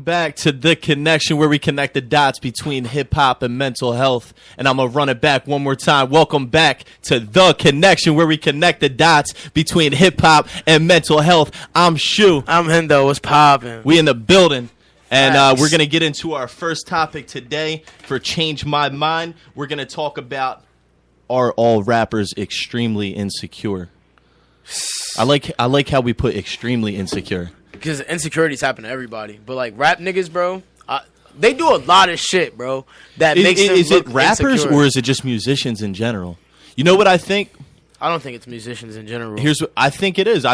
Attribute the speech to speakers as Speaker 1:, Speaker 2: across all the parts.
Speaker 1: back to The Connection, where we connect the dots between hip-hop and mental health. And I'm going to run it back one more time. Welcome back to The Connection, where we connect the dots between hip-hop and mental health. I'm Shu.
Speaker 2: I'm Hendo. What's poppin'?
Speaker 1: We in the building. And we're going to get into our first topic today for Change My Mind. We're going to talk about, are all rappers extremely insecure? I like how we put extremely insecure.
Speaker 2: Because insecurities happen to everybody. But, like, rap niggas, bro, they do a lot of shit, bro, that makes them
Speaker 1: Is
Speaker 2: look
Speaker 1: it rappers
Speaker 2: insecure.
Speaker 1: or is it just musicians in general? You know what I think?
Speaker 2: I don't think it's musicians in general.
Speaker 1: Here's what I think it is.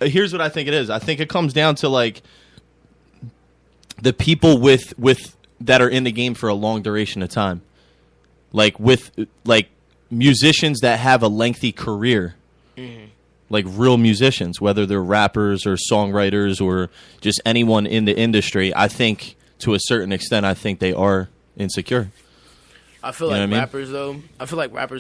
Speaker 1: Here's what I think it is. I think it comes down to, like, the people with that are in the game for a long duration of time. Like, with, like, musicians that have a lengthy career. Mm-hmm. Like real musicians, whether they're rappers or songwriters or just anyone in the industry, I think to a certain extent, I think they are insecure.
Speaker 2: I feel like rappers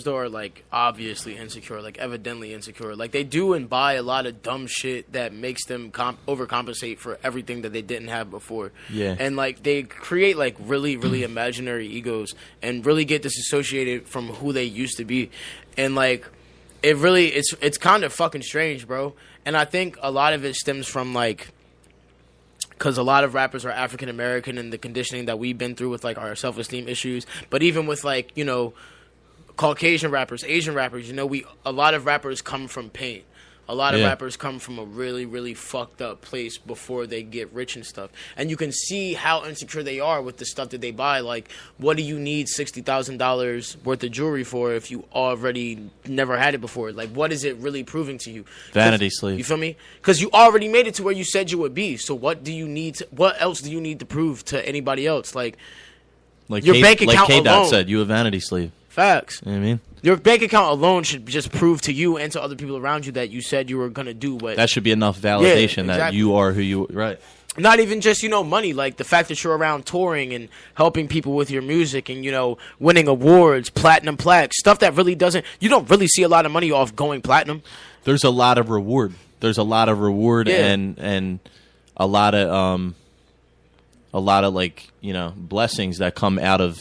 Speaker 2: though are like obviously insecure, like evidently insecure. Like they do and buy a lot of dumb shit that makes them overcompensate for everything that they didn't have before.
Speaker 1: Yeah.
Speaker 2: And like they create like really, really imaginary egos and really get disassociated from who they used to be. And like it's kind of fucking strange, bro. And I think a lot of it stems from like, because a lot of rappers are African American and the conditioning that we've been through with like our self-esteem issues. But even with like, you know, Caucasian rappers, Asian rappers, you know, a lot of rappers come from pain. A lot of rappers come from a really, really fucked up place before they get rich and stuff. And you can see how insecure they are with the stuff that they buy. Like, what do you need $60,000 worth of jewelry for if you already never had it before? Like, what is it really proving to you?
Speaker 1: Vanity sleeve.
Speaker 2: You feel me? Because you already made it to where you said you would be. So what else do you need to prove to anybody else? Like your bank account
Speaker 1: K-Dot
Speaker 2: alone
Speaker 1: said, you a vanity sleeve.
Speaker 2: Facts.
Speaker 1: You know what I mean?
Speaker 2: Your bank account alone should just prove to you and to other people around you that you said you were going to do what...
Speaker 1: That should be enough validation
Speaker 2: exactly.
Speaker 1: that you are who you... Right.
Speaker 2: Not even just, you know, money. Like, the fact that you're around touring and helping people with your music and, you know, winning awards, platinum plaques, stuff that really doesn't... You don't really see a lot of money off going platinum.
Speaker 1: There's a lot of reward. And a lot of, like, you know, blessings that come out of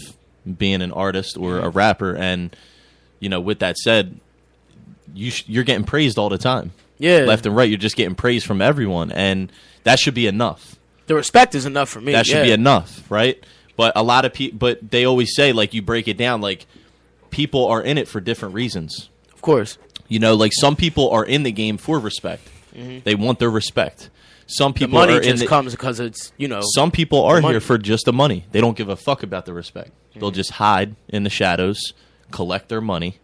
Speaker 1: being an artist or a rapper. And... You know, with that said, you're getting praised all the time.
Speaker 2: Yeah.
Speaker 1: Left and right, you're just getting praise from everyone. And that should be enough.
Speaker 2: The respect is enough for me.
Speaker 1: That should be enough, right? But a lot of people, but they always say, like, you break it down, like, people are in it for different reasons.
Speaker 2: Of course.
Speaker 1: You know, like, some people are in the game for respect. Mm-hmm. They want their respect. Some people
Speaker 2: the money
Speaker 1: are
Speaker 2: just comes because it's, you know.
Speaker 1: Some people are here for just the money. They don't give a fuck about the respect. Mm-hmm. They'll just hide in the shadows, collect their money,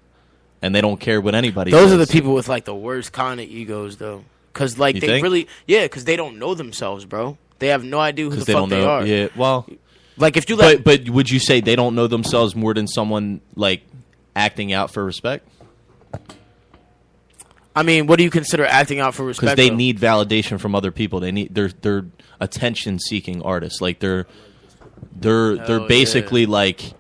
Speaker 1: and they don't care what anybody
Speaker 2: Those
Speaker 1: says.
Speaker 2: are the people with like the worst kind of egos, though, because like
Speaker 1: you
Speaker 2: they
Speaker 1: think?
Speaker 2: really, because they don't know themselves, bro. They have no idea who the fuck they are.
Speaker 1: Yeah, well,
Speaker 2: like if you let,
Speaker 1: but would you say they don't know themselves more than someone like acting out for respect?
Speaker 2: I mean, what do you consider acting out for respect?
Speaker 1: Because they need validation from other people. They're attention-seeking artists. Like they're basically like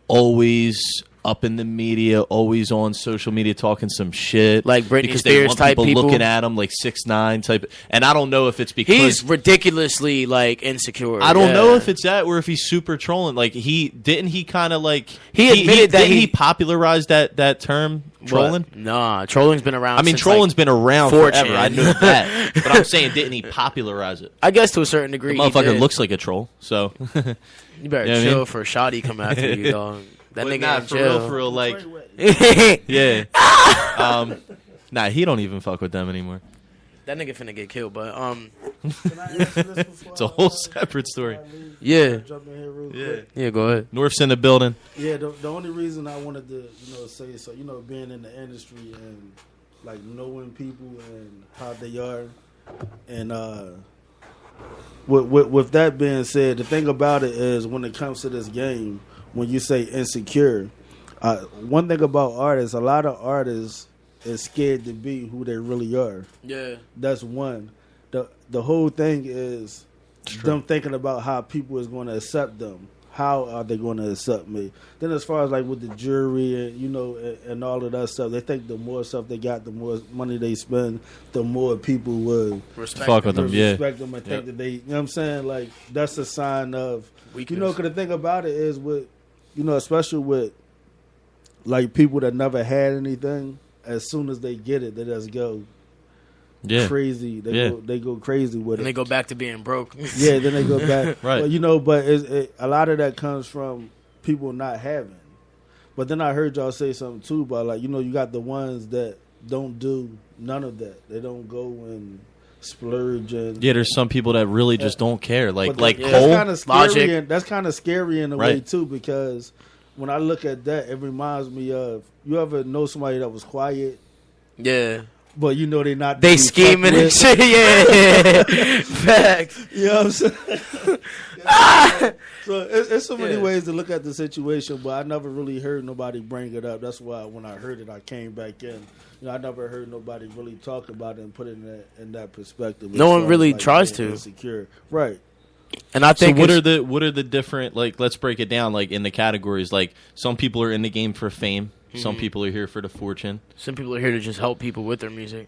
Speaker 1: always up in the media, always on social media talking some shit.
Speaker 2: Like Britney
Speaker 1: because
Speaker 2: Spears
Speaker 1: they want
Speaker 2: type people
Speaker 1: looking at him like 6ix9ine type. And I don't know if it's because
Speaker 2: he's ridiculously like insecure.
Speaker 1: I don't know if it's that or if he's super trolling. Like he kind of like
Speaker 2: he admitted that
Speaker 1: he popularized that term trolling.
Speaker 2: What? Nah, trolling's been around.
Speaker 1: I mean,
Speaker 2: since,
Speaker 1: trolling's
Speaker 2: like,
Speaker 1: been around
Speaker 2: 4chan.
Speaker 1: forever. I know that, but I'm saying, didn't he popularize it?
Speaker 2: I guess to a certain degree.
Speaker 1: The motherfucker looks like a troll, so
Speaker 2: you better chill for Shoddy come after you, dog. That nigga
Speaker 1: not
Speaker 2: in
Speaker 1: for
Speaker 2: jail.
Speaker 1: real, like yeah. Nah, he don't even fuck with them anymore.
Speaker 2: That nigga finna get killed, but
Speaker 1: it's a whole separate story.
Speaker 2: Yeah.
Speaker 3: Jump in here real quick.
Speaker 2: Yeah, go ahead.
Speaker 1: North's in the building.
Speaker 3: Yeah, the only reason I wanted to, say so, being in the industry and like knowing people and how they are, and with that being said, the thing about it is when it comes to this game, when you say insecure, one thing about artists, a lot of artists is scared to be who they really are.
Speaker 2: Yeah,
Speaker 3: that's one. The whole thing is them thinking about how people is going to accept them, how are they going to accept me? Then as far as like with the jury and and all of that stuff, they think the more stuff they got, the more money they spend, the more people would
Speaker 1: fuck with them,
Speaker 3: respect them and think that they, you know what I'm saying? Like that's a sign of
Speaker 2: weakness.
Speaker 3: Because the thing about it is with, especially with like people that never had anything, as soon as they get it, they just go crazy. They go crazy with it.
Speaker 2: And they go back to being broke.
Speaker 3: Yeah, then they go back.
Speaker 1: Right.
Speaker 3: But a lot of that comes from people not having. But then I heard y'all say something too about like, you got the ones that don't do none of that. They don't go and splurge and
Speaker 1: there's some people that really just don't care. Like
Speaker 3: that's
Speaker 1: Cole,
Speaker 3: kind of scary.
Speaker 2: Logic.
Speaker 3: That's kind of scary in a way too, because when I look at that, it reminds me of, you ever know somebody that was quiet,
Speaker 2: Yeah.
Speaker 3: but they're not.
Speaker 2: They scheming and shit. Yeah. Facts.
Speaker 3: You know what I'm saying? So it's so many ways to look at the situation, but I never really heard nobody bring it up. That's why when I heard it, I came back in. I never heard nobody really talk about it and put it in that perspective.
Speaker 2: No one really tries to.
Speaker 3: Insecure. Right.
Speaker 2: And I think
Speaker 1: what are the different, like, let's break it down, like in the categories. Like some people are in the game for fame, some people are here for the fortune,
Speaker 2: some people are here to just help people with their music.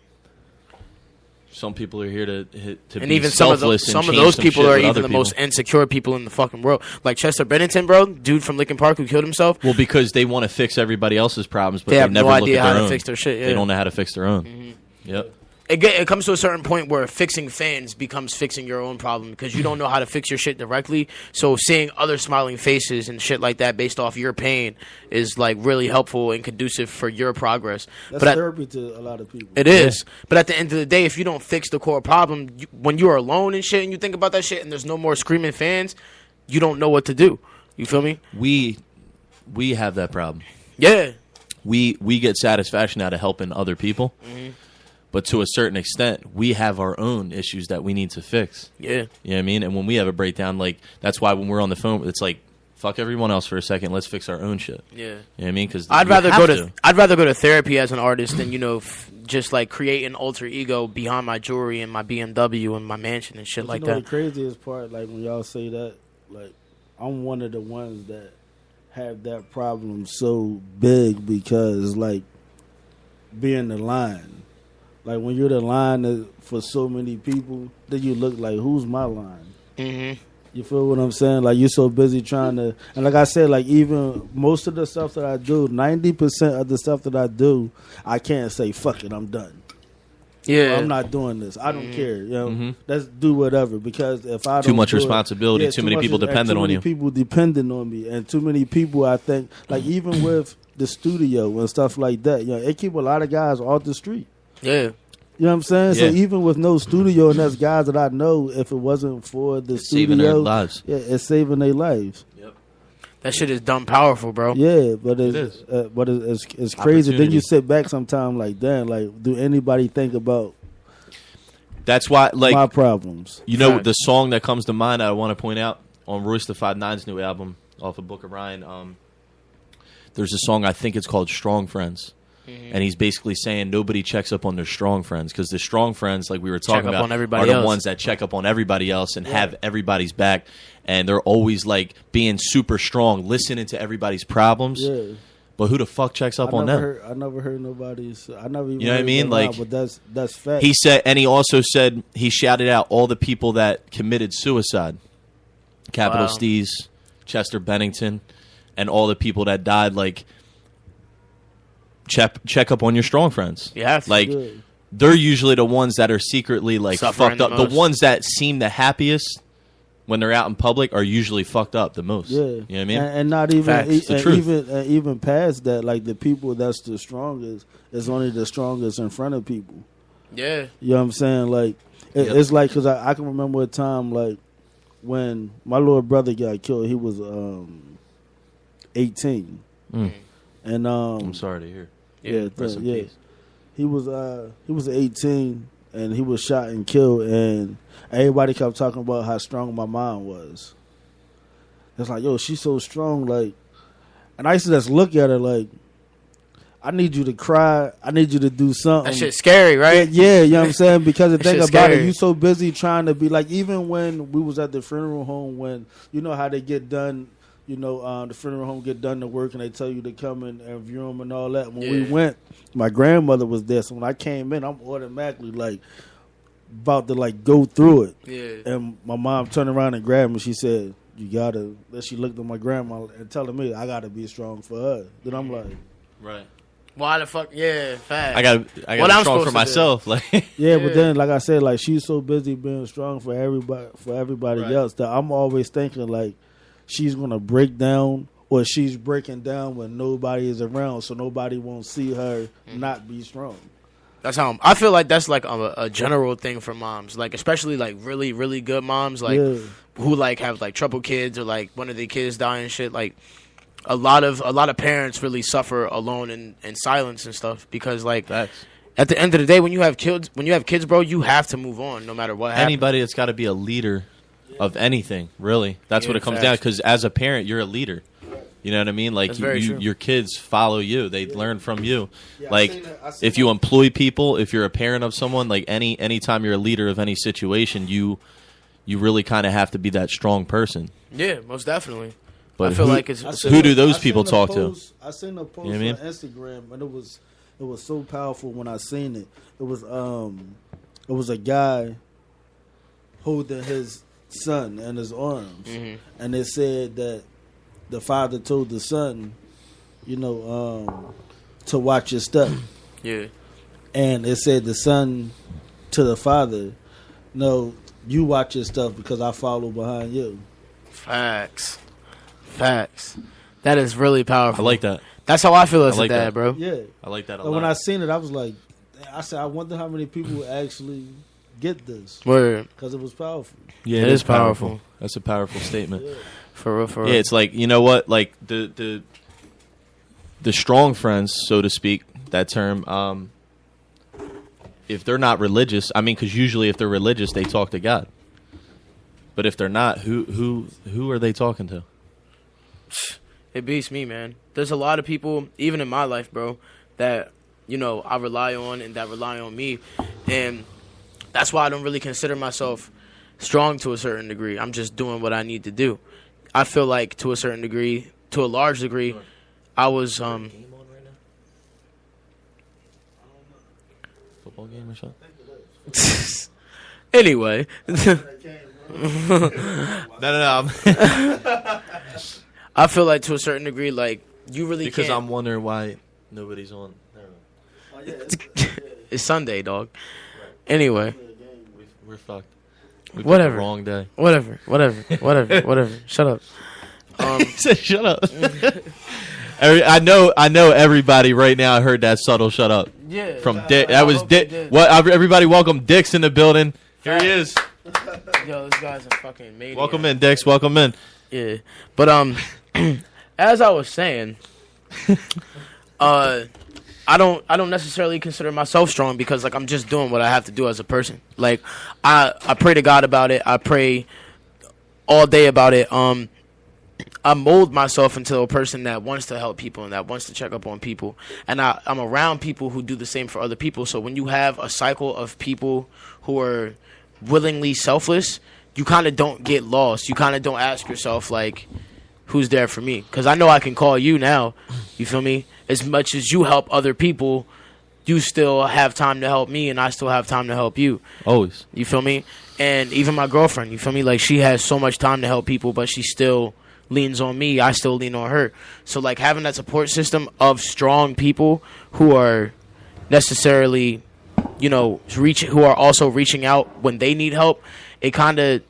Speaker 1: some people are here to
Speaker 2: And
Speaker 1: be
Speaker 2: even some of
Speaker 1: selfless
Speaker 2: some
Speaker 1: and
Speaker 2: of
Speaker 1: change
Speaker 2: those
Speaker 1: some
Speaker 2: people
Speaker 1: shit
Speaker 2: are
Speaker 1: with
Speaker 2: even
Speaker 1: other
Speaker 2: the
Speaker 1: people.
Speaker 2: most insecure people in the fucking world. Like Chester Bennington, bro, dude from Linkin Park who killed himself.
Speaker 1: Well, because they want to fix everybody else's problems, but
Speaker 2: They have
Speaker 1: never
Speaker 2: no
Speaker 1: look
Speaker 2: idea
Speaker 1: at
Speaker 2: how
Speaker 1: their
Speaker 2: to
Speaker 1: own.
Speaker 2: fix their shit. Yeah.
Speaker 1: They don't know how to fix their own. Yep.
Speaker 2: It comes to a certain point where fixing fans becomes fixing your own problem because you don't know how to fix your shit directly. So seeing other smiling faces and shit like that based off your pain is like really helpful and conducive for your progress.
Speaker 3: That's therapy to a lot of people.
Speaker 2: It is. But at the end of the day, if you don't fix the core problem, when you're alone and shit and you think about that shit and there's no more screaming fans, you don't know what to do. You feel me?
Speaker 1: We have that problem.
Speaker 2: Yeah.
Speaker 1: We get satisfaction out of helping other people. But to a certain extent, we have our own issues that we need to fix.
Speaker 2: Yeah.
Speaker 1: You know what I mean? And when we have a breakdown, like, that's why when we're on the phone, it's like, fuck everyone else for a second. Let's fix our own shit.
Speaker 2: Yeah.
Speaker 1: You know what I mean? Because
Speaker 2: I'd rather go to therapy as an artist than just like create an alter ego behind my jewelry and my BMW and my mansion and shit like that.
Speaker 3: The craziest part, like when y'all say that, like I'm one of the ones that have that problem so big because like being the line. Like when you're the line for so many people, then you look like, who's my line?
Speaker 2: Mm-hmm.
Speaker 3: You feel what I'm saying? Like you're so busy trying to, and like I said, like even most of the stuff that I do, 90% of the stuff that I do, I can't say fuck it, I'm done.
Speaker 2: Yeah,
Speaker 3: I'm not doing this. I don't care. Let's do whatever because if I don't
Speaker 1: too much
Speaker 3: do
Speaker 1: responsibility, too many people dependent on you.
Speaker 3: Too many people depending on me, and too many people. I think like even with the studio and stuff like that, it keep a lot of guys off the street.
Speaker 2: Yeah.
Speaker 3: You know what I'm saying?
Speaker 1: Yeah.
Speaker 3: So even with no studio, and that's guys that I know, if it wasn't for the studio,
Speaker 1: saving their lives.
Speaker 3: Yeah, it's saving their lives.
Speaker 1: Yep.
Speaker 2: That shit is dumb powerful, bro.
Speaker 3: Yeah, but it's crazy. Then you sit back sometime like, damn, like, do anybody think about
Speaker 1: That's why, like,
Speaker 3: my problems?
Speaker 1: the song that comes to mind I want to point out on Royce da 5'9's new album off of Book of Ryan, there's a song, I think it's called Strong Friends. And he's basically saying nobody checks up on their strong friends because the strong friends, like we were talking about, are the ones that check up on everybody else and have everybody's back. And they're always like being super strong, listening to everybody's problems.
Speaker 3: Yeah.
Speaker 1: But who the fuck checks up on them?
Speaker 3: I never heard nobody's. I never even.
Speaker 1: You know what I mean? Like,
Speaker 3: but that's fact.
Speaker 1: He said, and he also said he shouted out all the people that committed suicide, Capital Steez, Chester Bennington, and all the people that died. Like, check up on your strong friends.
Speaker 2: Yeah,
Speaker 1: like they're usually the ones that are secretly like
Speaker 2: suffering
Speaker 1: fucked up. The ones that seem the happiest when they're out in public are usually fucked up the most.
Speaker 3: Yeah,
Speaker 1: you know what I mean.
Speaker 3: And not even
Speaker 1: Facts. The truth.
Speaker 3: even past that, like the people that's the strongest is only the strongest in front of people.
Speaker 2: Yeah,
Speaker 3: you know what I'm saying? Like it's like because I can remember a time like when my little brother got killed. He was 18, and
Speaker 1: I'm sorry to hear.
Speaker 3: Yeah, he was 18 and he was shot and killed, and everybody kept talking about how strong my mom was. It's like, yo, she's so strong, like, and I used to just look at her like, I need you to cry, I need you to do something.
Speaker 2: That shit's scary, right?
Speaker 3: Yeah, you know what I'm saying? Because the thing about
Speaker 2: scary.
Speaker 3: it, you so busy trying to be like, even when we was at the funeral home, when you know how they get done the funeral home get done the work and they tell you to come in and view them and all that. When we went, my grandmother was there, so when I came in, I'm automatically like about to like go through it.
Speaker 2: Yeah.
Speaker 3: And my mom turned around and grabbed me. She said, "You gotta." Then she looked at my grandma and telling me I gotta be strong for her. Then I'm like,
Speaker 1: Right.
Speaker 2: Why the fuck? Yeah, fact.
Speaker 1: I got
Speaker 2: What I'm
Speaker 1: strong
Speaker 2: supposed
Speaker 1: for
Speaker 2: to
Speaker 1: myself. Like,
Speaker 3: yeah. But then, like I said, like she's so busy being strong for everybody
Speaker 1: Right.
Speaker 3: else that I'm always thinking like she's gonna break down or she's breaking down when nobody is around, so nobody won't see her not be strong.
Speaker 2: That's how I feel like that's like a general thing for moms, like especially like really really good moms, like
Speaker 3: Yeah.
Speaker 2: who like have like troubled kids or like one of their kids die and shit. Like a lot of parents really suffer alone in silence and stuff because like
Speaker 1: facts.
Speaker 2: at the end of the day when you have kids, bro, you have to move on no matter what happens.
Speaker 1: Anybody that's got to be a leader of anything, really. That's
Speaker 2: Yeah,
Speaker 1: what it comes
Speaker 2: facts.
Speaker 1: down. Because as a parent, you're a leader. You know what I mean? Like
Speaker 2: That's very true.
Speaker 1: your kids follow you. They learn from you.
Speaker 3: Yeah, I
Speaker 1: Like
Speaker 3: seen that.
Speaker 1: if you employ people, if you're a parent of someone, like anytime you're a leader of any situation, you really kind of have to be that strong person.
Speaker 2: Yeah, most definitely.
Speaker 1: But
Speaker 2: I feel
Speaker 1: who-
Speaker 2: like it's
Speaker 1: Who do those people talk to?
Speaker 3: I seen a post
Speaker 1: You know what I mean?
Speaker 3: on Instagram, and it was so powerful when I seen it. It was a guy holding his son in his arms, and it said that the father told the son, to watch his step,
Speaker 2: yeah.
Speaker 3: and it said the son to the father, "No, you watch your stuff because I follow behind you."
Speaker 2: Facts. That is really
Speaker 1: I
Speaker 2: powerful.
Speaker 1: like that.
Speaker 2: That's how I feel as
Speaker 1: I like
Speaker 2: a dad,
Speaker 1: that.
Speaker 2: bro.
Speaker 3: Yeah.
Speaker 1: I like that a
Speaker 3: But
Speaker 1: lot.
Speaker 3: when I seen it, I was like, I said, I wonder how many people actually get this
Speaker 2: Word.
Speaker 3: because it was powerful.
Speaker 1: yeah,
Speaker 2: It is powerful.
Speaker 1: That's a powerful statement.
Speaker 2: For real, for real.
Speaker 1: Yeah, it's like, you know what? Like the strong friends, so to speak, that term. If they're not religious, I mean, because usually if they're religious, they talk to God. But if they're not, who are they talking to?
Speaker 2: It beats me, man. There's a lot of people, even in my life, bro, that, I rely on and that rely on me. And that's why I don't really consider myself strong to a certain degree. I'm just doing what I need to do. I feel like to a certain degree, to a large degree, I was
Speaker 1: Football game or something?
Speaker 2: anyway.
Speaker 1: No.
Speaker 2: I feel like to a certain degree, like you really
Speaker 1: Because
Speaker 2: can't.
Speaker 1: I'm wondering why nobody's on.
Speaker 2: It's Sunday, dog. Anyway,
Speaker 1: We're fucked. We picked
Speaker 2: Whatever.
Speaker 1: the wrong day.
Speaker 2: whatever. Shut up.
Speaker 1: He said, "Shut up." I know everybody right now heard that subtle "shut up"
Speaker 2: Yeah.
Speaker 1: from Dick. That was Dick. What? Everybody, welcome Dick's in the building. Here he is.
Speaker 2: Yo, this guy's a fucking maniac.
Speaker 1: Welcome in, Dix. Welcome in.
Speaker 2: Yeah, but as I was saying, I don't necessarily consider myself strong because like I'm just doing what I have to do as a person. Like I pray to God about it. I pray all day about it. I mold myself into a person that wants to help people and that wants to check up on people. And I'm around people who do the same for other people. So when you have a cycle of people who are willingly selfless, you kind of don't get lost. You kind of don't ask yourself, like, who's there for me? Because I know I can call you now. You feel me? As much as you help other people, you still have time to help me, and I still have time to help you.
Speaker 1: Always.
Speaker 2: You feel me? And even my girlfriend, you feel me? Like, she has so much time to help people, but she still leans on me. I still lean on her. So, like, having that support system of strong people who are necessarily, who are also reaching out when they need help, it kind of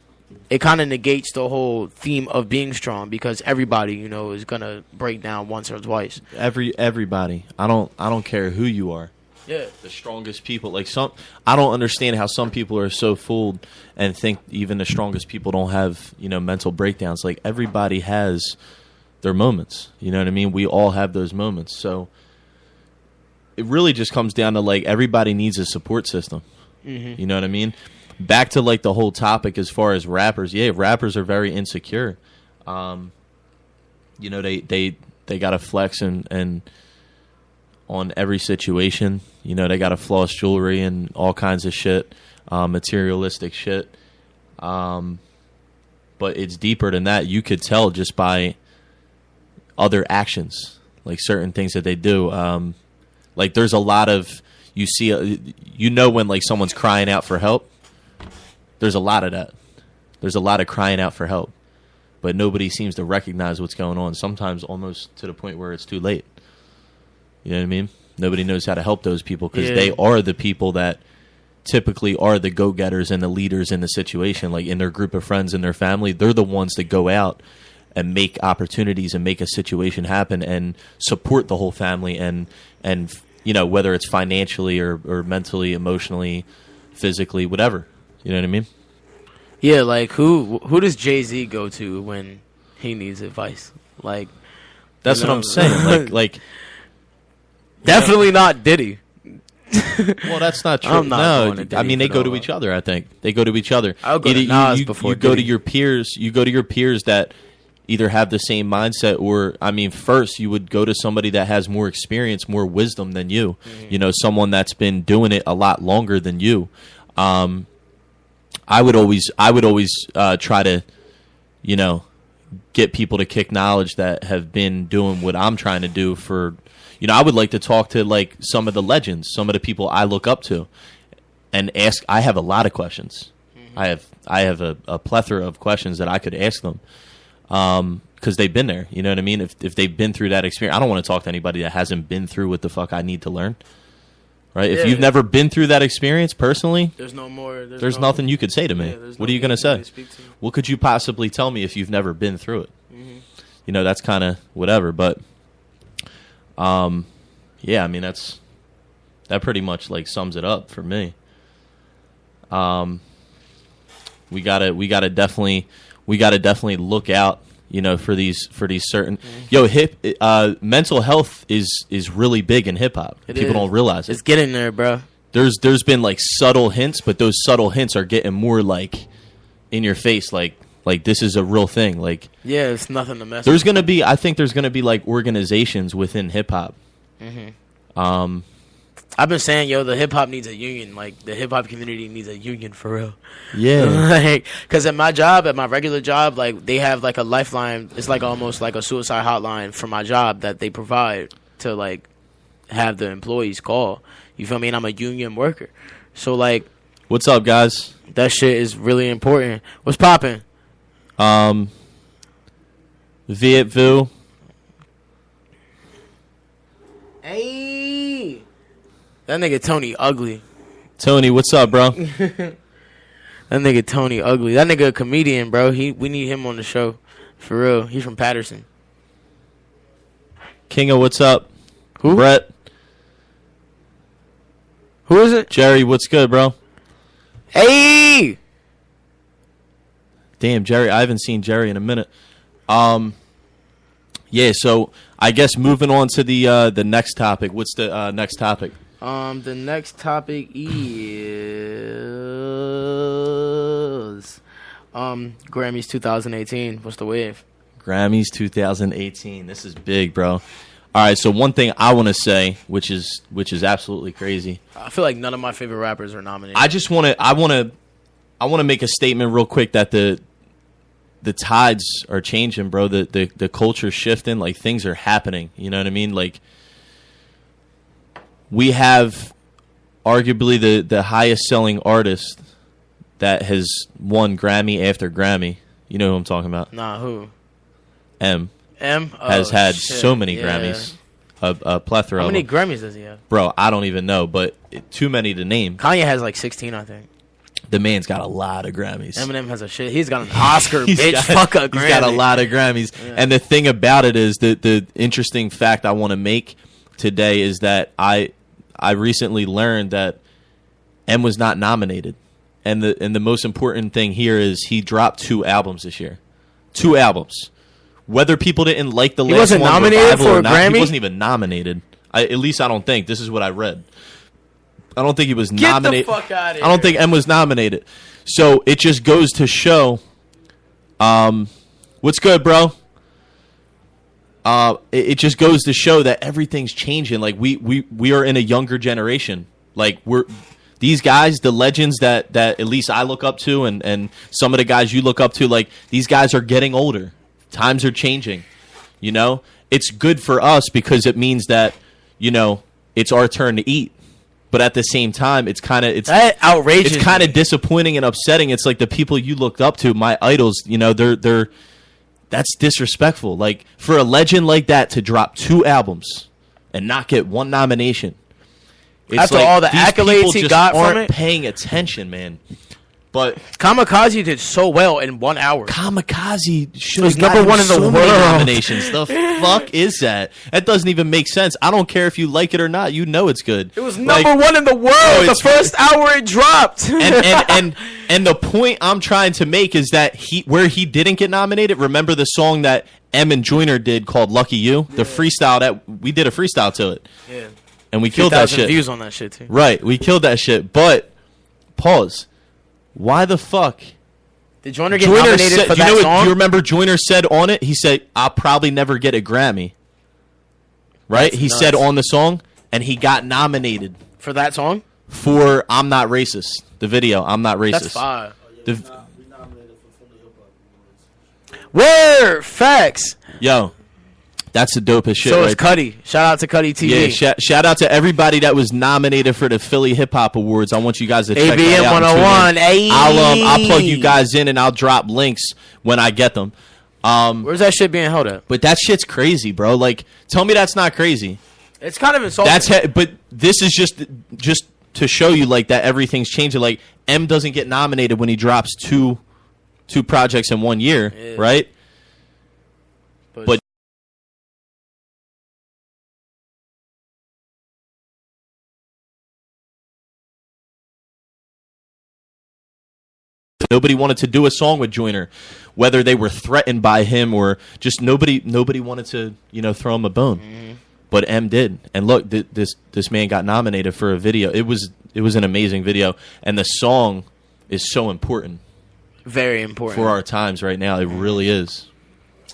Speaker 2: negates the whole theme of being strong because everybody, is gonna break down once or twice.
Speaker 1: Everybody. I don't care who you are.
Speaker 2: Yeah.
Speaker 1: The strongest people, like I don't understand how some people are so fooled and think even the strongest people don't have, mental breakdowns. Like everybody has their moments. You know what I mean? We all have those moments. So it really just comes down to like everybody needs a support system. Mm-hmm. You know what I mean? Back to like the whole topic as far as rappers. Yeah, rappers are very insecure. They got to flex and on every situation. They got to floss jewelry and all kinds of shit, materialistic shit. But it's deeper than that. You could tell just by other actions, like certain things that they do. Like there's a lot of you see, when like someone's crying out for help. There's a lot of that. There's a lot of crying out for help, but nobody seems to recognize what's going on. Sometimes almost to the point where it's too late. You know what I mean? Nobody knows how to help those people because they are the people that typically are the go-getters and the leaders in the situation. Like in their group of friends and their family, they're the ones that go out and make opportunities and make a situation happen and support the whole family and whether it's financially or mentally, emotionally, physically, whatever. You know what I mean?
Speaker 2: Yeah, like who does Jay-Z go to when he needs advice? Like
Speaker 1: that's what I'm saying. Like
Speaker 2: definitely not Diddy.
Speaker 1: Well, that's not true.
Speaker 2: I'm not going to
Speaker 1: No,
Speaker 2: Diddy
Speaker 1: I mean they
Speaker 2: for
Speaker 1: go
Speaker 2: no
Speaker 1: to each other. I think they go to each other.
Speaker 2: I'll go to Nas before
Speaker 1: you go to
Speaker 2: Diddy.
Speaker 1: your peers. You go to your peers that either have the same mindset or, I mean, first you would go to somebody that has more experience, more wisdom than you. Mm-hmm. Someone that's been doing it a lot longer than you. I would always try to, get people to kick knowledge that have been doing what I'm trying to do for. I would like to talk to like some of the legends, some of the people I look up to, and ask. I have a lot of questions. Mm-hmm. I have a plethora of questions that I could ask them, because they've been there. You know what I mean? If they've been through that experience, I don't want to talk to anybody that hasn't been through what the fuck I need to learn. Right?
Speaker 2: Yeah.
Speaker 1: If you've never been through that experience personally,
Speaker 2: there's no more.
Speaker 1: There's nothing you could say to me. What are you going to say? What could you possibly tell me if you've never been through it? Mm-hmm. That's kind of whatever. But, yeah, I mean that pretty much like sums it up for me. We gotta definitely look out, for these certain mental health is really big in hip hop. People don't realize it.
Speaker 2: It's getting there, bro.
Speaker 1: There's been like subtle hints, but those subtle hints are getting more like in your face, like this is a real thing. Like
Speaker 2: yeah, it's nothing to mess.
Speaker 1: I think there's gonna be like organizations within hip hop. Mm-hmm.
Speaker 2: I've been saying, the hip hop needs a union. Like the hip hop community needs a union for real.
Speaker 1: Yeah.
Speaker 2: Because at my regular job, like they have like a lifeline. It's like almost like a suicide hotline for my job that they provide to like have the employees call. You feel me? And I'm a union worker, so like,
Speaker 1: what's up, guys?
Speaker 2: That shit is really important. What's popping?
Speaker 1: Viet Vu.
Speaker 2: Hey, that nigga Tony ugly.
Speaker 1: Tony, what's up, bro?
Speaker 2: That nigga Tony ugly. That nigga a comedian, bro. We need him on the show. For real. He's from Patterson.
Speaker 1: Kinga, what's up?
Speaker 2: Who?
Speaker 1: Brett.
Speaker 2: Who is it?
Speaker 1: Jerry, what's good, bro?
Speaker 2: Hey!
Speaker 1: Damn, Jerry. I haven't seen Jerry in a minute. Yeah, so I guess moving on to the next topic. What's the next topic?
Speaker 2: The next topic is Grammys 2018. What's the wave?
Speaker 1: Grammys 2018. This is big, bro. All right, so one thing I want to say, which is absolutely crazy.
Speaker 2: I feel like none of my favorite rappers are nominated.
Speaker 1: I want to make a statement real quick that the tides are changing, bro. The culture's shifting. Like things are happening. You know what I mean? Like we have arguably the highest selling artist that has won Grammy after Grammy. You know who I'm talking about?
Speaker 2: Nah, who?
Speaker 1: M.
Speaker 2: M
Speaker 1: has had so many Grammys, a plethora.
Speaker 2: How many
Speaker 1: of them.
Speaker 2: Grammys does he have?
Speaker 1: Bro, I don't even know, but too many to name.
Speaker 2: Kanye has like 16, I think.
Speaker 1: The man's got a lot of Grammys.
Speaker 2: Eminem has a shit. He's got an Oscar, bitch. Fuck a Grammy.
Speaker 1: He's got a lot of Grammys. Yeah. And the thing about it is the interesting fact I want to make today is that I recently learned that M was not nominated. And the most important thing here is he dropped 2 albums this year. 2 albums. Whether people didn't like the last one,
Speaker 2: wasn't nominated for a Grammy?
Speaker 1: He wasn't even nominated. At least I don't think. This is what I read. I don't think he was nominated.
Speaker 2: Get the fuck out of here.
Speaker 1: I don't think M was nominated. So it just goes to show. What's good, bro? It just goes to show that everything's changing. Like we are in a younger generation. Like these guys, the legends that at least I look up to, and some of the guys you look up to, like these guys are getting older. Times are changing, it's good for us because it means that, you know, it's our turn to eat. But at the same time, it's
Speaker 2: that outrageous.
Speaker 1: It's kind of disappointing and upsetting. It's like the people you looked up to, my idols, you know, they're that's disrespectful. Like, for a legend like that to drop 2 albums and not get 1 nomination. It's
Speaker 2: after
Speaker 1: like
Speaker 2: all the
Speaker 1: these
Speaker 2: accolades
Speaker 1: people
Speaker 2: he
Speaker 1: just
Speaker 2: got
Speaker 1: aren't
Speaker 2: from it,
Speaker 1: paying attention, man. But
Speaker 2: Kamikaze did so well in 1 hour.
Speaker 1: Kamikaze should
Speaker 2: was
Speaker 1: have
Speaker 2: number
Speaker 1: gotten
Speaker 2: 1 in the
Speaker 1: so many
Speaker 2: world.
Speaker 1: nominations. The fuck is that? That doesn't even make sense. I don't care if you like it or not. You know it's good.
Speaker 2: It was
Speaker 1: Like,
Speaker 2: number 1 in the world the
Speaker 1: it's-
Speaker 2: first hour it dropped.
Speaker 1: and the point I'm trying to make is that where he didn't get nominated. Remember the song that M and Joyner did called "Lucky You"? The freestyle that we did a freestyle to it,
Speaker 2: yeah,
Speaker 1: and we killed that
Speaker 2: 2,000
Speaker 1: shit.
Speaker 2: views on that shit too.
Speaker 1: Right, we killed that shit. But pause. Why the fuck?
Speaker 2: Did Joyner get nominated
Speaker 1: said,
Speaker 2: for
Speaker 1: do you
Speaker 2: that
Speaker 1: know what,
Speaker 2: song?
Speaker 1: Do you remember Joyner said on it? He said, "I'll probably never get a Grammy." Right?
Speaker 2: That's
Speaker 1: He
Speaker 2: nuts.
Speaker 1: said on the song, and he got nominated
Speaker 2: For that song?
Speaker 1: for "I'm Not Racist." The video, "I'm Not Racist."
Speaker 2: That's fire.
Speaker 1: The,
Speaker 3: We nominated for Philly Hip Hop Awards.
Speaker 2: Word! Facts!
Speaker 1: yo, that's the dopest shit.
Speaker 2: So
Speaker 1: right
Speaker 2: is Cuddy. Shout out to Cuddy TV.
Speaker 1: Yeah, shout out to everybody that was nominated for the Philly Hip Hop Awards. I want you guys to check that
Speaker 2: ABM
Speaker 1: out. and tune
Speaker 2: 101.
Speaker 1: in.
Speaker 2: Ayy.
Speaker 1: I'll plug you guys in and I'll drop links when I get them.
Speaker 2: Where's that shit being held at?
Speaker 1: But that shit's crazy, bro. Like, tell me that's not crazy.
Speaker 2: It's kind of insulting.
Speaker 1: But this is just to show you like that everything's changing. Like, M doesn't get nominated when he drops two projects in 1 year,
Speaker 2: Yeah.
Speaker 1: right? But nobody wanted to do a song with Joyner, whether they were threatened by him or just nobody wanted to, you know, throw him a bone.
Speaker 2: Mm-hmm.
Speaker 1: But M did, and look, this man got nominated for a video. It was an amazing video, and the song is so important
Speaker 2: Very important.
Speaker 1: for our times right now. It really is.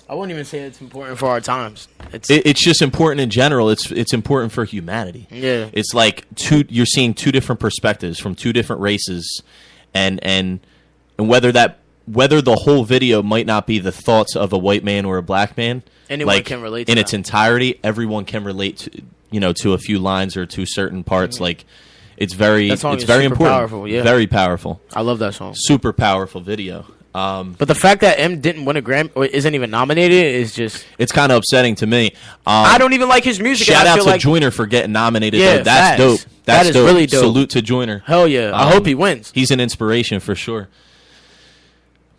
Speaker 2: I wouldn't even say it's important for our times.
Speaker 1: It's just important in general. It's important for humanity.
Speaker 2: Yeah.
Speaker 1: It's like you're seeing 2 different perspectives from 2 different races, and whether the whole video might not be the thoughts of a white man or a black man,
Speaker 2: Anyone
Speaker 1: like,
Speaker 2: can relate to
Speaker 1: in
Speaker 2: that.
Speaker 1: its entirety. Everyone can relate to, you know, to a few lines or to certain parts. Like, it's very
Speaker 2: That song is
Speaker 1: very
Speaker 2: super
Speaker 1: important.
Speaker 2: powerful, yeah.
Speaker 1: Very powerful.
Speaker 2: I love that song.
Speaker 1: Super powerful video.
Speaker 2: But the fact that M didn't win a Grammy or isn't even nominated is just.
Speaker 1: It's kind of upsetting to me.
Speaker 2: I don't even like his music.
Speaker 1: Shout
Speaker 2: and I
Speaker 1: out
Speaker 2: feel
Speaker 1: to
Speaker 2: like,
Speaker 1: Joyner for getting nominated.
Speaker 2: Yeah,
Speaker 1: though. That's
Speaker 2: facts.
Speaker 1: dope.
Speaker 2: That
Speaker 1: That's
Speaker 2: is
Speaker 1: dope.
Speaker 2: really dope.
Speaker 1: Salute to Joyner.
Speaker 2: Hell yeah. I hope he wins.
Speaker 1: He's an inspiration for sure.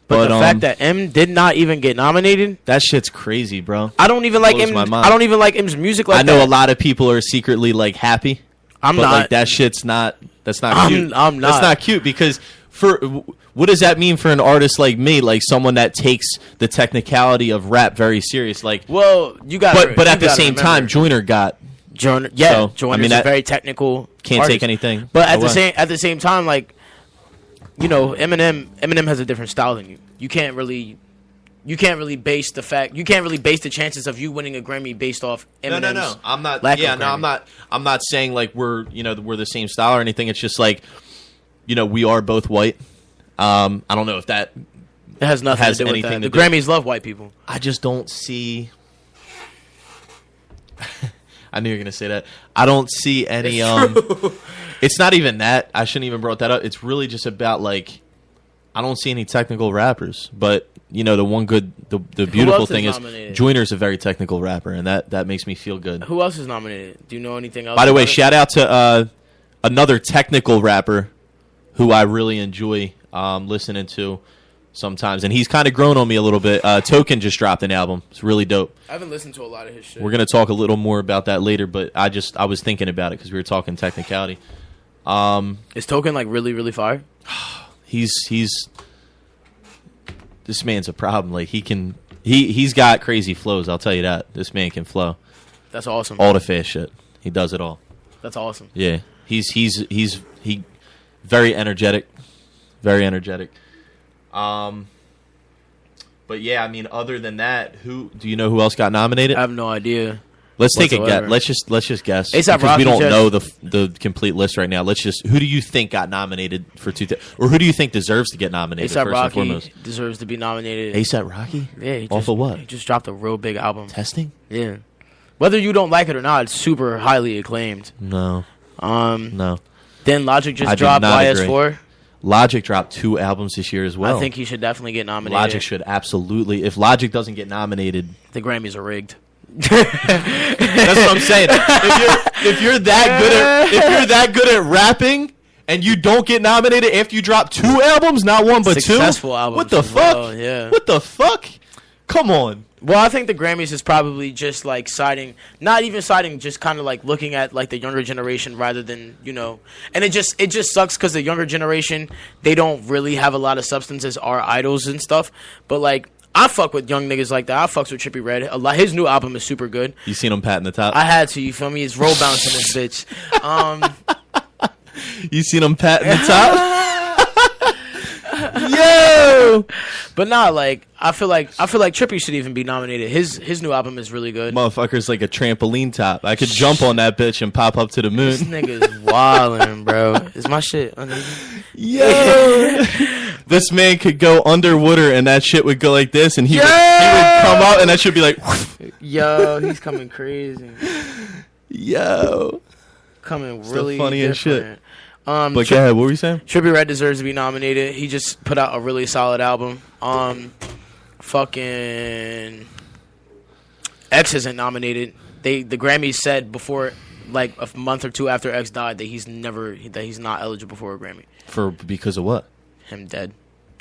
Speaker 2: But the fact that M did not even get nominated,
Speaker 1: that shit's crazy, bro.
Speaker 2: I don't even like
Speaker 1: Blows
Speaker 2: M.
Speaker 1: my mind.
Speaker 2: I don't even like M's music like
Speaker 1: I know
Speaker 2: that.
Speaker 1: a lot of people are secretly like happy.
Speaker 2: I'm
Speaker 1: but
Speaker 2: not.
Speaker 1: like that shit's not. That's not
Speaker 2: I'm-
Speaker 1: cute.
Speaker 2: I'm not.
Speaker 1: That's not cute because what does that mean for an artist like me, like someone that takes the technicality of rap very serious? Like,
Speaker 2: Well, you got.
Speaker 1: but at the same time, Joyner got
Speaker 2: Joyner, yeah,
Speaker 1: So,
Speaker 2: Joyner's
Speaker 1: I mean,
Speaker 2: a
Speaker 1: that
Speaker 2: very technical.
Speaker 1: can't
Speaker 2: artist.
Speaker 1: take anything.
Speaker 2: But at
Speaker 1: away.
Speaker 2: the same time, like, you know, Eminem has a different style than you. You can't really base the fact. You can't really base the chances of you winning a Grammy based off Eminem's.
Speaker 1: No. I'm not.
Speaker 2: lack of
Speaker 1: Yeah, no,
Speaker 2: Grammy.
Speaker 1: I'm not saying like we're the same style or anything. It's just like, you know, we are both white. I don't know if that.
Speaker 2: It has nothing
Speaker 1: has
Speaker 2: to do with
Speaker 1: anything
Speaker 2: that.
Speaker 1: to
Speaker 2: The
Speaker 1: do-
Speaker 2: Grammys love white people.
Speaker 1: I just don't see. I knew you were gonna say that. I don't see any. It's not even that. I shouldn't even brought that up. It's really just about like, I don't see any technical rappers. But you know, the beautiful
Speaker 2: else is
Speaker 1: thing is
Speaker 2: nominated?
Speaker 1: Joyner's a very technical rapper, and that makes me feel good.
Speaker 2: Who else is nominated? Do you know anything else?
Speaker 1: By the way,
Speaker 2: about it?
Speaker 1: shout out to another technical rapper who I really enjoy listening to sometimes, and he's kind of grown on me a little bit. Token just dropped an album. It's really dope.
Speaker 2: I haven't listened to a lot of his shit.
Speaker 1: We're gonna talk a little more about that later, but I was thinking about it because we were talking technicality.
Speaker 2: Is Token like really, really fire?
Speaker 1: He's this man's a problem. Like he's got crazy flows. I'll tell you that. This man can flow.
Speaker 2: That's awesome.
Speaker 1: All the fast shit. He does it all.
Speaker 2: That's awesome.
Speaker 1: Yeah, he's very energetic, very energetic. But yeah, I mean, other than that, who do you know who else got nominated?
Speaker 2: I have no idea.
Speaker 1: Let's take a
Speaker 2: whatsoever.
Speaker 1: guess. Let's just guess
Speaker 2: A$AP
Speaker 1: because we
Speaker 2: Rocky
Speaker 1: don't
Speaker 2: just-
Speaker 1: know the complete list right now. Let's just who do you think got nominated for or who do you think deserves to get nominated
Speaker 2: A$AP
Speaker 1: first and
Speaker 2: Rocky
Speaker 1: foremost?
Speaker 2: deserves to be nominated.
Speaker 1: A$AP Rocky?
Speaker 2: Yeah, he
Speaker 1: Off
Speaker 2: just,
Speaker 1: of what?
Speaker 2: He just dropped a real big album.
Speaker 1: Testing?
Speaker 2: Yeah, whether you don't like it or not, it's super highly acclaimed.
Speaker 1: No,
Speaker 2: Um,
Speaker 1: no.
Speaker 2: then Logic just
Speaker 1: I do
Speaker 2: dropped
Speaker 1: not
Speaker 2: YS4.
Speaker 1: Logic dropped 2 albums this year as well.
Speaker 2: I think he should definitely get nominated.
Speaker 1: Logic should absolutely. If Logic doesn't get nominated,
Speaker 2: The Grammys are rigged.
Speaker 1: that's what I'm saying. If you're that good at rapping and you don't get nominated after you drop 2 albums, not 1 but 2,
Speaker 2: Successful albums
Speaker 1: what the
Speaker 2: as
Speaker 1: fuck?
Speaker 2: well, yeah.
Speaker 1: What the fuck? Come on.
Speaker 2: Well, I think the Grammys is probably just like siding, not even siding, just kind of like looking at like the younger generation rather than, you know, and it just sucks because the younger generation, they don't really have a lot of substance as our idols and stuff. But like, I fuck with young niggas like that. I fucks with Trippie Redd. His new album is super good.
Speaker 1: You seen him patting the top?
Speaker 2: I had to, you feel me? It's roll bouncing this bitch.
Speaker 1: You seen him patting the top? Yo!
Speaker 2: But nah, like I feel like Trippie should even be nominated. His new album is really good.
Speaker 1: Motherfucker's like a trampoline top. I could jump on that bitch and pop up to the moon.
Speaker 2: This nigga's wildin', bro. Is my shit under?
Speaker 1: Yo! This man could go underwater and that shit would go like this and he would come out and that should be like
Speaker 2: Yo, he's coming crazy.
Speaker 1: yo.
Speaker 2: Coming
Speaker 1: the
Speaker 2: really
Speaker 1: funniest shit.
Speaker 2: different.
Speaker 1: But go ahead, what were you saying?
Speaker 2: Trippie Redd deserves to be nominated. He just put out a really solid album. Fucking X isn't nominated. The Grammys said before, like a month or 2 after X died, that he's not eligible for a Grammy.
Speaker 1: Because of what?
Speaker 2: Him dead.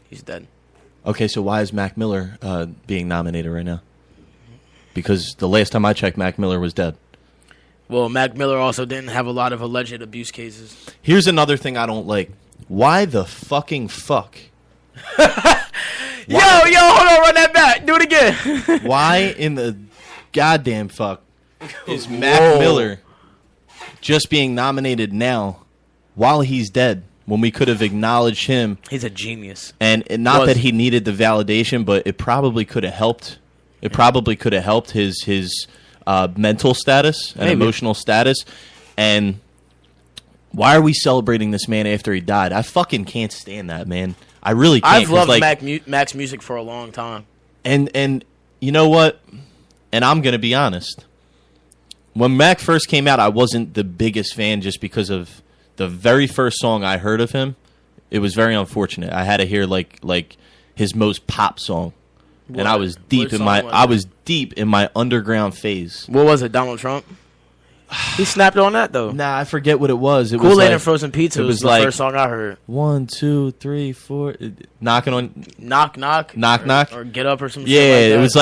Speaker 2: He's dead.
Speaker 1: Okay, so why is Mac Miller being nominated right now? Because the last time I checked, Mac Miller was dead.
Speaker 2: Well, Mac Miller also didn't have a lot of alleged abuse cases.
Speaker 1: Here's another thing I don't like. Why the fucking fuck?
Speaker 2: Yo, hold on, run that back. Do it again.
Speaker 1: Why in the goddamn fuck is Mac
Speaker 2: Whoa.
Speaker 1: Miller just being nominated now while he's dead when we could have acknowledged him?
Speaker 2: He's a genius.
Speaker 1: And not
Speaker 2: Was.
Speaker 1: that he needed the validation, but it probably could have helped. It probably could have helped his mental status and
Speaker 2: Maybe.
Speaker 1: emotional status. And why are we celebrating this man after he died? I fucking can't stand that, man. I really can't.
Speaker 2: I've
Speaker 1: 'cause,
Speaker 2: loved
Speaker 1: like,
Speaker 2: Mac's music for a long time.
Speaker 1: And you know what? And I'm gonna be honest. When Mac first came out, I wasn't the biggest fan just because of the very first song I heard of him. It was very unfortunate. I had to hear like his most pop song, and I was deep
Speaker 2: What
Speaker 1: in my
Speaker 2: song was it?
Speaker 1: deep in my underground phase.
Speaker 2: What was it, Donald Trump? He snapped on that, though.
Speaker 1: Nah, I forget what it was. It was
Speaker 2: Kool-Aid
Speaker 1: like,
Speaker 2: and Frozen Pizza
Speaker 1: it
Speaker 2: was
Speaker 1: was
Speaker 2: the
Speaker 1: like-
Speaker 2: first song I heard.
Speaker 1: 1, 2, 3, 4, knocking on.
Speaker 2: Knock, knock.
Speaker 1: Knock, knock.
Speaker 2: Or Get Up or some
Speaker 1: Yeah,
Speaker 2: shit like that.
Speaker 1: it was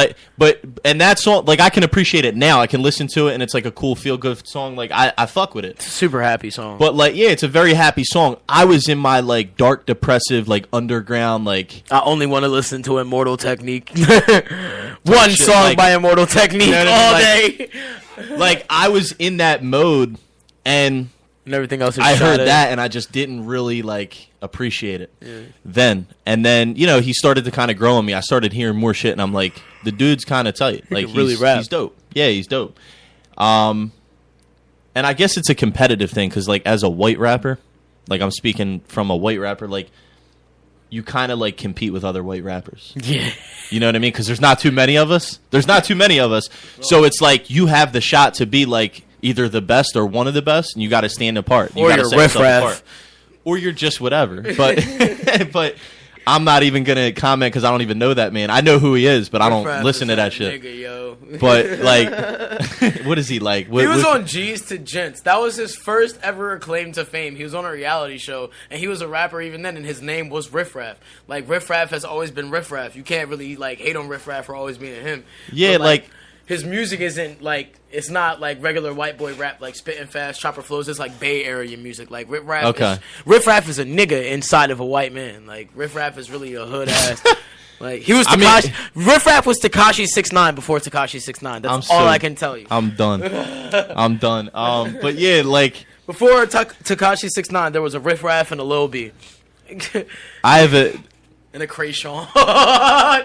Speaker 1: like, and that song, like I can appreciate it now. I can listen to it, and it's like a cool feel good song. Like I fuck with it.
Speaker 2: Super happy song.
Speaker 1: But like, yeah, it's a very happy song. I was in my like dark, depressive, like underground, like
Speaker 2: I only want to listen to Immortal Technique. One
Speaker 1: Shit,
Speaker 2: song
Speaker 1: like-
Speaker 2: by Immortal Technique
Speaker 1: You know what
Speaker 2: all
Speaker 1: I mean?
Speaker 2: day.
Speaker 1: like I was in that mode, and
Speaker 2: And everything else is
Speaker 1: I heard
Speaker 2: shot at.
Speaker 1: that, and I just didn't really like appreciate it. Then you know, he started to kind of grow on me. I started hearing more shit, and I'm like, the dude's kind of tight. Like
Speaker 2: can really
Speaker 1: he's,
Speaker 2: rap.
Speaker 1: He's dope. Yeah, he's dope. And I guess it's a competitive thing because like as a white rapper, like I'm speaking from a white rapper, like you kind of like compete with other white rappers.
Speaker 2: Yeah.
Speaker 1: You know what I mean? Because there's not too many of us. So it's like you have the shot to be like either the best or one of the best, and you got to stand apart. You
Speaker 2: Or
Speaker 1: gotta
Speaker 2: you're
Speaker 1: set yourself
Speaker 2: riff-raff.
Speaker 1: apart. Or you're just whatever. But but I'm not even gonna comment because I don't even know that man. I know who he is, but I don't
Speaker 2: Riff-Raff
Speaker 1: listen
Speaker 2: is
Speaker 1: to that shit.
Speaker 2: Nigga, yo.
Speaker 1: But like, what is he like?
Speaker 2: He was on G's to Gents. That was his first ever claim to fame. He was on a reality show, and he was a rapper even then, and his name was Riff Raff. Like, Riff Raff has always been Riff Raff. You can't really, like, hate on Riff Raff for always being him.
Speaker 1: Yeah,
Speaker 2: But,
Speaker 1: like
Speaker 2: his music isn't, like, it's not, like, regular white boy rap, like, spitting fast, chopper flows. It's, like, Bay Area music. Like, Riff Raff is a nigga inside of a white man. Like, Riff Raff is really a hood ass... Like he was Tekashi. Riff Raff was Tekashi 6ix9ine before Tekashi 6ix9ine. That's all I can tell you.
Speaker 1: I'm done. I'm done. But yeah, like
Speaker 2: Before Tekashi 6ix9ine, there was a Riff Raff and a Lil B.
Speaker 1: I have a.
Speaker 2: And a Krayshawn.
Speaker 1: I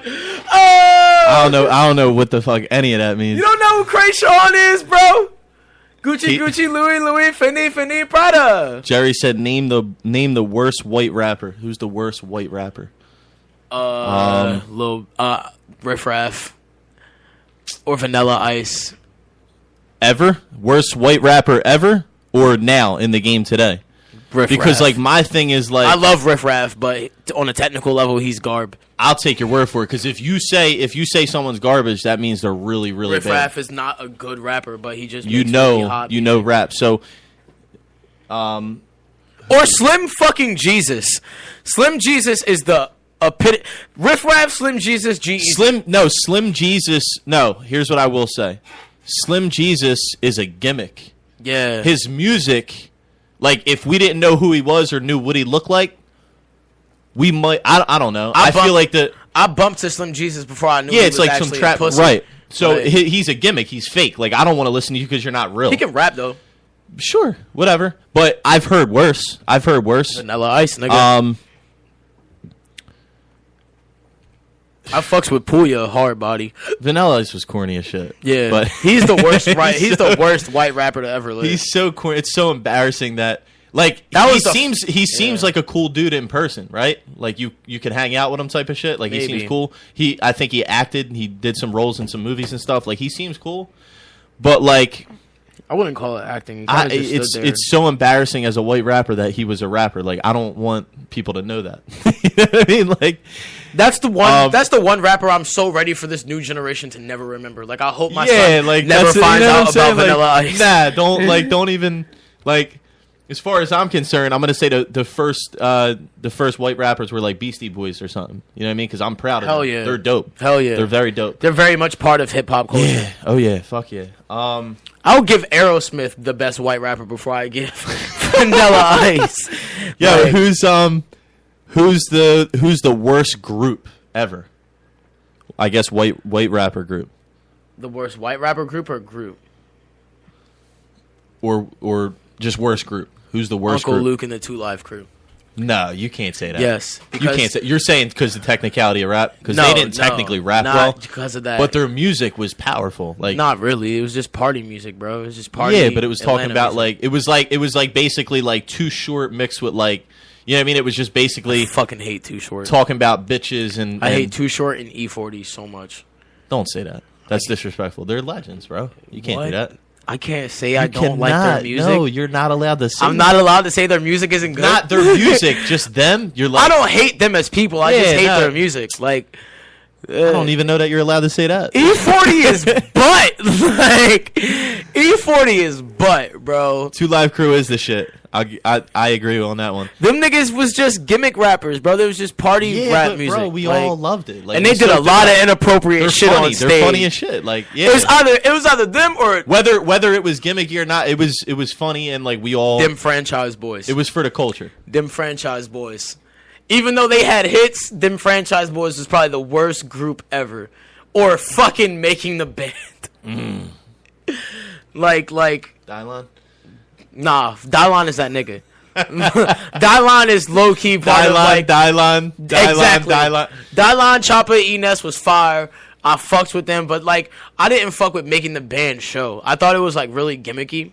Speaker 1: don't know what the fuck any of that means.
Speaker 2: You don't know who Krayshawn is, bro? Gucci, Louis, Fendi, Prada.
Speaker 1: Jerry said, name the worst white rapper. Who's the worst white rapper?
Speaker 2: Riff Raff or Vanilla Ice.
Speaker 1: Ever? Worst white rapper ever? Or now in the game today?
Speaker 2: Riff
Speaker 1: Because
Speaker 2: Raff.
Speaker 1: like my thing is like
Speaker 2: I love Riff Raff, but on a technical level, he's garb.
Speaker 1: I'll take your word for it. Because if you say someone's garbage, that means they're really really
Speaker 2: Riff
Speaker 1: bad.
Speaker 2: Raff is not a good rapper, but he just
Speaker 1: You
Speaker 2: makes really
Speaker 1: know
Speaker 2: hot
Speaker 1: you know
Speaker 2: music.
Speaker 1: rap. So
Speaker 2: Or Slim fucking Jesus. Slim Jesus is the Riff Raff, Slim Jesus,
Speaker 1: Slim Jesus. No, here's what I will say. Slim Jesus is a gimmick.
Speaker 2: Yeah.
Speaker 1: His music, like if we didn't know who he was or knew what he looked like, we might. I don't know. I feel like
Speaker 2: I bumped to Slim Jesus before I knew.
Speaker 1: Yeah,
Speaker 2: he
Speaker 1: it's
Speaker 2: was
Speaker 1: like some
Speaker 2: actually a
Speaker 1: trap,
Speaker 2: pussy.
Speaker 1: right? So
Speaker 2: But
Speaker 1: he's a gimmick. He's fake. Like I don't want to listen to you because you're not real.
Speaker 2: he can rap though.
Speaker 1: Sure, whatever. But I've heard worse.
Speaker 2: Vanilla Ice, nigga. I fucks with Puya hard body.
Speaker 1: Vanilla Ice was corny as shit.
Speaker 2: Yeah,
Speaker 1: but
Speaker 2: he's the worst. Right, he's the worst white rapper to ever live.
Speaker 1: he's so corny. It's so embarrassing that like
Speaker 2: That
Speaker 1: he
Speaker 2: was the-
Speaker 1: seems like a cool dude in person, right? Like you can hang out with him type of shit. Like he
Speaker 2: Maybe.
Speaker 1: seems cool. I think he acted. He did some roles in some movies and stuff. Like he seems cool. But like
Speaker 2: I wouldn't call it acting. He kinda just
Speaker 1: it's
Speaker 2: stood there.
Speaker 1: it's so embarrassing as a white rapper that he was a rapper. Like I don't want people to know that. You know what I mean? Like
Speaker 2: That's the one. That's the one rapper I'm so ready for this new generation to never remember. Like I hope my
Speaker 1: yeah,
Speaker 2: son
Speaker 1: like
Speaker 2: never
Speaker 1: that's
Speaker 2: finds
Speaker 1: you know what
Speaker 2: out
Speaker 1: I'm saying?
Speaker 2: about Vanilla
Speaker 1: Like,
Speaker 2: Ice.
Speaker 1: Nah, don't even like. As far as I'm concerned, I'm gonna say the first white rappers were like Beastie Boys or something. You know what I mean? Because I'm proud of
Speaker 2: Hell
Speaker 1: them.
Speaker 2: yeah.
Speaker 1: They're dope.
Speaker 2: Hell yeah.
Speaker 1: They're very dope.
Speaker 2: They're very much part of hip hop culture.
Speaker 1: Yeah. Oh yeah. Fuck yeah.
Speaker 2: I'll give Aerosmith the best white rapper before I give Vanilla Ice.
Speaker 1: Yeah.
Speaker 2: Like,
Speaker 1: Who's the worst group ever? I guess white rapper group
Speaker 2: the worst white rapper group or group?
Speaker 1: or just worst group. Who's the worst
Speaker 2: Uncle
Speaker 1: group?
Speaker 2: Luke and the 2 Live Crew.
Speaker 1: No, you can't say that.
Speaker 2: Yes,
Speaker 1: You
Speaker 2: because-
Speaker 1: can't say. You're saying because the technicality of rap because they didn't technically rap
Speaker 2: not
Speaker 1: well,
Speaker 2: because of that.
Speaker 1: but their music was powerful. Like
Speaker 2: Not really. It was just party music, bro. It was just party.
Speaker 1: yeah, but it was talking
Speaker 2: Atlanta
Speaker 1: about
Speaker 2: music.
Speaker 1: like it was like basically like Too Short mixed with like you know what I mean. It was just
Speaker 2: I
Speaker 1: basically
Speaker 2: fucking hate Too Short.
Speaker 1: talking about bitches and
Speaker 2: I hate
Speaker 1: and-
Speaker 2: Too Short and E40 so much.
Speaker 1: Don't say that. That's disrespectful. They're legends, bro. You can't
Speaker 2: What?
Speaker 1: do that.
Speaker 2: I can't say I
Speaker 1: You
Speaker 2: don't like their
Speaker 1: cannot.
Speaker 2: music.
Speaker 1: No, you're not allowed to say.
Speaker 2: I'm not allowed to say their music isn't good.
Speaker 1: Not their music, just them. You're like
Speaker 2: I don't hate them as people. I just
Speaker 1: Yeah,
Speaker 2: hate
Speaker 1: no.
Speaker 2: their music. Like
Speaker 1: I don't even know that you're allowed to say that.
Speaker 2: E40 is butt. Like E40 is butt, bro.
Speaker 1: 2 Live Crew is the shit. I agree on that one.
Speaker 2: Them niggas was just gimmick rappers, bro. They was just party rap
Speaker 1: but
Speaker 2: music.
Speaker 1: bro, we
Speaker 2: Like,
Speaker 1: all loved it. Like,
Speaker 2: and they
Speaker 1: we
Speaker 2: did a
Speaker 1: soaked it
Speaker 2: lot
Speaker 1: up.
Speaker 2: of inappropriate
Speaker 1: They're
Speaker 2: shit
Speaker 1: funny.
Speaker 2: on stage.
Speaker 1: They're funny as shit. Like yeah.
Speaker 2: It was either them or
Speaker 1: whether it was gimmicky or not, it was funny and like we all
Speaker 2: them franchise boys.
Speaker 1: it was for the culture.
Speaker 2: Them franchise boys. Even though they had hits, them franchise boys was probably the worst group ever. Or fucking Making the Band. like
Speaker 1: Dylon?
Speaker 2: nah, Dylon is that nigga. Dylon is low key part of like
Speaker 1: Dylon.
Speaker 2: exactly. Dylon, Chopper, Enes was fire. I fucked with them, but like I didn't fuck with Making the Band show. I thought it was like really gimmicky.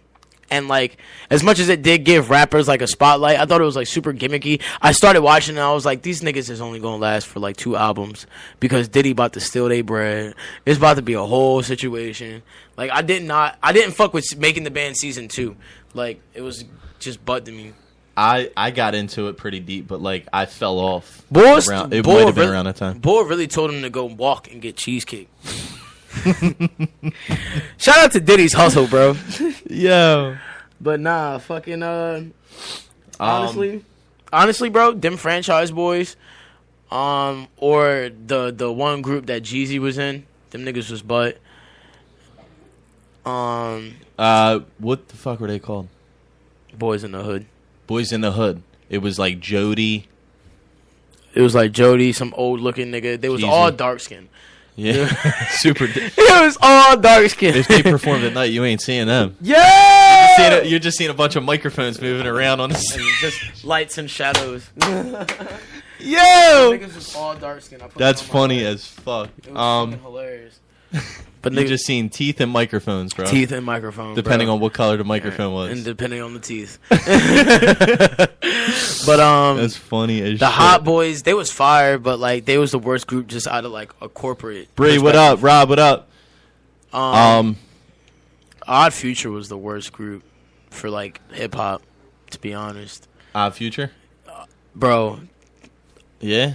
Speaker 2: And like as much as it did give rappers like a spotlight, I thought it was like super gimmicky. I started watching and I was like, these niggas is only gonna last for like 2 albums because Diddy about to steal their bread. It's about to be a whole situation. Like I didn't fuck with Making the Band season 2. Like it was just butt to me.
Speaker 1: I got into it pretty deep, but like I fell off. It
Speaker 2: Boy
Speaker 1: might have been
Speaker 2: really,
Speaker 1: around that time.
Speaker 2: Boy really told him to go walk and get cheesecake. Shout out to Diddy's hustle, bro.
Speaker 1: Yo.
Speaker 2: But nah, fucking honestly, bro, them franchise boys, or the one group that Jeezy was in, them niggas was butt.
Speaker 1: What the fuck were they called?
Speaker 2: Boys in the Hood.
Speaker 1: Boys in the Hood. It was like Jody.
Speaker 2: It was like Jody, some old looking nigga. They was
Speaker 1: Jeezy.
Speaker 2: all dark skinned.
Speaker 1: Yeah. Super.
Speaker 2: It was all dark skinned.
Speaker 1: If they performed at night, you ain't seeing them.
Speaker 2: Yeah.
Speaker 1: You're just seeing a bunch of microphones moving around on the
Speaker 2: And just lights and shadows.
Speaker 1: Yo!
Speaker 2: Niggas was all dark skinned.
Speaker 1: That's funny as fuck.
Speaker 2: It was fucking hilarious. But
Speaker 1: You just seen teeth and microphones, bro.
Speaker 2: teeth and microphone,
Speaker 1: Depending
Speaker 2: bro.
Speaker 1: on what color the microphone was.
Speaker 2: And depending on the teeth. But
Speaker 1: That's funny as
Speaker 2: the
Speaker 1: shit.
Speaker 2: Hot Boys, they was fire, but like they was the worst group just out of like a corporate.
Speaker 1: Bree, what
Speaker 2: perspective.
Speaker 1: up? Rob, what up?
Speaker 2: Odd Future was the worst group for like hip hop, to be honest,
Speaker 1: Odd Future?
Speaker 2: bro.
Speaker 1: Yeah?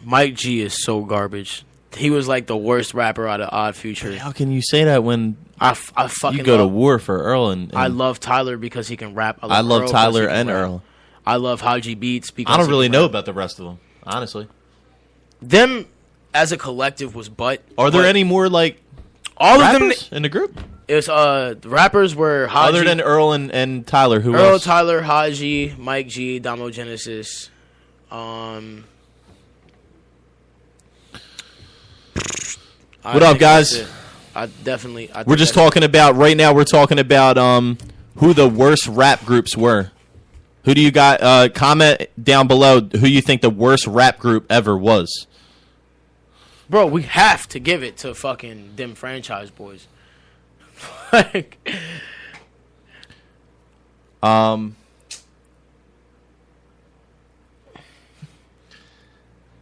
Speaker 2: Mike G is so garbage. He was like the worst rapper out of Odd Future.
Speaker 1: How can you say that when
Speaker 2: I fucking
Speaker 1: you go to
Speaker 2: love,
Speaker 1: war for Earl and
Speaker 2: I love Tyler because he can rap.
Speaker 1: I love
Speaker 2: Earl because
Speaker 1: Tyler
Speaker 2: he can
Speaker 1: and
Speaker 2: rap.
Speaker 1: Earl.
Speaker 2: I love Haji Beats because
Speaker 1: I don't
Speaker 2: he
Speaker 1: really
Speaker 2: can
Speaker 1: know
Speaker 2: rap.
Speaker 1: about the rest of them, honestly.
Speaker 2: Them as a collective was
Speaker 1: Are there
Speaker 2: but
Speaker 1: any more like
Speaker 2: all of them?
Speaker 1: rappers in the group
Speaker 2: It was the rappers were Haji,
Speaker 1: other than Earl and Tyler? Who
Speaker 2: Earl,
Speaker 1: else?
Speaker 2: Tyler, Haji, Mike G, Damo Genesis.
Speaker 1: What up, guys?
Speaker 2: We're
Speaker 1: just talking about right now. We're talking about who the worst rap groups were. Who do you got? Comment down below who you think the worst rap group ever was.
Speaker 2: Bro, we have to give it to fucking them Franchise Boys. Like,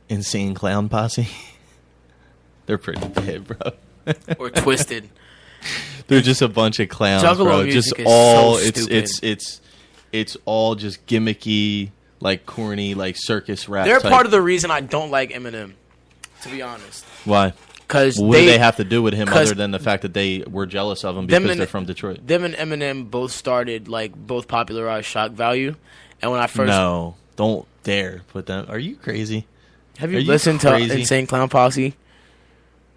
Speaker 1: Insane Clown Posse. They're pretty bad, bro.
Speaker 2: or Twisted.
Speaker 1: They're just a bunch of clowns,
Speaker 2: Juggalo
Speaker 1: bro.
Speaker 2: music
Speaker 1: Just
Speaker 2: is
Speaker 1: all
Speaker 2: so
Speaker 1: it's all just gimmicky, like corny, like circus rap.
Speaker 2: They're
Speaker 1: type.
Speaker 2: part of the reason I don't like Eminem, to be honest.
Speaker 1: Why?
Speaker 2: Because
Speaker 1: What do they have to do with him
Speaker 2: 'cause
Speaker 1: other than the fact that they were jealous of him because they're from Detroit?
Speaker 2: Them and Eminem both started, like, both popularized shock value. And when I first...
Speaker 1: No, don't dare put them. Are you crazy?
Speaker 2: Have
Speaker 1: Are
Speaker 2: you
Speaker 1: you
Speaker 2: listened
Speaker 1: crazy?
Speaker 2: to Insane Clown Posse?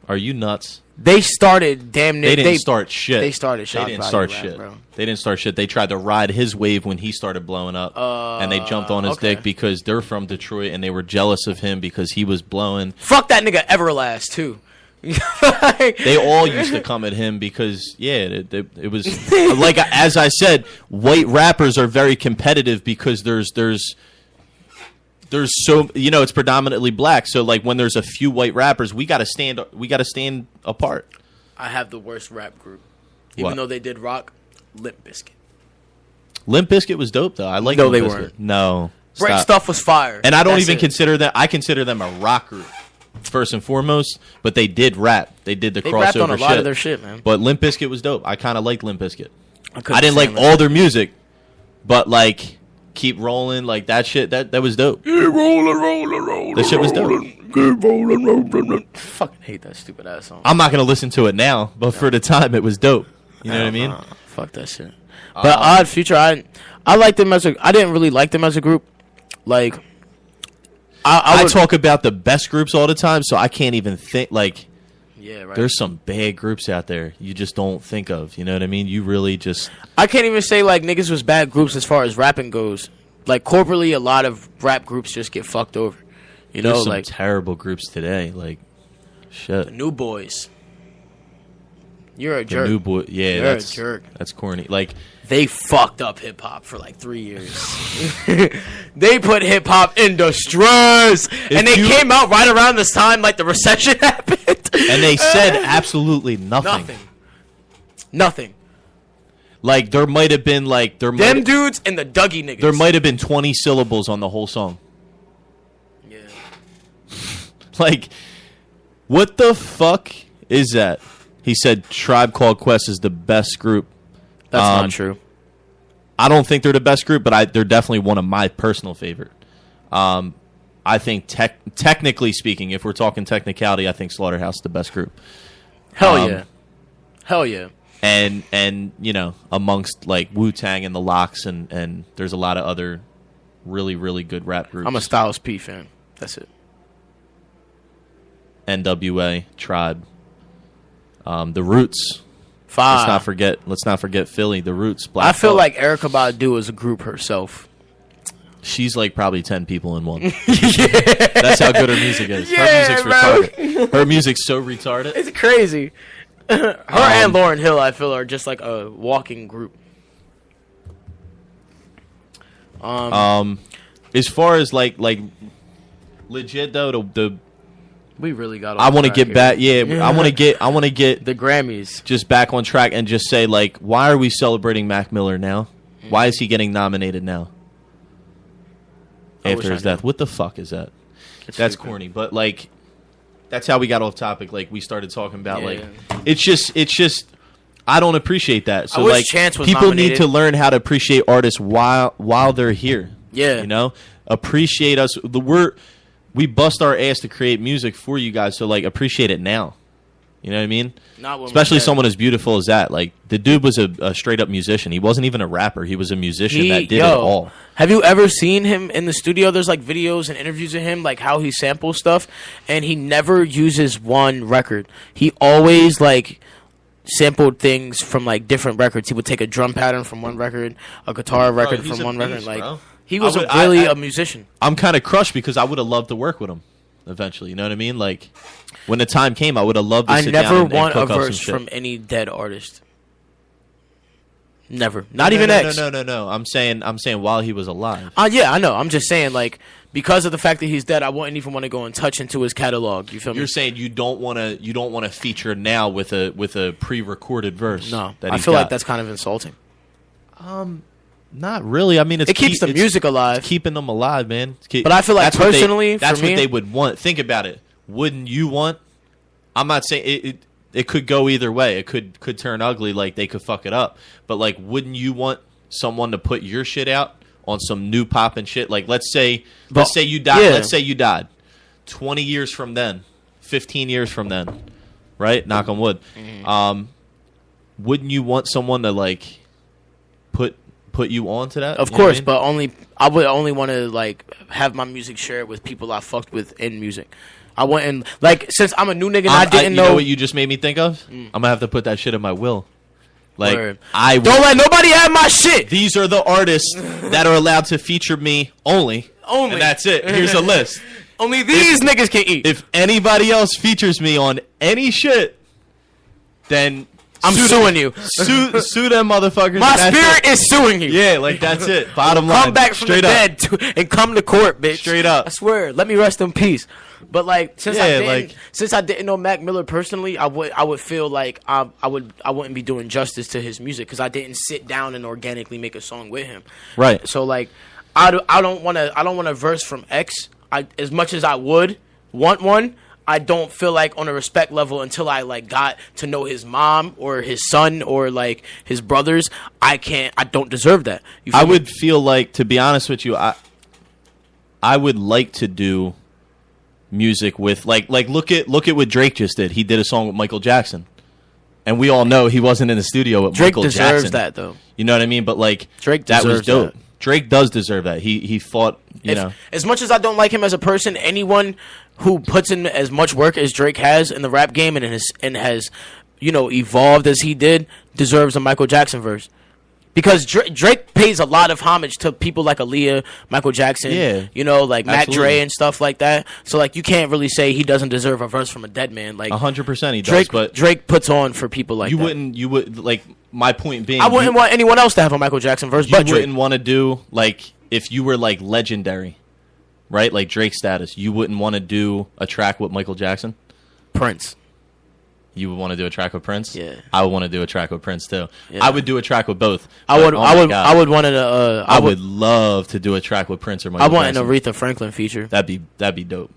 Speaker 1: Are you nuts?
Speaker 2: They started damn near...
Speaker 1: They didn't start shit.
Speaker 2: They started shock
Speaker 1: They didn't
Speaker 2: value
Speaker 1: start
Speaker 2: rap,
Speaker 1: shit.
Speaker 2: bro.
Speaker 1: They didn't start shit. They tried to ride his wave when he started blowing up, and they jumped on his
Speaker 2: okay.
Speaker 1: dick because they're from Detroit and they were jealous of him because he was blowing.
Speaker 2: Fuck that nigga Everlast, too.
Speaker 1: They all used to come at him because, yeah, it was like as I said, white rappers are very competitive because there's so it's predominantly black. So like when there's a few white rappers, we gotta stand apart.
Speaker 2: I have the worst rap group.
Speaker 1: What?
Speaker 2: Even though they did rock, Limp Bizkit.
Speaker 1: Limp Bizkit was dope though. I like.
Speaker 2: No,
Speaker 1: Limp
Speaker 2: they
Speaker 1: Bizkit.
Speaker 2: weren't.
Speaker 1: No,
Speaker 2: Break
Speaker 1: stop.
Speaker 2: Stuff was fire.
Speaker 1: And I don't
Speaker 2: That's
Speaker 1: even
Speaker 2: it.
Speaker 1: consider that. I consider them a rock group first and foremost. But they did rap. They did the
Speaker 2: They
Speaker 1: crossover
Speaker 2: rapped on a lot
Speaker 1: shit.
Speaker 2: of their shit, man.
Speaker 1: But Limp Bizkit was dope. I kind of liked Limp Bizkit.
Speaker 2: couldn't
Speaker 1: I didn't like
Speaker 2: stand
Speaker 1: all their music, but like Keep Rolling, like that shit. That was dope.
Speaker 3: Keep rolling.
Speaker 1: That shit was dope.
Speaker 3: Keep rolling.
Speaker 2: Fucking hate that stupid ass song.
Speaker 1: I'm not gonna listen to it now, but for the time, it was dope. You know what I mean?
Speaker 2: Fuck that shit. But Odd Future, I liked them as I didn't really like them as a group. Like,
Speaker 1: I
Speaker 2: would,
Speaker 1: talk about the best groups all the time, so I can't even think. Like,
Speaker 2: yeah, right.
Speaker 1: there's some bad groups out there you just don't think of. You know what I mean? You really just.
Speaker 2: I can't even say like niggas was bad groups as far as rapping goes. Like corporately, a lot of rap groups just get fucked over. You
Speaker 1: There's
Speaker 2: know,
Speaker 1: some
Speaker 2: like
Speaker 1: terrible groups today. Like, shit.
Speaker 2: the New Boys. You're a
Speaker 1: The
Speaker 2: jerk.
Speaker 1: New Boy, yeah,
Speaker 2: You're
Speaker 1: that's
Speaker 2: a jerk.
Speaker 1: That's corny. Like,
Speaker 2: They fucked up hip hop for like 3 years. They put hip hop in distress, and they
Speaker 1: you-
Speaker 2: came out right around this time, like the recession happened.
Speaker 1: and they said absolutely nothing.
Speaker 2: Nothing.
Speaker 1: Like, there might have been like
Speaker 2: Them
Speaker 1: there
Speaker 2: dudes and the Dougie niggas.
Speaker 1: might have been 20 syllables on the whole song.
Speaker 2: Yeah.
Speaker 1: Like, what the fuck is that? He said Tribe Called Quest is the best group.
Speaker 2: That's not true.
Speaker 1: I don't think they're the best group, but they're definitely one of my personal favorite. I think technically speaking, if we're talking technicality, I think Slaughterhouse is the best group.
Speaker 2: Hell yeah. Hell yeah.
Speaker 1: And you know, amongst like Wu-Tang and the Lox and there's a lot of other really, really good rap groups.
Speaker 2: I'm a Styles P fan. That's it.
Speaker 1: NWA, Tribe, The Roots.
Speaker 2: Five.
Speaker 1: Let's not forget Philly, The Roots. Black
Speaker 2: I feel
Speaker 1: Thought.
Speaker 2: like Erykah Badu is a group herself.
Speaker 1: She's like probably 10 people in one. That's how good her music is.
Speaker 2: Yeah,
Speaker 1: Her music's
Speaker 2: bro.
Speaker 1: retarded. Her music's so retarded.
Speaker 2: It's crazy. Her and Lauryn Hill, I feel, are just like a walking group.
Speaker 1: As far as like legit though, the
Speaker 2: We really got.
Speaker 1: I want to get back. Yeah, I want to get
Speaker 2: the Grammys
Speaker 1: just back on track and just say, like, why are we celebrating Mac Miller now? Why is he getting nominated now? After his death. What the fuck is that? That's corny, but like, that's how we got off topic. Like, we started talking about it's just. I don't appreciate that. So like,
Speaker 2: Chance was
Speaker 1: people
Speaker 2: nominated.
Speaker 1: need to learn how to appreciate artists while they're here.
Speaker 2: Yeah,
Speaker 1: you know, appreciate us. We bust our ass to create music for you guys, so like, appreciate it now. You know what I mean? Especially someone as beautiful as that. Like, the dude was a straight up musician. He wasn't even a rapper. He was a musician that did it all.
Speaker 2: Have you ever seen him in the studio? There's like videos and interviews of him, like how he samples stuff, and he never uses one record. He always like sampled things from like different records. He would take a drum pattern from one record, a guitar record from one record. Like,
Speaker 1: bro.
Speaker 2: he was really a musician.
Speaker 1: I'm kind of crushed because I would have loved to work with him eventually. You know what I mean? Like, when the time came, I would have loved to sit down and
Speaker 2: I never want a
Speaker 1: cook up some
Speaker 2: verse
Speaker 1: shit.
Speaker 2: from any dead artist. Never. Not even X.
Speaker 1: No. I'm saying while he was alive.
Speaker 2: Yeah, I know. I'm just saying, like, because of the fact that he's dead, I wouldn't even want to go and touch into his catalog. You feel me?
Speaker 1: You're saying you don't want to feature now with a pre-recorded verse.
Speaker 2: No,
Speaker 1: that
Speaker 2: I
Speaker 1: he's
Speaker 2: feel
Speaker 1: got.
Speaker 2: like that's kind of insulting.
Speaker 1: Not really. I mean, it
Speaker 2: keeps the music alive.
Speaker 1: It's keeping them alive, man.
Speaker 2: But I feel like personally,
Speaker 1: that's
Speaker 2: for me,
Speaker 1: what they would want. Think about it. Wouldn't you want? I'm not saying it could go either way. It could turn ugly. Like, they could fuck it up. But like, wouldn't you want someone to put your shit out on some new pop and shit? Like, let's say you died.
Speaker 2: Yeah.
Speaker 1: Let's say you died 20 years from then, 15 years from then, right? Knock on wood.
Speaker 2: Mm-hmm.
Speaker 1: Wouldn't you want someone to like put you on to that?
Speaker 2: Of course, but I would only want to like have my music shared with people I fucked with in music. I wouldn't, like, since I'm a new nigga and I didn't know.
Speaker 1: You know what you just made me think of? I'm gonna have to put that shit in my will. Like,
Speaker 2: Word.
Speaker 1: don't
Speaker 2: let nobody have my shit.
Speaker 1: These are the artists that are allowed to feature me only. And that's it. Here's a list.
Speaker 2: Only these niggas can eat.
Speaker 1: If anybody else features me on any shit, then
Speaker 2: I'm suing you.
Speaker 1: Sue them motherfuckers.
Speaker 2: My spirit is suing you.
Speaker 1: Yeah, like, that's it. Bottom line.
Speaker 2: Come back from the dead and come to court, bitch.
Speaker 1: Straight up.
Speaker 2: I swear. Let me rest in peace. But like, since I didn't know Mac Miller personally, I would feel like I wouldn't be doing justice to his music because I didn't sit down and organically make a song with him.
Speaker 1: Right.
Speaker 2: So like, I don't want a verse from X. As much as I would want one, I don't feel like on a respect level until I like got to know his mom or his son or like his brothers. I don't deserve that.
Speaker 1: I would feel like, to be honest with you, I would like to do music with like look at what Drake just did. He did a song with Michael Jackson, and we all know he wasn't in the studio with Michael Jackson.
Speaker 2: Drake deserves that though.
Speaker 1: You know what I mean? But like,
Speaker 2: Drake
Speaker 1: that was
Speaker 2: deserves
Speaker 1: dope.
Speaker 2: that.
Speaker 1: Drake does deserve that. He fought. You know,
Speaker 2: as much as I don't like him as a person, anyone who puts in as much work as Drake has in the rap game and has evolved as he did deserves a Michael Jackson verse. Because Drake pays a lot of homage to people like Aaliyah, Michael Jackson, like Mac Dre and stuff like that. So like, you can't really say he doesn't deserve a verse from a dead man. Like
Speaker 1: 100% he does. But
Speaker 2: Drake puts on for people like
Speaker 1: that. You would like, my point being,
Speaker 2: I wouldn't want anyone else to have a Michael Jackson verse. But
Speaker 1: you wouldn't want to do like, if you were like legendary, right? Like Drake status, you wouldn't want to do a track with Michael Jackson,
Speaker 2: Prince.
Speaker 1: You would want to do a track with Prince?
Speaker 2: Yeah.
Speaker 1: I would want to do a track with Prince too.
Speaker 2: Yeah.
Speaker 1: I would do a track with both.
Speaker 2: I would want to.
Speaker 1: I would love to do a track with Prince or Michael
Speaker 2: Jackson. I want
Speaker 1: Jackson.
Speaker 2: an Aretha Franklin feature.
Speaker 1: That'd be dope.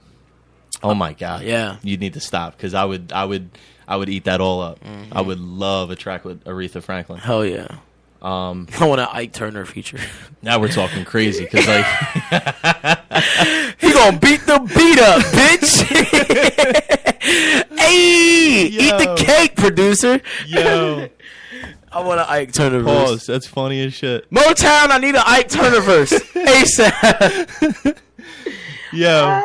Speaker 1: Oh my god.
Speaker 2: Yeah.
Speaker 1: You'd need to stop because I would eat that all up.
Speaker 2: Mm-hmm.
Speaker 1: I would love a track with Aretha Franklin.
Speaker 2: Hell yeah. I want an Ike Turner feature.
Speaker 1: Now we're talking crazy because like
Speaker 2: he gonna beat the beat up, bitch. Hey, eat the cake, producer.
Speaker 1: Yo,
Speaker 2: I want an Ike Turner
Speaker 1: pause.
Speaker 2: verse.
Speaker 1: That's funny as shit.
Speaker 2: Motown, I need an Ike Turner verse. ASAP.
Speaker 1: Yo.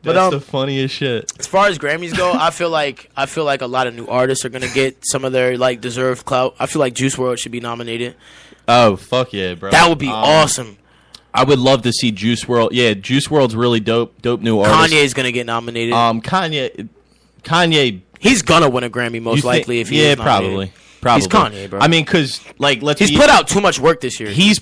Speaker 1: That's the funniest shit.
Speaker 2: As far as Grammys go, I feel like a lot of new artists are gonna get some of their like deserved clout. I feel like Juice WRLD should be nominated.
Speaker 1: Oh fuck yeah, bro!
Speaker 2: That would be awesome.
Speaker 1: I would love to see Juice WRLD. Yeah, Juice WRLD's really dope new artist.
Speaker 2: Kanye's gonna get nominated.
Speaker 1: Kanye,
Speaker 2: he's gonna win a Grammy most likely if he is nominated.
Speaker 1: probably.
Speaker 2: He's Kanye, bro.
Speaker 1: I mean, because like he's
Speaker 2: put out too much work this year.
Speaker 1: He's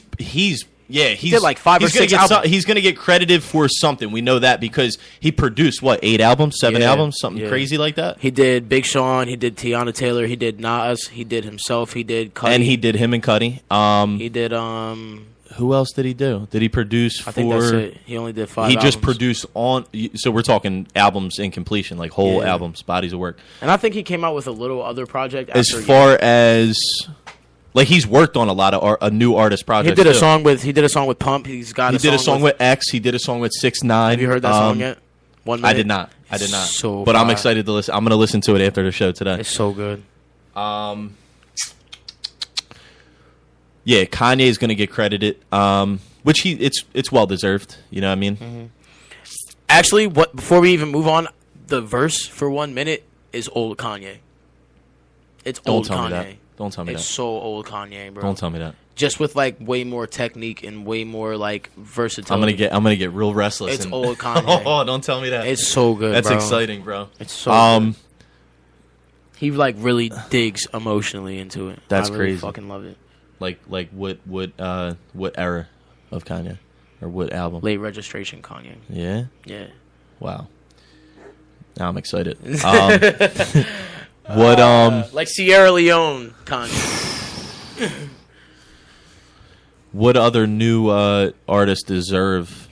Speaker 1: Yeah, he
Speaker 2: did like 5 or 6 albums.
Speaker 1: He's going to get credited for something. We know that because he produced, 8 albums, 7 albums, something crazy like that?
Speaker 2: He did Big Sean, he did Tiana Taylor, he did Nas, he did himself, he did Cudi.
Speaker 1: And he did him and Cudi.
Speaker 2: He did,
Speaker 1: who else did he do? Did he produce for...
Speaker 2: I think that's it. He only did 5
Speaker 1: He
Speaker 2: albums.
Speaker 1: just produced on... So we're talking albums in completion, like whole albums, bodies of work.
Speaker 2: And I think he came out with a little other project after.
Speaker 1: As far as... Like, he's worked on a lot of a new artist projects.
Speaker 2: He did a song with Pump. He did
Speaker 1: a song with X. He did a song with 6ix9ine.
Speaker 2: Have you heard that song yet? 1 minute?
Speaker 1: I did not.
Speaker 2: So
Speaker 1: but I'm excited to listen. I'm going to listen to it after the show today.
Speaker 2: It's so good.
Speaker 1: Yeah, Kanye is going to get credited, which it's well deserved. You know what I mean?
Speaker 2: Mm-hmm. Actually, before we even move on, the verse for 1 minute is old Kanye. It's old Kanye.
Speaker 1: Don't tell me that.
Speaker 2: It's so old Kanye, bro.
Speaker 1: Don't tell me that.
Speaker 2: Just with like way more technique and way more like versatility.
Speaker 1: I'm gonna get real restless.
Speaker 2: It's old Kanye.
Speaker 1: Oh, don't tell me that.
Speaker 2: It's so good.
Speaker 1: That's
Speaker 2: bro.
Speaker 1: exciting, bro.
Speaker 2: It's so good. He like really digs emotionally into it.
Speaker 1: That's
Speaker 2: I really
Speaker 1: crazy.
Speaker 2: Fucking love it.
Speaker 1: Like what era of Kanye or what album?
Speaker 2: Late Registration Kanye.
Speaker 1: Yeah.
Speaker 2: Yeah.
Speaker 1: Wow. Now I'm excited. What
Speaker 2: like Sierra Leone Kanye.
Speaker 1: What other new artists deserve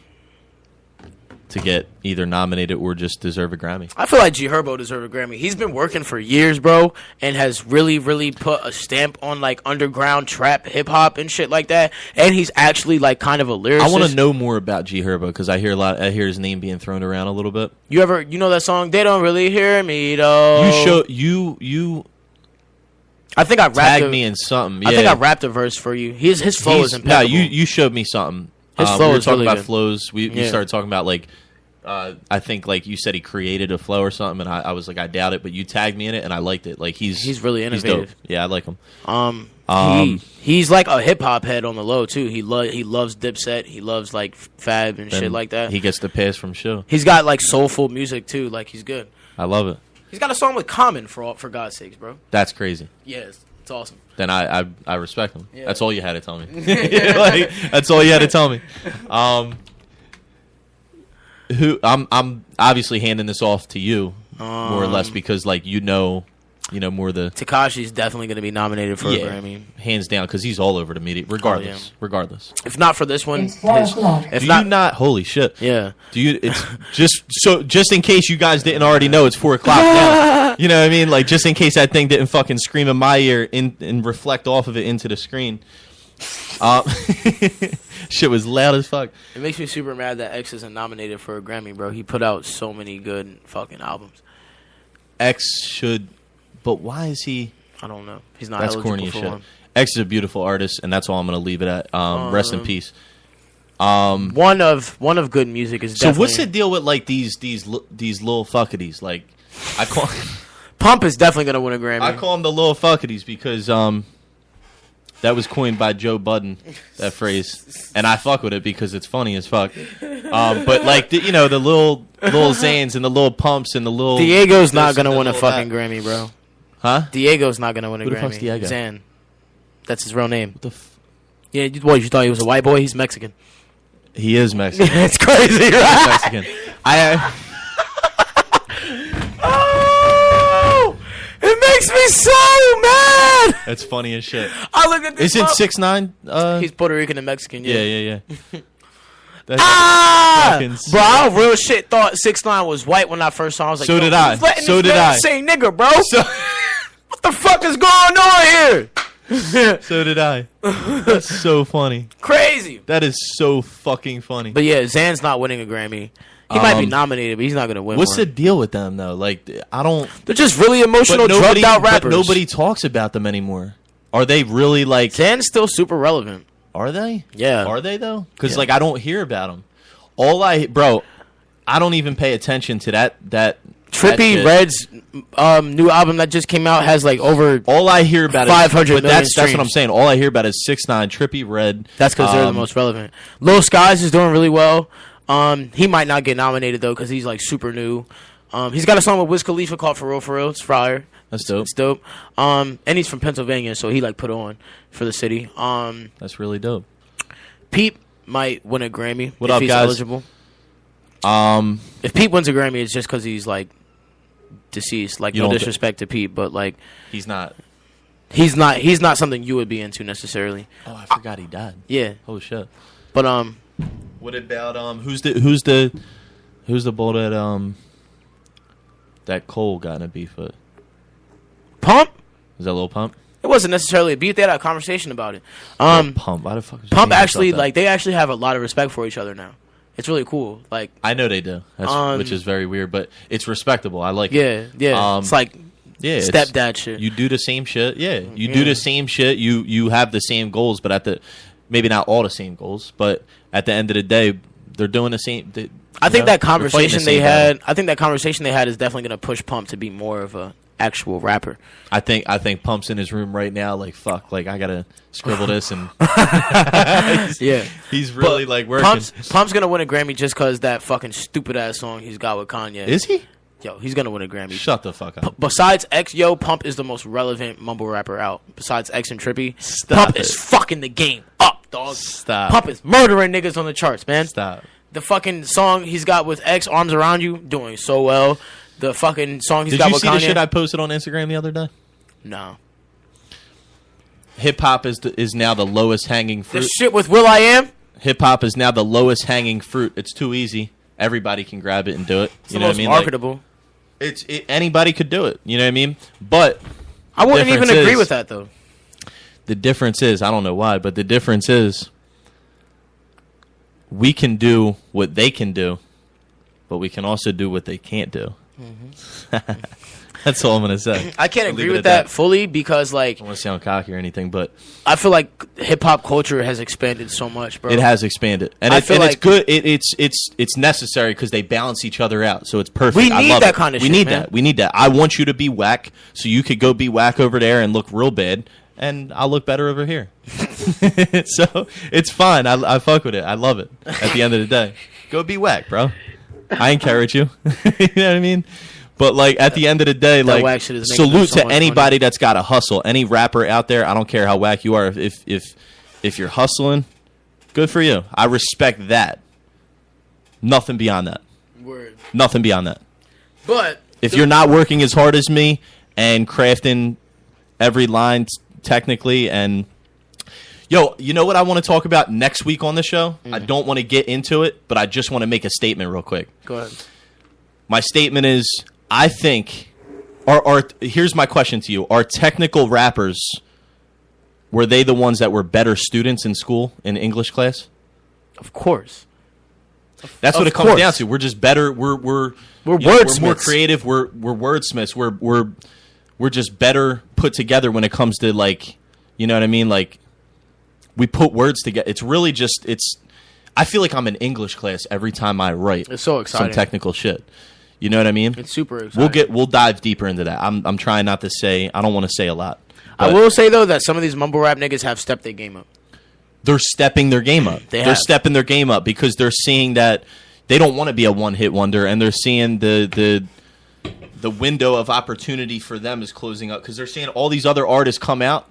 Speaker 1: to get either nominated or just deserve a Grammy?
Speaker 2: I feel like G Herbo deserves a Grammy. He's been working for years, bro, and has really, really put a stamp on like underground trap, hip hop, and shit like that. And he's actually like kind of a lyricist.
Speaker 1: I want to know more about G Herbo because I hear his name being thrown around a little bit.
Speaker 2: You know that song? They don't really hear me though.
Speaker 1: You
Speaker 2: I think I rapped
Speaker 1: tagged me in something. Yeah.
Speaker 2: I think I rapped a verse for you. His flow is impeccable.
Speaker 1: No, you showed me something.
Speaker 2: His flow
Speaker 1: we were
Speaker 2: is
Speaker 1: talking
Speaker 2: really
Speaker 1: about
Speaker 2: good.
Speaker 1: flows. We started talking about like I think like you said he created a flow or something, and I was like I doubt it, but you tagged me in it and I liked it. Like he's
Speaker 2: really innovative.
Speaker 1: He's dope. Yeah, I like him.
Speaker 2: He's like a hip hop head on the low too. He loves Dipset. He loves like Fab and shit like that.
Speaker 1: He gets the pass from Show.
Speaker 2: He's got like soulful music too. Like he's good.
Speaker 1: I love it.
Speaker 2: He's got a song with Common for God's sakes, bro.
Speaker 1: That's crazy.
Speaker 2: Yeah, it's awesome.
Speaker 1: Then I respect him.
Speaker 2: Yeah.
Speaker 1: That's all you had to tell me. Like, that's all you had to tell me. Who I'm obviously handing this off to you more or less because like you know more the
Speaker 2: Tekashi's definitely going to be nominated for a Grammy,
Speaker 1: hands down, because he's all over the media. Regardless.
Speaker 2: If not for this one,
Speaker 1: holy shit.
Speaker 2: Yeah.
Speaker 1: Do you? It's just in case you guys didn't already know, it's 4:00 now. You know what I mean? Like just in case that thing didn't fucking scream in my ear and reflect off of it into the screen. Shit was loud as fuck.
Speaker 2: It makes me super mad that X isn't nominated for a Grammy, bro. He put out so many good fucking albums.
Speaker 1: X should, but why is he?
Speaker 2: I don't know. He's not.
Speaker 1: That's
Speaker 2: eligible
Speaker 1: corny as
Speaker 2: for
Speaker 1: shit.
Speaker 2: one.
Speaker 1: X is a beautiful artist, and that's all I'm gonna leave it at. Rest in peace.
Speaker 2: One of good music is definitely.
Speaker 1: So what's the deal with like these little fuckities? Like I call
Speaker 2: Pump is definitely gonna win a Grammy.
Speaker 1: I call them the little fuckities because that was coined by Joe Budden, that phrase, and I fuck with it because it's funny as fuck. But like the little Zans and the little Pumps and the little
Speaker 2: Diego's not gonna win a fucking Grammy, bro.
Speaker 1: Huh?
Speaker 2: Diego's not gonna win a
Speaker 1: Who the
Speaker 2: Grammy.
Speaker 1: fuck's Diego?
Speaker 2: Zan. That's his real name.
Speaker 1: What the
Speaker 2: Yeah, you thought he was a white boy? He's Mexican.
Speaker 1: He is Mexican.
Speaker 2: It's crazy,
Speaker 1: He's
Speaker 2: right?
Speaker 1: Mexican.
Speaker 2: Oh, it makes me so mad.
Speaker 1: That's funny as shit.
Speaker 2: I looked at this.
Speaker 1: Isn't 6ix9ine?
Speaker 2: He's Puerto Rican and Mexican.
Speaker 1: Yeah. That's fucking
Speaker 2: bro, I real shit thought 6ix9ine was white when I first saw him. I was like,
Speaker 1: So did I.
Speaker 2: who's letting
Speaker 1: So
Speaker 2: this
Speaker 1: did
Speaker 2: man
Speaker 1: I.
Speaker 2: say nigga, bro. What the fuck is going on here?
Speaker 1: So did I. That's so funny.
Speaker 2: Crazy.
Speaker 1: That is so fucking funny.
Speaker 2: But yeah, Zan's not winning a Grammy. He might be nominated, but he's not gonna win.
Speaker 1: What's
Speaker 2: one.
Speaker 1: the deal with them though? Like I don't.
Speaker 2: They're just really emotional, drugged out rappers.
Speaker 1: But nobody talks about them anymore. Are they really like?
Speaker 2: Zan's still super relevant.
Speaker 1: Are they?
Speaker 2: Yeah.
Speaker 1: Are they though? Because
Speaker 2: Yeah.
Speaker 1: like I don't hear about them. I don't even pay attention to that.
Speaker 2: Trippie Red's new album that just came out has like over.
Speaker 1: All I hear about
Speaker 2: 500
Speaker 1: is, but
Speaker 2: million
Speaker 1: that's what I'm
Speaker 2: streams.
Speaker 1: saying. All I hear about is 6ix9ine, Trippie Redd.
Speaker 2: That's because they're the most relevant. Lil Skies is doing really well. He might not get nominated though because he's like super new. He's got a song with Wiz Khalifa called For Real. It's fire.
Speaker 1: That's dope.
Speaker 2: It's dope. And he's from Pennsylvania, so he like put on for the city.
Speaker 1: That's really dope.
Speaker 2: Peep might win a Grammy
Speaker 1: What
Speaker 2: if
Speaker 1: up,
Speaker 2: he's
Speaker 1: guys?
Speaker 2: eligible. If Pete wins a Grammy, it's just because he's like deceased. Like
Speaker 1: You
Speaker 2: no
Speaker 1: don't
Speaker 2: disrespect to Pete, but like
Speaker 1: He's not.
Speaker 2: he's not something you would be into necessarily.
Speaker 1: Oh, I forgot he died.
Speaker 2: Yeah,
Speaker 1: Oh shit.
Speaker 2: but
Speaker 1: What about who's the bull that Cole got in a beef with?
Speaker 2: Pump.
Speaker 1: Is that Lil Pump?
Speaker 2: It wasn't necessarily a beat. They had a conversation about it.
Speaker 1: Pump. Why the fuck? Was
Speaker 2: Pump
Speaker 1: he
Speaker 2: actually
Speaker 1: about that?
Speaker 2: like they actually have a lot of respect for each other now. It's really cool. Like
Speaker 1: I know they do. That's, which is very weird, but it's respectable. I like it.
Speaker 2: yeah. It's like
Speaker 1: Yeah,
Speaker 2: stepdad shit.
Speaker 1: You do the same shit. Yeah, you do the same shit. You have the same goals, but maybe not all the same goals, but at the end of the day, they're doing the same.
Speaker 2: I think that conversation they had.
Speaker 1: Battle.
Speaker 2: I think that conversation they had is definitely going to push Pump to be more of a actual rapper.
Speaker 1: I think Pump's in his room right now, like fuck, like I gotta scribble this and
Speaker 2: Yeah,
Speaker 1: he's really
Speaker 2: But
Speaker 1: like working.
Speaker 2: Pump's gonna win a Grammy just because that fucking stupid ass song he's got with Kanye.
Speaker 1: Is he?
Speaker 2: Yo, he's gonna win a Grammy.
Speaker 1: Shut the fuck up.
Speaker 2: Besides X, Pump is the most relevant mumble rapper out. Besides X and Trippy,
Speaker 1: Stop
Speaker 2: Pump
Speaker 1: it.
Speaker 2: is fucking the game up, dog.
Speaker 1: Stop.
Speaker 2: Pump is murdering niggas on the charts, man.
Speaker 1: Stop.
Speaker 2: The fucking song he's got with X, Arms Around You, doing so well. The fucking song he's
Speaker 1: Did
Speaker 2: got
Speaker 1: you
Speaker 2: with
Speaker 1: see
Speaker 2: Kanye.
Speaker 1: the shit I posted on Instagram the other day?
Speaker 2: No.
Speaker 1: Hip hop is now the lowest hanging
Speaker 2: The
Speaker 1: fruit.
Speaker 2: shit with Will I Am.
Speaker 1: Hip hop is now the lowest hanging fruit. It's too easy. Everybody can grab it and do it.
Speaker 2: It's
Speaker 1: You
Speaker 2: the
Speaker 1: know what
Speaker 2: most
Speaker 1: I mean? Like,
Speaker 2: marketable.
Speaker 1: Anybody could do it. You know what I mean? But
Speaker 2: I wouldn't even
Speaker 1: difference
Speaker 2: agree
Speaker 1: is-
Speaker 2: with that though.
Speaker 1: the difference is, I don't know why, but the difference is we can do what they can do, but we can also do what they can't do. That's all I'm going to say.
Speaker 2: I can't
Speaker 1: I'll
Speaker 2: agree
Speaker 1: leave it
Speaker 2: with
Speaker 1: at
Speaker 2: that fully because like
Speaker 1: I don't want to sound cocky or anything, but
Speaker 2: I feel like hip hop culture has expanded so much, bro.
Speaker 1: it has expanded. And,
Speaker 2: I feel
Speaker 1: it's
Speaker 2: like-
Speaker 1: good. It's necessary because they balance each other out. So it's perfect.
Speaker 2: We
Speaker 1: I
Speaker 2: need
Speaker 1: love
Speaker 2: that
Speaker 1: it.
Speaker 2: kind of
Speaker 1: we
Speaker 2: shit,
Speaker 1: need
Speaker 2: man.
Speaker 1: that. We need that. I want you to be whack so you could go be whack over there and look real bad. And I'll look better over here. So it's fine. I fuck with it. I love it. At the end of the day, go be whack, bro. I encourage you. You know what I mean? But like at the end of the day,
Speaker 2: That
Speaker 1: like
Speaker 2: whack shit is making them
Speaker 1: salute
Speaker 2: so
Speaker 1: to
Speaker 2: much
Speaker 1: anybody that's got a hustle. Any rapper out there, I don't care how whack you are. If you're hustling, good for you. I respect that. Nothing beyond that.
Speaker 2: Word.
Speaker 1: Nothing beyond that.
Speaker 2: But
Speaker 1: If you're not working as hard as me and crafting every line technically and yo, you know what I want to talk about next week on the show? I don't want to get into it, but I just want to make a statement real quick.
Speaker 2: go ahead.
Speaker 1: My statement is I think here's my question to you. Are technical rappers were they the ones that were better students in school in English class?
Speaker 2: Of course.
Speaker 1: That's what
Speaker 2: Of
Speaker 1: it comes
Speaker 2: course.
Speaker 1: down to. We're just better. We're you know, we're
Speaker 2: wordsmiths.
Speaker 1: more creative. We're wordsmiths. We're just better put together when it comes to like, you know what I mean? Like we put words together. It's really just I feel like I'm in English class every time I write
Speaker 2: It's so
Speaker 1: some
Speaker 2: exciting.
Speaker 1: technical shit. You know what I mean?
Speaker 2: It's super exciting.
Speaker 1: We'll dive deeper into that. I'm trying not to say. I don't want to say a lot.
Speaker 2: I
Speaker 1: but
Speaker 2: will say though that some of these mumble rap niggas have stepped their game up.
Speaker 1: They're stepping their game up.
Speaker 2: They
Speaker 1: They're
Speaker 2: have.
Speaker 1: stepping their game up because they're seeing that they don't want to be a one-hit wonder, and they're seeing the window of opportunity for them is closing up because they're seeing all these other artists come out,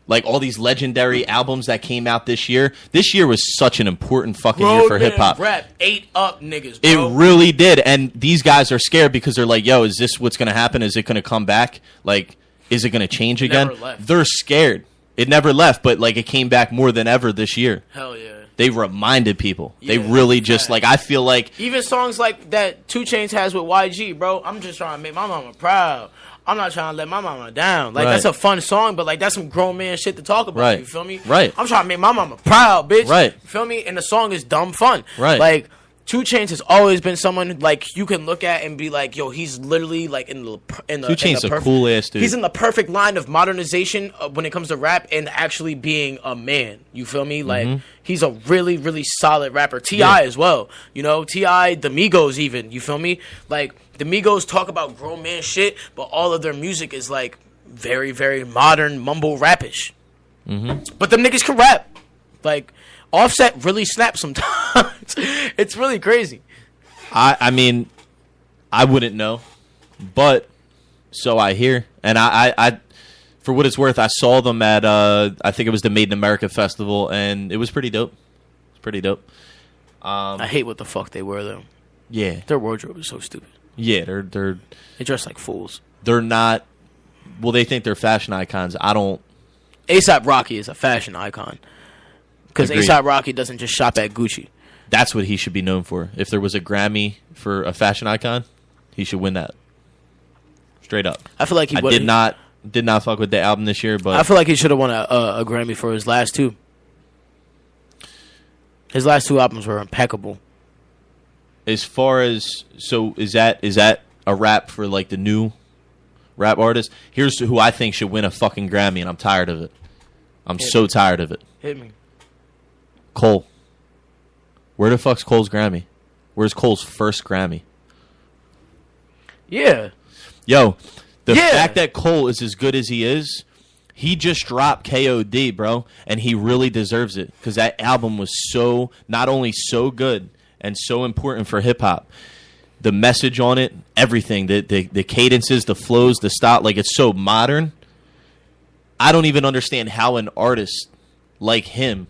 Speaker 1: like all these legendary albums that came out this year. This year was such an important fucking year for hip hop.
Speaker 2: Rap ate up niggas,
Speaker 1: It
Speaker 2: bro.
Speaker 1: really did, and these guys are scared because they're like, "Yo, is this what's going to happen? Is it going to come back? Like, is it going to change again?"
Speaker 2: never left.
Speaker 1: They're scared. It never left, but like it came back more than ever this year.
Speaker 2: Hell yeah.
Speaker 1: They reminded people. They
Speaker 2: Yeah,
Speaker 1: really just
Speaker 2: facts.
Speaker 1: like I feel like
Speaker 2: Even songs like that 2 Chainz has with YG, bro. I'm just trying to make my mama proud. I'm not trying to let my mama down. Like
Speaker 1: Right.
Speaker 2: that's a fun song, but like that's some grown man shit to talk about.
Speaker 1: Right.
Speaker 2: You feel me?
Speaker 1: Right.
Speaker 2: I'm trying to make my mama proud, bitch.
Speaker 1: Right.
Speaker 2: You feel me? And the song is dumb fun.
Speaker 1: Right.
Speaker 2: Like 2 Chainz has always been someone like you can look at and be like, yo, he's literally like in the
Speaker 1: 2
Speaker 2: in
Speaker 1: Chainz
Speaker 2: the
Speaker 1: a cool ass dude.
Speaker 2: He's in the perfect line of modernization when it comes to rap and actually being a man. You feel me? Like he's a really, really solid rapper. T.I. as well. You know, T.I., the Migos even. You feel me? Like the Migos talk about grown man shit, but all of their music is like very, very modern mumble rapish. But them niggas can rap. Like Offset really snaps sometimes. It's really crazy.
Speaker 1: I mean, I wouldn't know, but so I hear, and I for what it's worth, I saw them at I think it was the Made in America festival, and it was pretty dope. pretty dope.
Speaker 2: I hate what the fuck they wear though.
Speaker 1: Yeah,
Speaker 2: Their wardrobe is so stupid.
Speaker 1: yeah,
Speaker 2: They dress like fools.
Speaker 1: they're not. Well, they think they're fashion icons. I don't.
Speaker 2: ASAP Rocky is a fashion icon because
Speaker 1: Agreed.
Speaker 2: ASAP Rocky doesn't just shop at Gucci.
Speaker 1: That's what he should be known for. If there was a Grammy for a fashion icon, he should win that. Straight up.
Speaker 2: I feel like he
Speaker 1: I did not fuck with the album this year, but
Speaker 2: I feel like he should have won a Grammy for his last two. His last two albums were impeccable.
Speaker 1: as far as is that a rap for like the new rap artists? Here's who I think should win a fucking Grammy, and I'm tired of it. I'm so tired of it.
Speaker 2: Hit me.
Speaker 1: Cole. Where the fuck's Cole's Grammy? Where's Cole's first Grammy?
Speaker 2: Yeah.
Speaker 1: Yo, the
Speaker 2: Yeah.
Speaker 1: fact that Cole is as good as he is, he just dropped KOD, bro, and he really deserves it because that album was so, not only so good and so important for hip-hop, the message on it, everything, the cadences, the flows, the style, like it's so modern. I don't even understand how an artist like him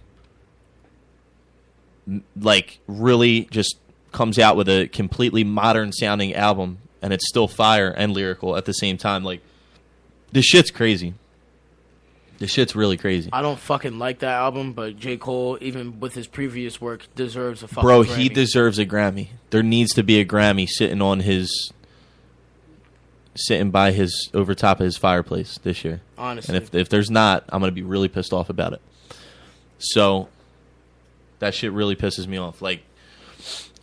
Speaker 1: like really just comes out with a completely modern sounding album and it's still fire and lyrical at the same time. Like, this shit's crazy. This shit's really crazy.
Speaker 2: I don't fucking like that album, but J. Cole, even with his previous work, deserves a fucking
Speaker 1: Bro,
Speaker 2: Grammy.
Speaker 1: he deserves a Grammy. There needs to be a Grammy sitting by his over top of his fireplace this year.
Speaker 2: Honestly.
Speaker 1: And if there's not, I'm gonna be really pissed off about it. So that shit really pisses me off. Like,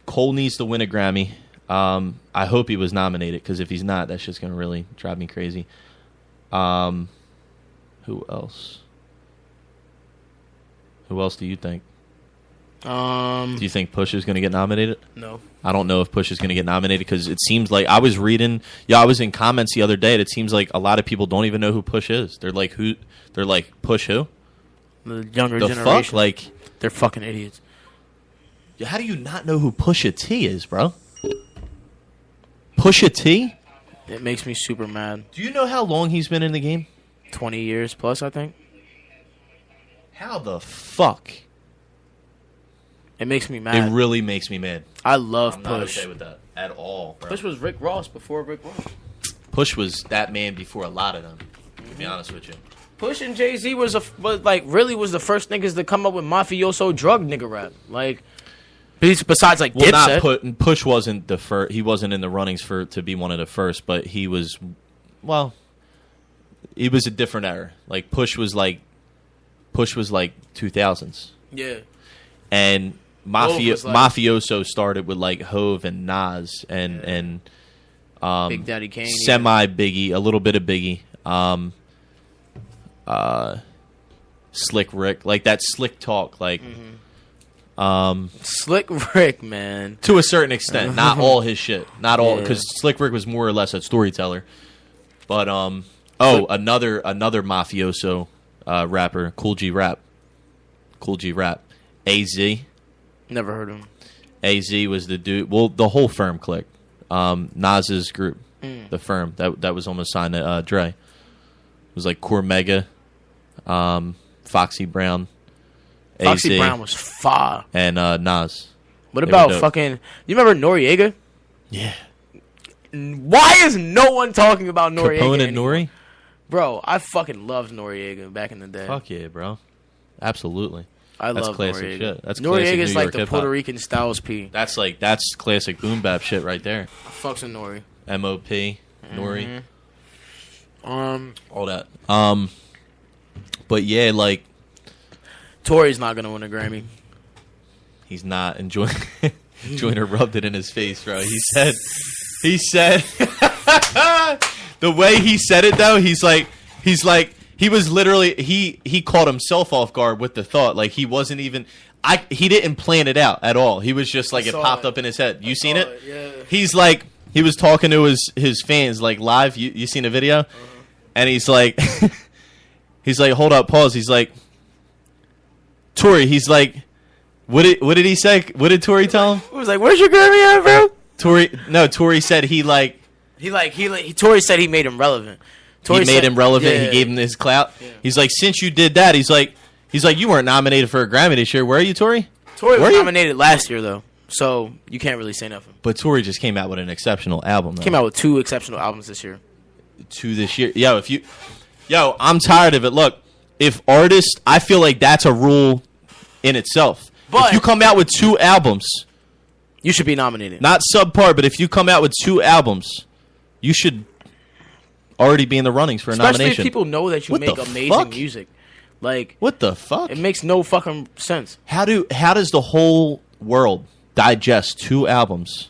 Speaker 1: Cole needs to win a Grammy. I hope he was nominated because if he's not, that's just gonna really drive me crazy. Who else? Who else do you think? Do you think Push is going to get nominated?
Speaker 2: No.
Speaker 1: I don't know if Push is going to get nominated because it seems like I was in comments the other day and it seems like a lot of people don't even know who Push is. They're like, Push who?
Speaker 2: The younger
Speaker 1: The
Speaker 2: generation.
Speaker 1: fuck? Like,
Speaker 2: they're fucking idiots.
Speaker 1: how do you not know who Pusha T is, bro? Pusha T?
Speaker 2: It makes me super mad.
Speaker 1: Do you know how long he's been in the game?
Speaker 2: 20 years plus, I think.
Speaker 1: How the fuck?
Speaker 2: It makes me mad.
Speaker 1: It really makes me mad.
Speaker 2: I love
Speaker 1: I'm not
Speaker 2: Push.
Speaker 1: okay with that at all, bro.
Speaker 2: Push was Rick Ross before Rick Ross.
Speaker 1: Push was that man before a lot of them, to be honest with you.
Speaker 2: Push and Jay-Z was the first niggas to come up with mafioso drug nigga rap. Like, besides like
Speaker 1: Well,
Speaker 2: Dipset.
Speaker 1: Push wasn't the first. He wasn't in the runnings to be one of the first, but he was. Well, it was a different era. Like Push was like 2000s,
Speaker 2: Yeah.
Speaker 1: and
Speaker 2: Hov was like-
Speaker 1: mafioso started with like Hove and Nas and
Speaker 2: Big Daddy Kane.
Speaker 1: semi Biggie, a little bit of Biggie, Slick Rick, like that slick talk, like.
Speaker 2: Slick Rick, man.
Speaker 1: To a certain extent, not all his shit, not all,
Speaker 2: Yeah.
Speaker 1: because Slick Rick was more or less a storyteller. But another mafioso rapper, Cool G Rap, AZ.
Speaker 2: Never heard of him.
Speaker 1: AZ was the dude. Well, the whole Firm clique, Nas's group, the Firm that was almost signed to Dre. It was like Cormega, Foxy Brown.
Speaker 2: Foxy
Speaker 1: AZ,
Speaker 2: Brown was fire.
Speaker 1: and Nas.
Speaker 2: What
Speaker 1: They
Speaker 2: about
Speaker 1: were dope.
Speaker 2: fucking... You remember Noriega?
Speaker 1: Yeah,
Speaker 2: Why is no one talking about Noriega
Speaker 1: Capone and
Speaker 2: anymore?
Speaker 1: Nori.
Speaker 2: Bro, I fucking loved Noriega back in the day.
Speaker 1: Fuck yeah, bro. Absolutely.
Speaker 2: I
Speaker 1: That's
Speaker 2: love
Speaker 1: classic
Speaker 2: Noriega.
Speaker 1: shit. That's classic
Speaker 2: Noriega's
Speaker 1: New
Speaker 2: like
Speaker 1: York
Speaker 2: the
Speaker 1: hip-hop.
Speaker 2: Puerto Rican Styles P.
Speaker 1: That's classic boom bap shit right there.
Speaker 2: Fucks with Nori.
Speaker 1: MOP, Nori, all that. But yeah, like
Speaker 2: Tory's not gonna win a Grammy.
Speaker 1: he's not enjoying. Joyner rubbed it in his face, bro. He said, the way he said it though, he's like, he was literally, he caught himself off guard with the thought. Like he wasn't even, he didn't plan it out at all. He was just like, it
Speaker 2: saw
Speaker 1: popped
Speaker 2: it.
Speaker 1: up in his head. You seen
Speaker 2: saw
Speaker 1: it?
Speaker 2: it, yeah.
Speaker 1: He's like, he was talking to his fans like live. You seen the video? And he's like, hold up, pause. He's like, Tory, he's like, what did he say? What did Tory tell him?
Speaker 2: He was like, "Where's your Grammy at, bro?"
Speaker 1: Tory said
Speaker 2: Tory said he made him relevant.
Speaker 1: He made him relevant.
Speaker 2: Yeah.
Speaker 1: He gave him his clout.
Speaker 2: Yeah.
Speaker 1: He's like, since you did that, he's like, you weren't nominated for a Grammy this year, were you, Tory?
Speaker 2: Tory
Speaker 1: Were
Speaker 2: was
Speaker 1: you?
Speaker 2: nominated last year though, so you can't really say nothing.
Speaker 1: But Tory just came out with an exceptional album. Though.
Speaker 2: Came out with 2 exceptional albums this year.
Speaker 1: 2 this year. Yo, I'm tired of it. Look, if artists, I feel like that's a rule in itself.
Speaker 2: But-
Speaker 1: if you come out with 2 albums,
Speaker 2: You should be nominated.
Speaker 1: not subpar, but if you come out with 2 albums, you should already be in the runnings for a
Speaker 2: Especially
Speaker 1: nomination.
Speaker 2: if people know that you
Speaker 1: What
Speaker 2: make
Speaker 1: the
Speaker 2: amazing
Speaker 1: fuck?
Speaker 2: music. Like,
Speaker 1: What the fuck?
Speaker 2: it makes no fucking sense.
Speaker 1: How does the whole world digest 2 albums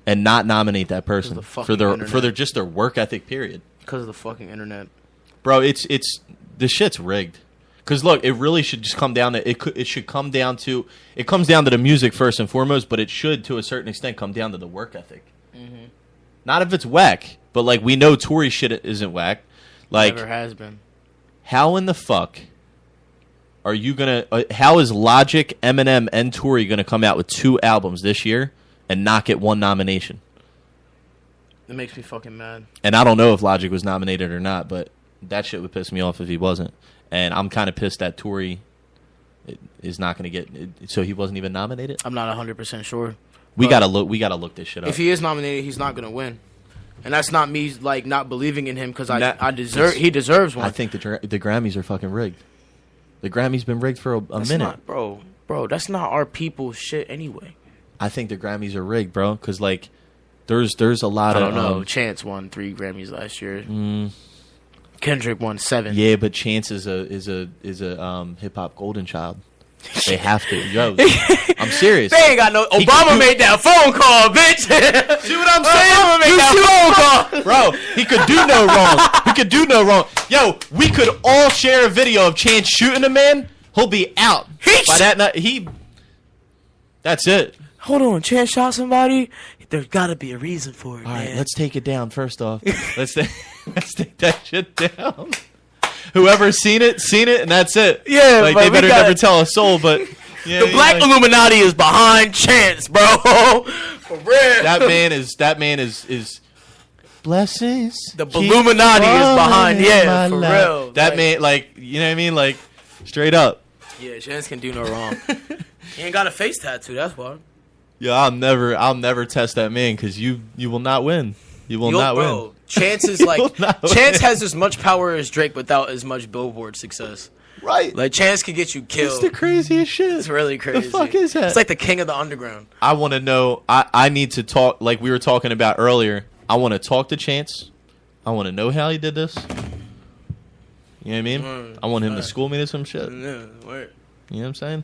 Speaker 1: and not nominate that person
Speaker 2: the fucking
Speaker 1: for their
Speaker 2: internet.
Speaker 1: just their work ethic period?
Speaker 2: Because of the fucking internet.
Speaker 1: Bro, it's the shit's rigged. Cuz look, it really should just come down to it comes down to the music first and foremost, but it should to a certain extent come down to the work ethic.
Speaker 2: Mm-hmm.
Speaker 1: Not if it's whack, but like we know Tory shit isn't whack. Like
Speaker 2: Never has been.
Speaker 1: how in the fuck are you gonna? How is Logic, Eminem, and Tory gonna come out with 2 albums this year and not get 1 nomination?
Speaker 2: It makes me fucking mad.
Speaker 1: And I don't know if Logic was nominated or not, but that shit would piss me off if he wasn't. And I'm kind of pissed that Tory is not gonna get. So he wasn't even nominated.
Speaker 2: I'm not 100% sure.
Speaker 1: We
Speaker 2: But
Speaker 1: gotta look. We gotta look this shit up.
Speaker 2: If he is nominated, he's not gonna win. And that's not me like not believing in him because
Speaker 1: That-
Speaker 2: he deserves one.
Speaker 1: I think the Grammys are fucking rigged. The Grammys been rigged for a
Speaker 2: That's
Speaker 1: minute.
Speaker 2: not, bro. That's not our people's shit anyway.
Speaker 1: I think the Grammys are rigged, bro. Because like, there's a lot
Speaker 2: I
Speaker 1: of
Speaker 2: don't know. Chance won 3 Grammys last year. Kendrick won 7.
Speaker 1: Yeah, but Chance is a hip hop golden child. They have to. Yo, I'm serious.
Speaker 2: They ain't got no.
Speaker 1: He
Speaker 2: Obama
Speaker 1: could do-
Speaker 2: made that phone call, bitch.
Speaker 1: See what I'm saying?
Speaker 2: Obama made that phone call.
Speaker 1: Bro, he could do no wrong. He could do no wrong. Yo, we could all share a video of Chance shooting a man. He'll be out by that night. That's it.
Speaker 2: Hold on, Chance shot somebody. There's got to be a reason for it,
Speaker 1: All right,
Speaker 2: man.
Speaker 1: let's take it down first off. let's take that shit down. Whoever's seen it, and that's it.
Speaker 2: Yeah,
Speaker 1: like
Speaker 2: but
Speaker 1: they
Speaker 2: we
Speaker 1: better
Speaker 2: gotta-
Speaker 1: never tell a soul. But yeah,
Speaker 2: The Black Illuminati is behind Chance, bro. For real.
Speaker 1: that man is blessings.
Speaker 2: The
Speaker 1: keep
Speaker 2: Illuminati is behind.
Speaker 1: falling
Speaker 2: Yeah,
Speaker 1: in my
Speaker 2: for
Speaker 1: lap.
Speaker 2: real.
Speaker 1: That
Speaker 2: Like-
Speaker 1: man, like, you know what I mean, like, straight up.
Speaker 2: Yeah, Chance can do no wrong. He ain't got a face tattoo. That's why.
Speaker 1: Yeah, I'll never test that man because you will not win. You will not win.
Speaker 2: Chance is
Speaker 1: will
Speaker 2: like
Speaker 1: not win.
Speaker 2: Chance has as much power as Drake without as much Billboard success.
Speaker 1: Right.
Speaker 2: Like Chance can get you
Speaker 1: It's
Speaker 2: killed.
Speaker 1: the craziest shit.
Speaker 2: It's really crazy.
Speaker 1: The fuck is that?
Speaker 2: It's like the king of the underground.
Speaker 1: I want to know. I need to talk. Like we were talking about earlier. I want to talk to Chance. I want to know how he did this. You know what I mean? I want him to school me to some shit. You know
Speaker 2: Yeah, word.
Speaker 1: what I'm saying?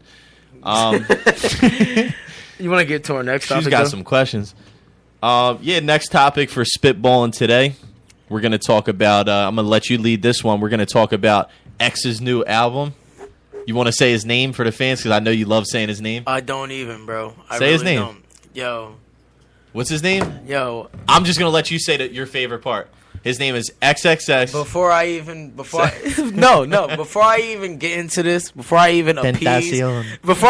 Speaker 2: You want to get to our next topic?
Speaker 1: She's got
Speaker 2: though?
Speaker 1: some questions. Yeah, next topic for spitballing today. We're gonna talk about. I'm gonna let you lead this one. We're gonna talk about X's new album. You want to say his name for the fans because I know you love saying his name.
Speaker 2: I don't even, bro. I
Speaker 1: Say his
Speaker 2: really
Speaker 1: name.
Speaker 2: Don't. Yo,
Speaker 1: What's his name?
Speaker 2: yo.
Speaker 1: I'm just gonna let you say that your favorite part. His name is XXX.
Speaker 2: Before I even get into this, before I even
Speaker 1: Tentacion.
Speaker 2: before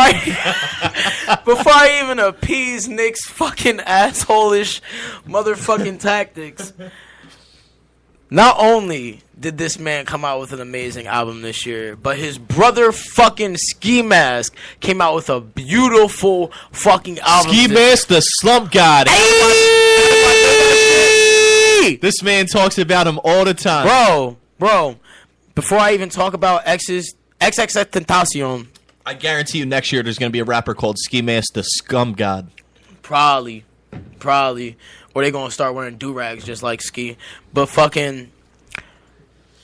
Speaker 2: I even appease Nick's fucking asshole-ish motherfucking tactics. Not only did this man come out with an amazing album this year, but his brother fucking Ski Mask came out with a beautiful fucking album.
Speaker 1: Ski Mask, the slump god. This man talks about him all the time.
Speaker 2: Bro, before I even talk about XXX Tentacion,
Speaker 1: I guarantee you next year there's going to be a rapper called Ski Mask, the scum god.
Speaker 2: probably, or they gonna start wearing do-rags just like Ski. But fucking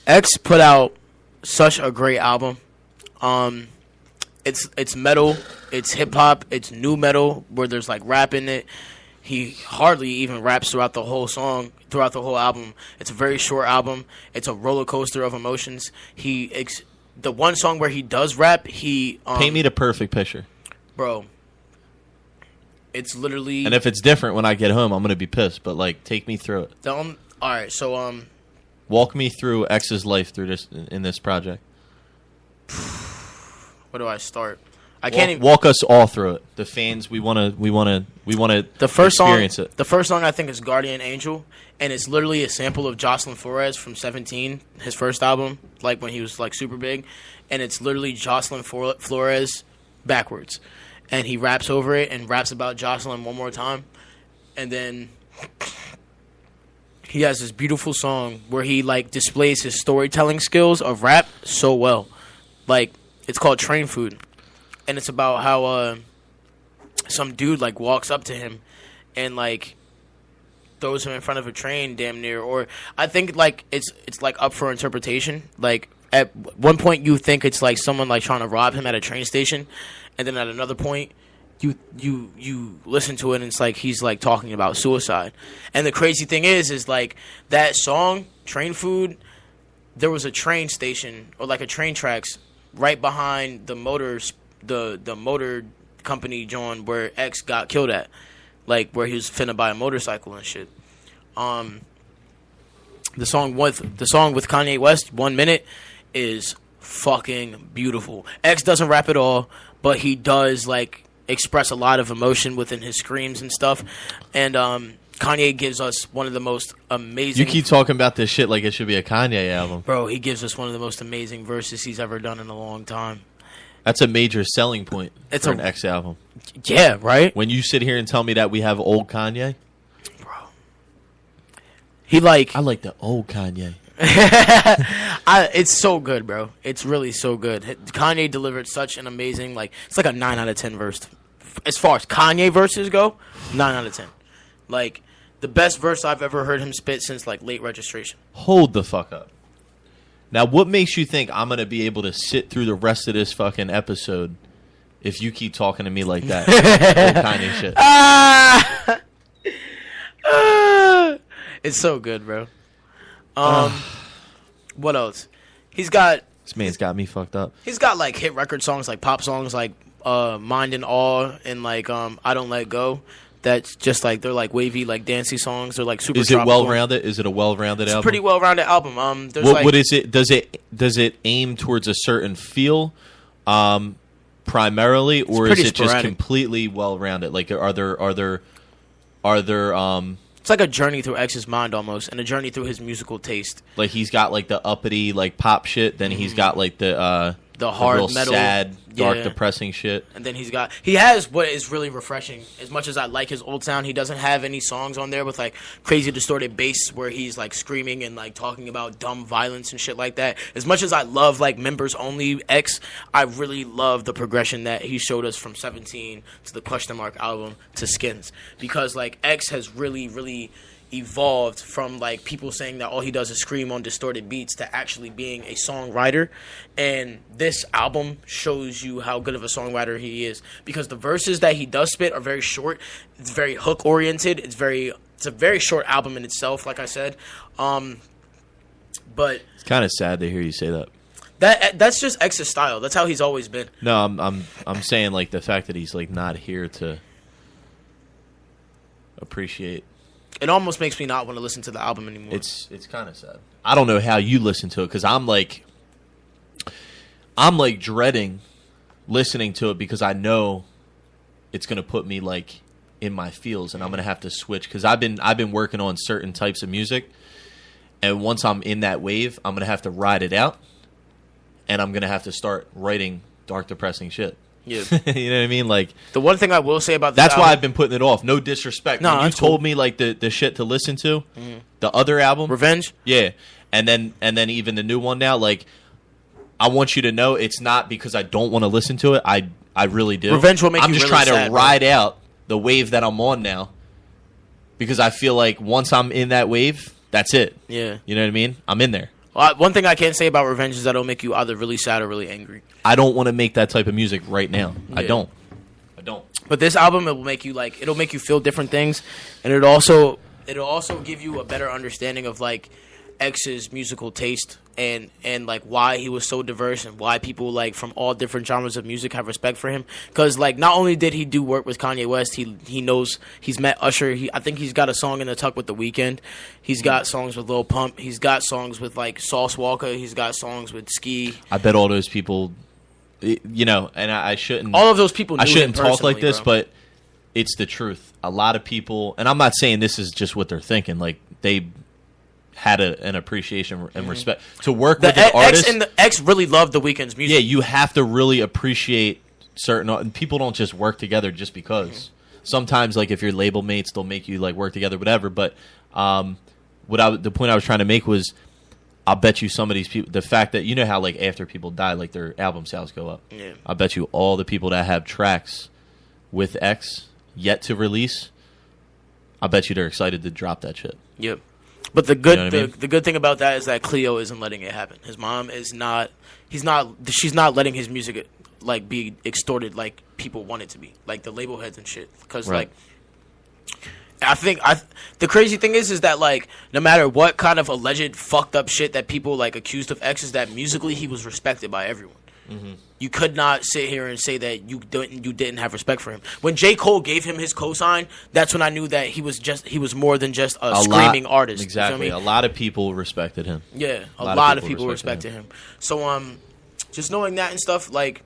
Speaker 2: X put out such a great album. It's metal, it's hip hop, it's new metal where there's like rap in it. He hardly even raps throughout the whole album. It's a very short album. It's a roller coaster of emotions. The one song where he does rap,
Speaker 1: Paint me the perfect picture.
Speaker 2: bro. It's literally
Speaker 1: And if it's different when I get home, I'm going to be pissed. But, like, take me through it.
Speaker 2: all right. So
Speaker 1: Walk me through X's life through this in this project.
Speaker 2: where do I start? I can't even.
Speaker 1: Walk us all through it. The fans, we want to
Speaker 2: The first
Speaker 1: experience
Speaker 2: song,
Speaker 1: it.
Speaker 2: the first song I think is "Guardian Angel," and it's literally a sample of Jocelyn Flores from 17, his first album, like when he was like super big, and it's literally Jocelyn Flores backwards, and he raps over it and raps about Jocelyn one more time, and then he has this beautiful song where he like displays his storytelling skills of rap so well. Like, it's called Train Food, and it's about how some dude like walks up to him and like throws him in front of a train damn near, or I think like it's like up for interpretation. Like, at one point you think it's like someone like trying to rob him at a train station, and then at another point you listen to it and it's like he's like talking about suicide. And the crazy thing is like that song Train Food, there was a train station or like a train tracks right behind the motor company John where X got killed at, like where he was finna buy a motorcycle and shit. The song with Kanye West, 1 minute, is fucking beautiful. X doesn't rap at all, but he does like express a lot of emotion within his screams and stuff. And Kanye gives us one of the most amazing...
Speaker 1: You keep talking about this shit like it should be a Kanye album.
Speaker 2: Bro, he gives us one of the most amazing verses he's ever done in a long time.
Speaker 1: That's a major selling point
Speaker 2: It's
Speaker 1: for
Speaker 2: a-
Speaker 1: an X album.
Speaker 2: Yeah, right?
Speaker 1: When you sit here and tell me that we have old Kanye,
Speaker 2: Bro. He like...
Speaker 1: I like the old Kanye.
Speaker 2: It's so good, bro. It's really so good. Kanye delivered such an amazing, like, it's like a 9 out of 10 verse. As far as Kanye verses go, 9 out of 10. Like, the best verse I've ever heard him spit since, like, Late Registration.
Speaker 1: Hold the fuck up. Now, what makes you think I'm going to be able to sit through the rest of this fucking episode if you keep talking to me like that? Old Kanye shit.
Speaker 2: It's so good, bro. What else? He's got
Speaker 1: This man's got me fucked up.
Speaker 2: like hit record songs, like pop songs, like Mind and Awe and like I Don't Let Go. That's just like they're like wavy, like dancey songs. They're like super.
Speaker 1: Is it
Speaker 2: tropical.
Speaker 1: well-rounded? Is it a well-rounded album?
Speaker 2: It's a pretty well-rounded album. There's
Speaker 1: What,
Speaker 2: like
Speaker 1: what is it? Does it aim towards a certain feel, primarily, or is
Speaker 2: pretty
Speaker 1: it just
Speaker 2: sporadic.
Speaker 1: completely well-rounded? Like, are there
Speaker 2: it's like a journey through X's mind almost, and a journey through his musical taste.
Speaker 1: like he's got like the uppity like pop shit, then he's got like the
Speaker 2: hard
Speaker 1: real
Speaker 2: metal,
Speaker 1: sad, dark,
Speaker 2: yeah.
Speaker 1: depressing shit.
Speaker 2: And then he has what is really refreshing. As much as I like his old sound, he doesn't have any songs on there with like crazy distorted bass where he's like screaming and like talking about dumb violence and shit like that. As much as I love like Members Only X, I really love the progression that he showed us from 17 to the Question Mark album to Skins, because like X has really, really evolved from like people saying that all he does is scream on distorted beats to actually being a songwriter. And this album shows you how good of a songwriter he is, because the verses that he does spit are very short. It's very hook oriented. It's a very short album in itself, like I said. But
Speaker 1: It's kind of sad to hear you say that.
Speaker 2: that's just X's style. That's how he's always been.
Speaker 1: No, I'm saying like the fact that he's like not here to appreciate.
Speaker 2: It almost makes me not want to listen to the album anymore.
Speaker 1: It's kind of sad. I don't know how you listen to it, because I'm like dreading listening to it, because I know it's gonna put me like in my feels, and I'm gonna have to switch, because I've been working on certain types of music, and once I'm in that wave, I'm gonna have to ride it out, and I'm gonna have to start writing dark, depressing shit.
Speaker 2: Yeah.
Speaker 1: You know what I mean? Like,
Speaker 2: The one thing I will say about this
Speaker 1: that's why
Speaker 2: album,
Speaker 1: I've been putting it off. No disrespect.
Speaker 2: No,
Speaker 1: When you
Speaker 2: that's cool.
Speaker 1: told me like the shit to listen to, the other album,
Speaker 2: Revenge.
Speaker 1: yeah, and then even the new one now, like, I want you to know it's not because I don't want to listen to it. I really do.
Speaker 2: Revenge will make
Speaker 1: I'm
Speaker 2: you
Speaker 1: just
Speaker 2: really
Speaker 1: trying
Speaker 2: sad,
Speaker 1: to
Speaker 2: bro.
Speaker 1: ride out the wave that I'm on now, because I feel like once I'm in that wave, that's it.
Speaker 2: Yeah.
Speaker 1: You know what I mean? I'm in there.
Speaker 2: One thing I can say about Revenge is that it'll make you either really sad or really angry.
Speaker 1: I don't want to make that type of music right now. I
Speaker 2: Yeah.
Speaker 1: don't.
Speaker 2: But this album, it'll make you feel different things, and it'll also give you a better understanding of like X's musical taste and like why he was so diverse and why people like from all different genres of music have respect for him. Because like not only did he do work with Kanye West, he knows he's met Usher. I think he's got a song in the tuck with The Weeknd. He's got songs with Lil Pump. He's got songs with like Sauce Walka. He's got songs with Ski.
Speaker 1: I bet all those people, you know, and I shouldn't.
Speaker 2: All of those people. Knew
Speaker 1: I shouldn't
Speaker 2: him
Speaker 1: talk like
Speaker 2: personally,
Speaker 1: this,
Speaker 2: bro.
Speaker 1: but it's the truth. A lot of people, and I'm not saying this is just what they're thinking. Like, they had an appreciation and respect to work with
Speaker 2: the
Speaker 1: an artist.
Speaker 2: X and the X really loved The Weeknd's music.
Speaker 1: Yeah, you have to really appreciate certain people don't just work together just because.
Speaker 2: Mm-hmm.
Speaker 1: Sometimes, like, if you're label mates, they'll make you like work together, whatever. But the point I was trying to make was, I'll bet you some of these people, the fact that, you know how like after people die, like their album sales go up.
Speaker 2: Yeah.
Speaker 1: I bet you all the people that have tracks with X yet to release, I bet you they're excited to drop that shit.
Speaker 2: Yep. But the good
Speaker 1: You know what I mean?
Speaker 2: the good thing about that is that Cleo isn't letting it happen. His mom is not. She's not letting his music like be extorted like people want it to be, like the label heads and shit. Because
Speaker 1: Right.
Speaker 2: like, the crazy thing is that like no matter what kind of alleged fucked up shit that people like accused of X, is that musically he was respected by everyone.
Speaker 1: Mm-hmm.
Speaker 2: You could not sit here and say that you didn't have respect for him. When J. Cole gave him his cosign, that's when I knew that he was more than just a screaming artist.
Speaker 1: Exactly.
Speaker 2: You feel
Speaker 1: A
Speaker 2: me?
Speaker 1: lot of people respected him.
Speaker 2: Yeah, a lot of people respected him. So just knowing that and stuff, like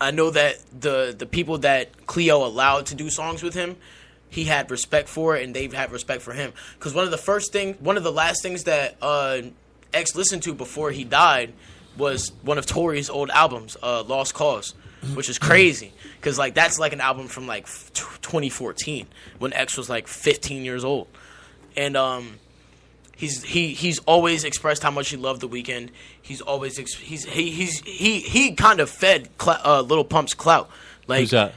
Speaker 2: I know that the people that Cleo allowed to do songs with him, he had respect for it, and they've had respect for him. Because one of the last things that X listened to before he died was one of Tory's old albums, Lost Cause, which is crazy. Because like that's like an album from like 2014 when X was like 15 years old, and he's always expressed how much he loved The Weeknd. He's always he kind of fed Lil Pump's clout. Like
Speaker 1: Who's that?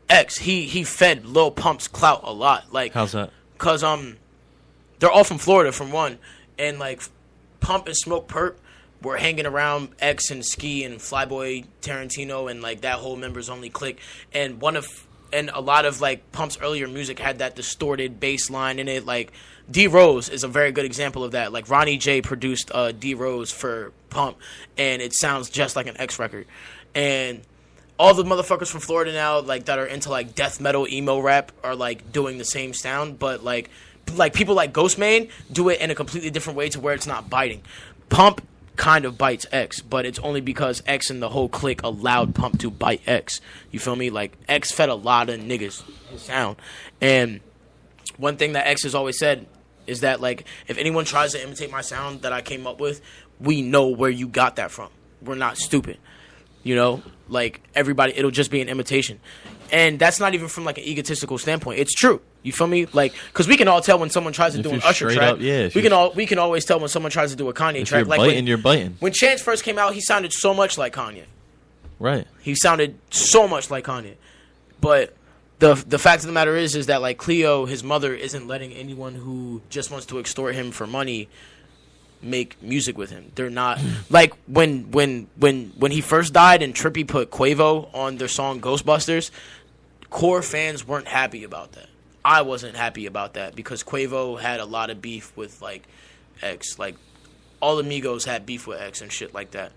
Speaker 2: X, he fed Lil Pump's clout a lot. Like
Speaker 1: How's that?
Speaker 2: Cause they're all from Florida, from one, and like Pump and Smoke Perp were hanging around X and Ski and Flyboy Tarantino and like that whole members only clique, and a lot of like Pump's earlier music had that distorted bass line in it. Like D Rose is a very good example of that. Like Ronnie J produced D Rose for Pump, and it sounds just like an X record. And all the motherfuckers from Florida now, like that are into like death metal emo rap, are like doing the same sound, but like people like Ghostmane do it in a completely different way to where it's not biting. Pump kind of bites X, but it's only because X and the whole clique allowed Pump to bite X. You feel me? Like X fed a lot of niggas his sound, and one thing that X has always said is that like if anyone tries to imitate my sound that I came up with, we know where you got that from. We're not stupid. You know, like everybody, it'll just be an imitation. And that's not even from like an egotistical standpoint. It's true. You feel me? Like, because we can all tell when someone tries to
Speaker 1: If
Speaker 2: do an
Speaker 1: you're
Speaker 2: Usher
Speaker 1: straight
Speaker 2: track.
Speaker 1: up, yeah,
Speaker 2: we can always tell when someone tries to do a Kanye
Speaker 1: If
Speaker 2: track.
Speaker 1: you're
Speaker 2: Like
Speaker 1: biting, you're biting.
Speaker 2: when Chance first came out, he sounded so much like Kanye.
Speaker 1: Right.
Speaker 2: He sounded so much like Kanye. But the fact of the matter is that like Cleo, his mother, isn't letting anyone who just wants to extort him for money make music with him. They're not like when he first died and Trippie put Quavo on their song Ghostbusters, core fans weren't happy about that. I wasn't happy about that because Quavo had a lot of beef with like X. Like all Amigos had beef with X and shit like that.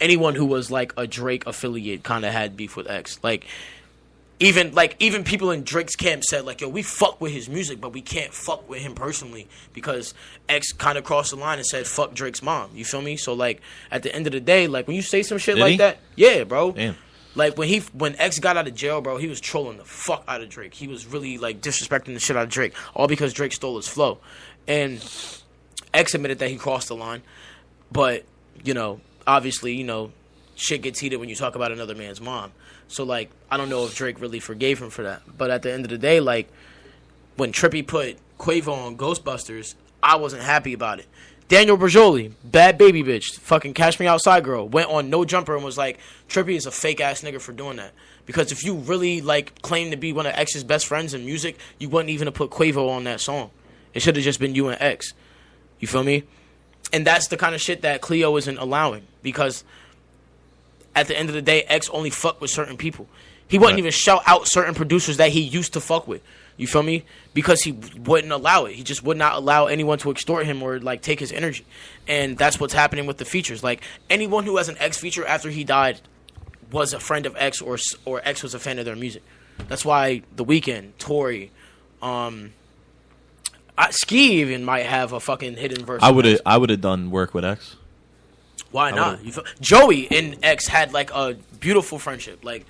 Speaker 2: Anyone who was like a Drake affiliate kind of had beef with X. Like even people in Drake's camp said like, yo, we fuck with his music, but we can't fuck with him personally because X kind of crossed the line and said fuck Drake's mom. You feel me? So like at the end of the day, like when you say some shit
Speaker 1: Did
Speaker 2: like
Speaker 1: he?
Speaker 2: that, yeah, bro.
Speaker 1: Damn.
Speaker 2: Like when X got out of jail, bro, he was trolling the fuck out of Drake. He was really like disrespecting the shit out of Drake, all because Drake stole his flow. And X admitted that he crossed the line, but you know, obviously, you know, shit gets heated when you talk about another man's mom. So like, I don't know if Drake really forgave him for that. But at the end of the day, like when Trippie put Quavo on Ghostbusters, I wasn't happy about it. Daniel Berjoli, Bad Baby Bitch, fucking Cash Me Outside Girl, went on No Jumper and was like, Trippie is a fake ass nigga for doing that. Because if you really like claim to be one of X's best friends in music, you wouldn't even have put Quavo on that song. It should have just been you and X. You feel me? And that's the kind of shit that Cleo isn't allowing. Because at the end of the day, X only fuck with certain people. He wouldn't even shout out certain producers that he used to fuck with. You feel me? Because he wouldn't allow it. He just would not allow anyone to extort him or like take his energy. And that's what's happening with the features. Like anyone who has an X feature after he died was a friend of X or X was a fan of their music. That's why The Weeknd, Tory, Ski even might have a fucking hidden verse.
Speaker 1: I would have done work with X.
Speaker 2: Why not? Joey and X had like a beautiful friendship. Like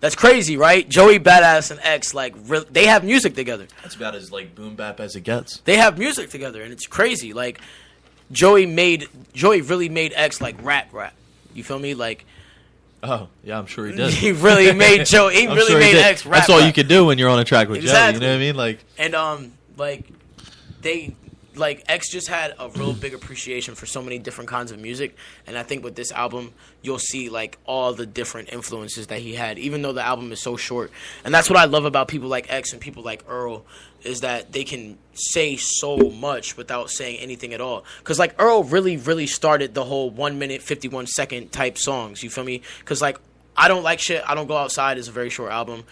Speaker 2: that's crazy, right? Joey Badass and X like they have music together.
Speaker 1: That's about as like boom bap as it gets.
Speaker 2: They have music together, and it's crazy. Like Joey really made X like rap. You feel me? Like
Speaker 1: Oh, yeah, I'm sure he did.
Speaker 2: He really made Joe. He
Speaker 1: I'm
Speaker 2: really
Speaker 1: sure he
Speaker 2: made
Speaker 1: did.
Speaker 2: X rap.
Speaker 1: That's all you could do when you're on a track with
Speaker 2: Exactly.
Speaker 1: Joe. You know what I mean? Like,
Speaker 2: And X just had a real big appreciation for so many different kinds of music, and I think with this album you'll see like all the different influences that he had, even though the album is so short. And that's what I love about people like X and people like Earl, is that they can say so much without saying anything at all. Because like Earl really started the whole 1 minute 51 second type songs. You feel me? Because like I Don't Like Shit, I Don't Go Outside is a very short album.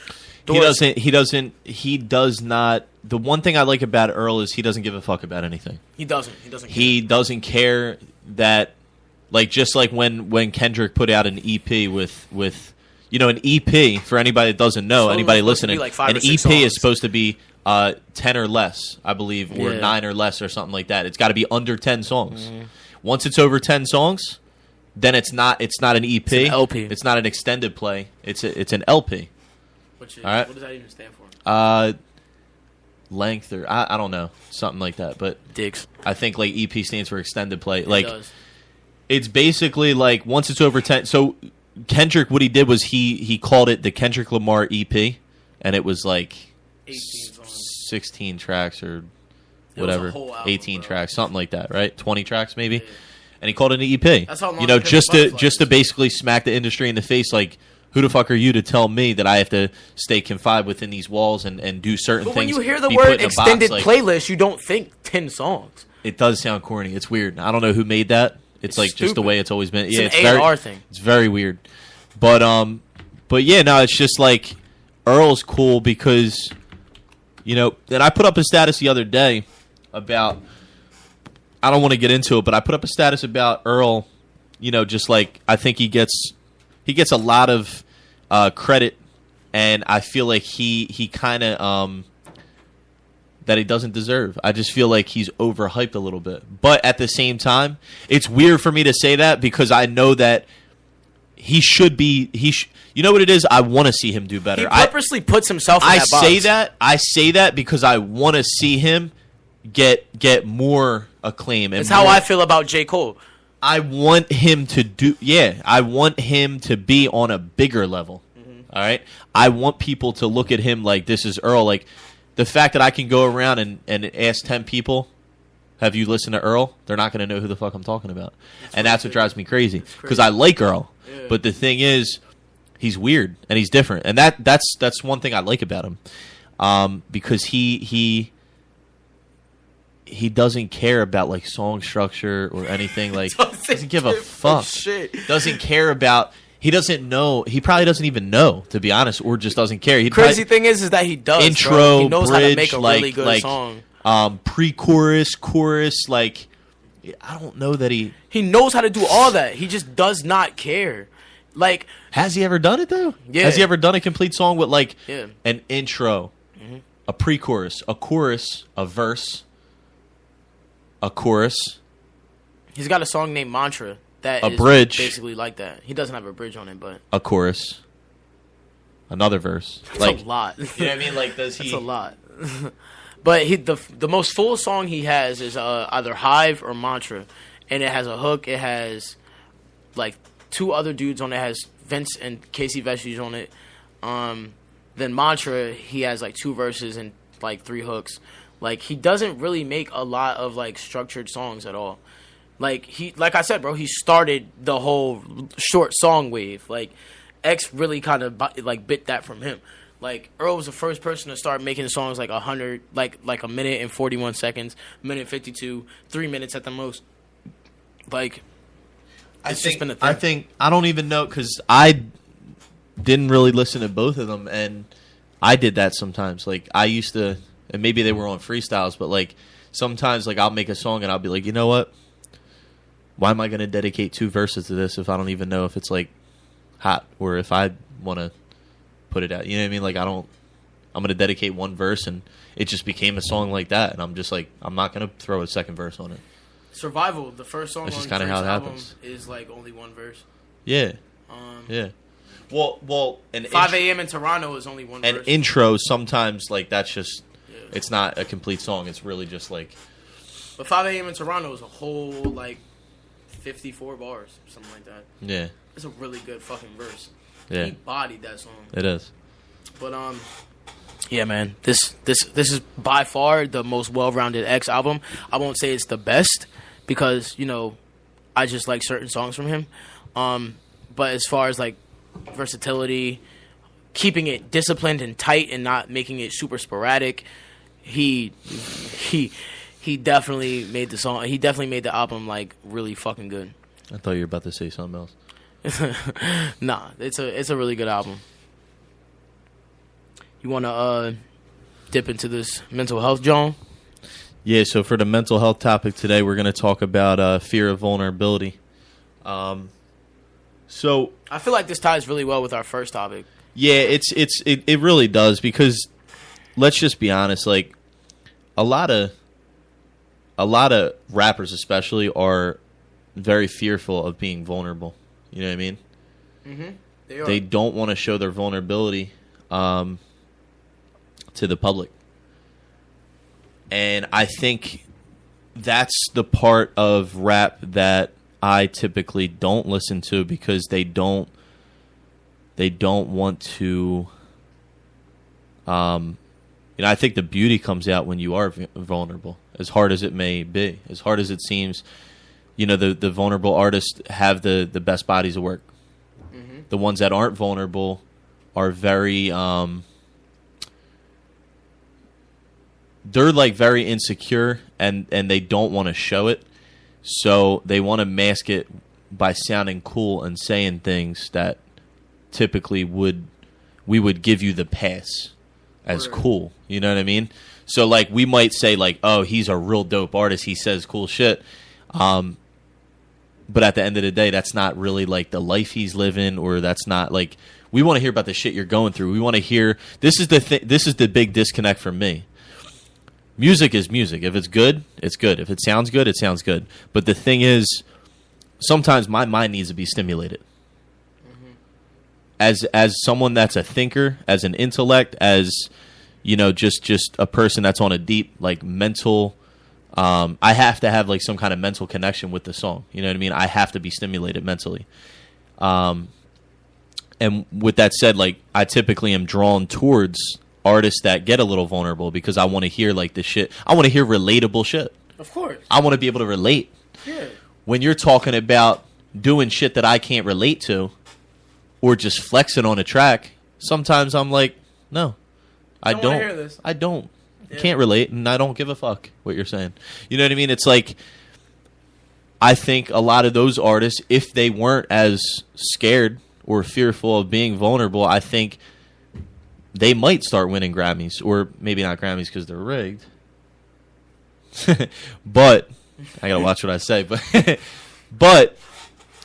Speaker 1: he does not. The one thing I like about Earl is he doesn't give a fuck about anything.
Speaker 2: He doesn't care.
Speaker 1: He doesn't care that, like, just like when Kendrick put out an EP with an EP, for anybody that doesn't know, anybody listening,
Speaker 2: like 5
Speaker 1: an
Speaker 2: or
Speaker 1: EP
Speaker 2: 6 songs.
Speaker 1: is supposed to be 10 or less, I believe, or 9 or less or something like that. It's got to be under 10 songs.
Speaker 2: Mm-hmm.
Speaker 1: Once it's over 10 songs, then it's not an EP.
Speaker 2: It's an LP.
Speaker 1: It's not an extended play. It's an LP.
Speaker 2: Which is,
Speaker 1: All right.
Speaker 2: What does that even stand for?
Speaker 1: Length, or I don't know, something like that. But
Speaker 2: Dicks.
Speaker 1: I think like EP stands for extended play.
Speaker 2: It
Speaker 1: Like,
Speaker 2: does.
Speaker 1: it's basically like once it's over 10. So Kendrick, what he did was he called it the Kendrick Lamar EP, and it was like
Speaker 2: 18 songs.
Speaker 1: 16 tracks or
Speaker 2: It was a
Speaker 1: whatever,
Speaker 2: whole album,
Speaker 1: 18
Speaker 2: bro.
Speaker 1: tracks, something like that, right? 20 tracks maybe.
Speaker 2: Yeah.
Speaker 1: And he called it an EP.
Speaker 2: That's how long
Speaker 1: you know,
Speaker 2: Pimp a
Speaker 1: just
Speaker 2: Butterfly
Speaker 1: to
Speaker 2: is.
Speaker 1: basically smack the industry in the face, like, who the fuck are you to tell me that I have to stay confined within these walls and do certain
Speaker 2: But
Speaker 1: things?
Speaker 2: when you hear the
Speaker 1: be put
Speaker 2: word
Speaker 1: in a box,
Speaker 2: extended
Speaker 1: like,
Speaker 2: playlist, you don't think 10 songs.
Speaker 1: it does sound corny. It's weird. I don't know who made that. It's like just the
Speaker 2: stupid.
Speaker 1: way it's always been.
Speaker 2: It's
Speaker 1: yeah,
Speaker 2: an
Speaker 1: it's
Speaker 2: A&R
Speaker 1: very
Speaker 2: thing.
Speaker 1: It's very weird. But yeah, no, it's just like Earl's cool because, you know, and I put up a status the other day about, I don't want to get into it, but I put up a status about Earl, you know, just like I think he gets a lot of credit, and I feel like he kind of that he doesn't deserve. I just feel like he's overhyped a little bit. But at the same time, it's weird for me to say that because I know that he should be. You know what it is? I want to see him do better.
Speaker 2: He purposely puts himself in that box.
Speaker 1: I say that because I want to see him get more acclaim. And
Speaker 2: It's how
Speaker 1: more-
Speaker 2: I feel about J. Cole.
Speaker 1: I want him to do. Yeah, I want him to be on a bigger level. All right, I want people to look at him like this is Earl. Like the fact that I can go around and ask 10 people, "Have you listened to Earl?" They're not going to know who the fuck I'm talking about, and that's what drives me crazy because I like Earl.
Speaker 2: Yeah.
Speaker 1: But the thing is, he's weird and he's different, and that's one thing I like about him, because he doesn't care about like song structure or anything. Like doesn't give a fuck.
Speaker 2: Shit.
Speaker 1: Doesn't care about. He doesn't know. He probably doesn't even know, to be honest, or just doesn't care. He'd
Speaker 2: Crazy
Speaker 1: probably,
Speaker 2: thing is that he does.
Speaker 1: intro,
Speaker 2: bro. He knows
Speaker 1: bridge,
Speaker 2: how to make a
Speaker 1: like,
Speaker 2: really good
Speaker 1: like
Speaker 2: song.
Speaker 1: Pre-chorus, chorus. Like, I don't know that he
Speaker 2: He knows how to do all that. He just does not care. Like,
Speaker 1: has he ever done it though.
Speaker 2: Yeah.
Speaker 1: Has he ever done a complete song with like
Speaker 2: Yeah.
Speaker 1: an intro, a pre-chorus, a chorus, a verse, a chorus?
Speaker 2: he's got a song named Mantra that
Speaker 1: A
Speaker 2: is
Speaker 1: bridge.
Speaker 2: basically like that. He doesn't have a bridge on it, but
Speaker 1: A chorus, another verse.
Speaker 2: it's
Speaker 1: Like,
Speaker 2: a lot.
Speaker 1: you know what I mean? Like, does he?
Speaker 2: It's a lot. But the most full song he has is either Hive or Mantra, and it has a hook. It has like 2 other dudes on it. It has Vince and Casey Vestige on it. Then Mantra, he has like 2 verses and like 3 hooks. Like he doesn't really make a lot of like structured songs at all. Like I said, bro, he started the whole short song wave. Like X really kind of like bit that from him. Like Earl was the first person to start making songs like 100, like a minute and 41 seconds, minute 52, 3 minutes at the most. Like it's just been a thing.
Speaker 1: I don't even know because I didn't really listen to both of them, and I did that sometimes. Like I used to, and maybe they were on freestyles, but like sometimes like I'll make a song and I'll be like, you know what? Why am I going to dedicate 2 verses to this if I don't even know if it's like hot or if I want to put it out? You know what I mean? Like I'm going to dedicate 1 verse, and it just became a song like that, and I'm just like, I'm not going to throw a second verse on it.
Speaker 2: Survival, the first song
Speaker 1: That's
Speaker 2: on
Speaker 1: just kinda
Speaker 2: Drake's
Speaker 1: how it
Speaker 2: album
Speaker 1: happens.
Speaker 2: is like only 1 verse.
Speaker 1: Yeah,
Speaker 2: Um,
Speaker 1: yeah. Well, an
Speaker 2: 5 a.m. in Toronto is only 1
Speaker 1: an
Speaker 2: verse.
Speaker 1: intro sometimes like that's just
Speaker 2: Yeah.
Speaker 1: it's not a complete song. It's really just like
Speaker 2: But 5 a.m. in Toronto is a whole like 54 bars, something like that.
Speaker 1: Yeah.
Speaker 2: It's a really good fucking verse.
Speaker 1: Yeah.
Speaker 2: He bodied that song.
Speaker 1: It is.
Speaker 2: But yeah, man, this is by far the most well-rounded X album. I won't say it's the best because I just like certain songs from him. But as far as like versatility, keeping it disciplined and tight and not making it super sporadic, he definitely made the song. He definitely made the album like really fucking good.
Speaker 1: I thought you were about to say something else.
Speaker 2: Nah, it's a really good album. You want to dip into this mental health, John?
Speaker 1: Yeah, so for the mental health topic today, we're going to talk about fear of vulnerability. So
Speaker 2: I feel like this ties really well with our first topic.
Speaker 1: Yeah, it really does, because let's just be honest, like a lot of rappers especially are very fearful of being vulnerable. You know what I mean? Mm-hmm. They don't want to show their vulnerability to the public. And I think that's the part of rap that I typically don't listen to, because they don't want to I think the beauty comes out when you are vulnerable, as hard as it may be, as hard as it seems. The vulnerable artists have the best bodies of work. Mm-hmm. The ones that aren't vulnerable are very they're like very insecure, and they don't want to show it, so they want to mask it by sounding cool and saying things that typically we would give you the pass as cool. You know what I mean? So like we might say like, oh, he's a real dope artist, he says cool shit, but at the end of the day, that's not really like the life he's living, or that's not like, we want to hear about the shit you're going through. We want to hear, this is the big disconnect for me. Music is music. If it's good, it's good. If it sounds good, it sounds good. But the thing is, sometimes my mind needs to be stimulated. Mm-hmm. As someone that's a thinker, as an intellect, as just a person that's on a deep like mental, I have to have like some kind of mental connection with the song. You know what I mean? I have to be stimulated mentally. And with that said, like I typically am drawn towards artists that get a little vulnerable, because I want to hear like this shit. I want to hear relatable shit.
Speaker 2: Of course.
Speaker 1: I want to be able to relate.
Speaker 2: Yeah.
Speaker 1: When you're talking about doing shit that I can't relate to, or just flexing on a track, sometimes I'm like, no, I don't.
Speaker 2: Hear this.
Speaker 1: I don't.
Speaker 2: Yeah.
Speaker 1: Can't relate, and I don't give a fuck what you're saying. You know what I mean? It's like, I think a lot of those artists, if they weren't as scared or fearful of being vulnerable, I think they might start winning Grammys, or maybe not Grammys because they're rigged. But I gotta watch what I say. But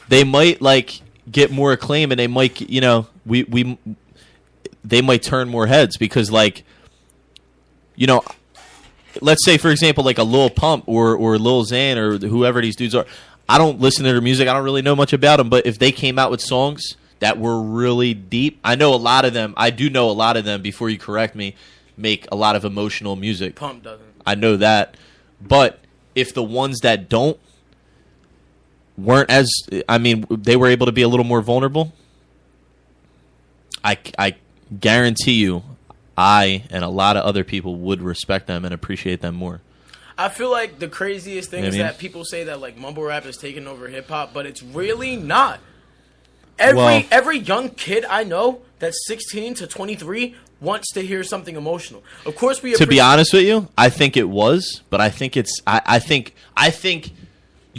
Speaker 1: they might like get more acclaim, and they might, they might turn more heads, because like, let's say for example like a Lil Pump or Lil Xan or whoever these dudes are. I don't listen to their music. I don't really know much about them. But if they came out with songs that were really deep, I know a lot of them. I do know a lot of them, before you correct me, make a lot of emotional music.
Speaker 2: Pump doesn't.
Speaker 1: I know that. But if the ones that weren't as, they were able to be a little more vulnerable, I guarantee you, I and a lot of other people would respect them and appreciate them more.
Speaker 2: I feel like the craziest thing
Speaker 1: You know
Speaker 2: is
Speaker 1: what I mean?
Speaker 2: that people say that like mumble rap is taking over hip hop, but it's really not. Every young kid I know that's 16 to 23 wants to hear something emotional. Of course,
Speaker 1: To be honest with you, I think it was, but I think it's. I think.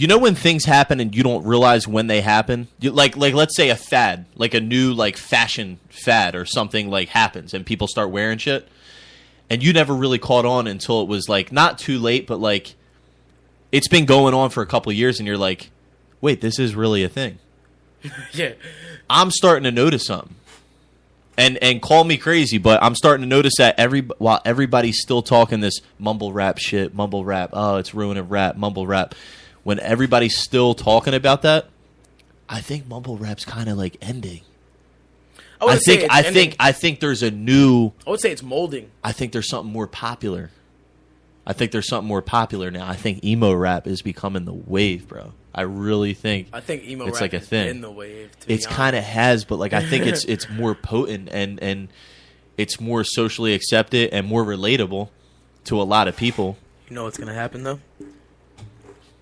Speaker 1: When things happen and you don't realize when they happen, like let's say a fad, like a new like fashion fad or something like happens, and people start wearing shit, and you never really caught on until it was like not too late, but like it's been going on for a couple of years, and you're like, wait, this is really a thing.
Speaker 2: Yeah.
Speaker 1: I'm starting to notice something. And call me crazy, but I'm starting to notice that while everybody's still talking this mumble rap shit, mumble rap, oh, it's ruining rap, mumble rap. When everybody's still talking about that, I think mumble rap's kind of like ending. I think there's a new.
Speaker 2: I would say it's molding.
Speaker 1: I think there's something more popular. I think there's something more popular now. I think emo rap is becoming the wave, bro. I really think.
Speaker 2: I think emo
Speaker 1: it's
Speaker 2: rap
Speaker 1: like a
Speaker 2: is
Speaker 1: thing.
Speaker 2: in the wave.
Speaker 1: It's kind of has, but like I think it's more potent and it's more socially accepted and more relatable to a lot of people.
Speaker 2: You know what's gonna happen though?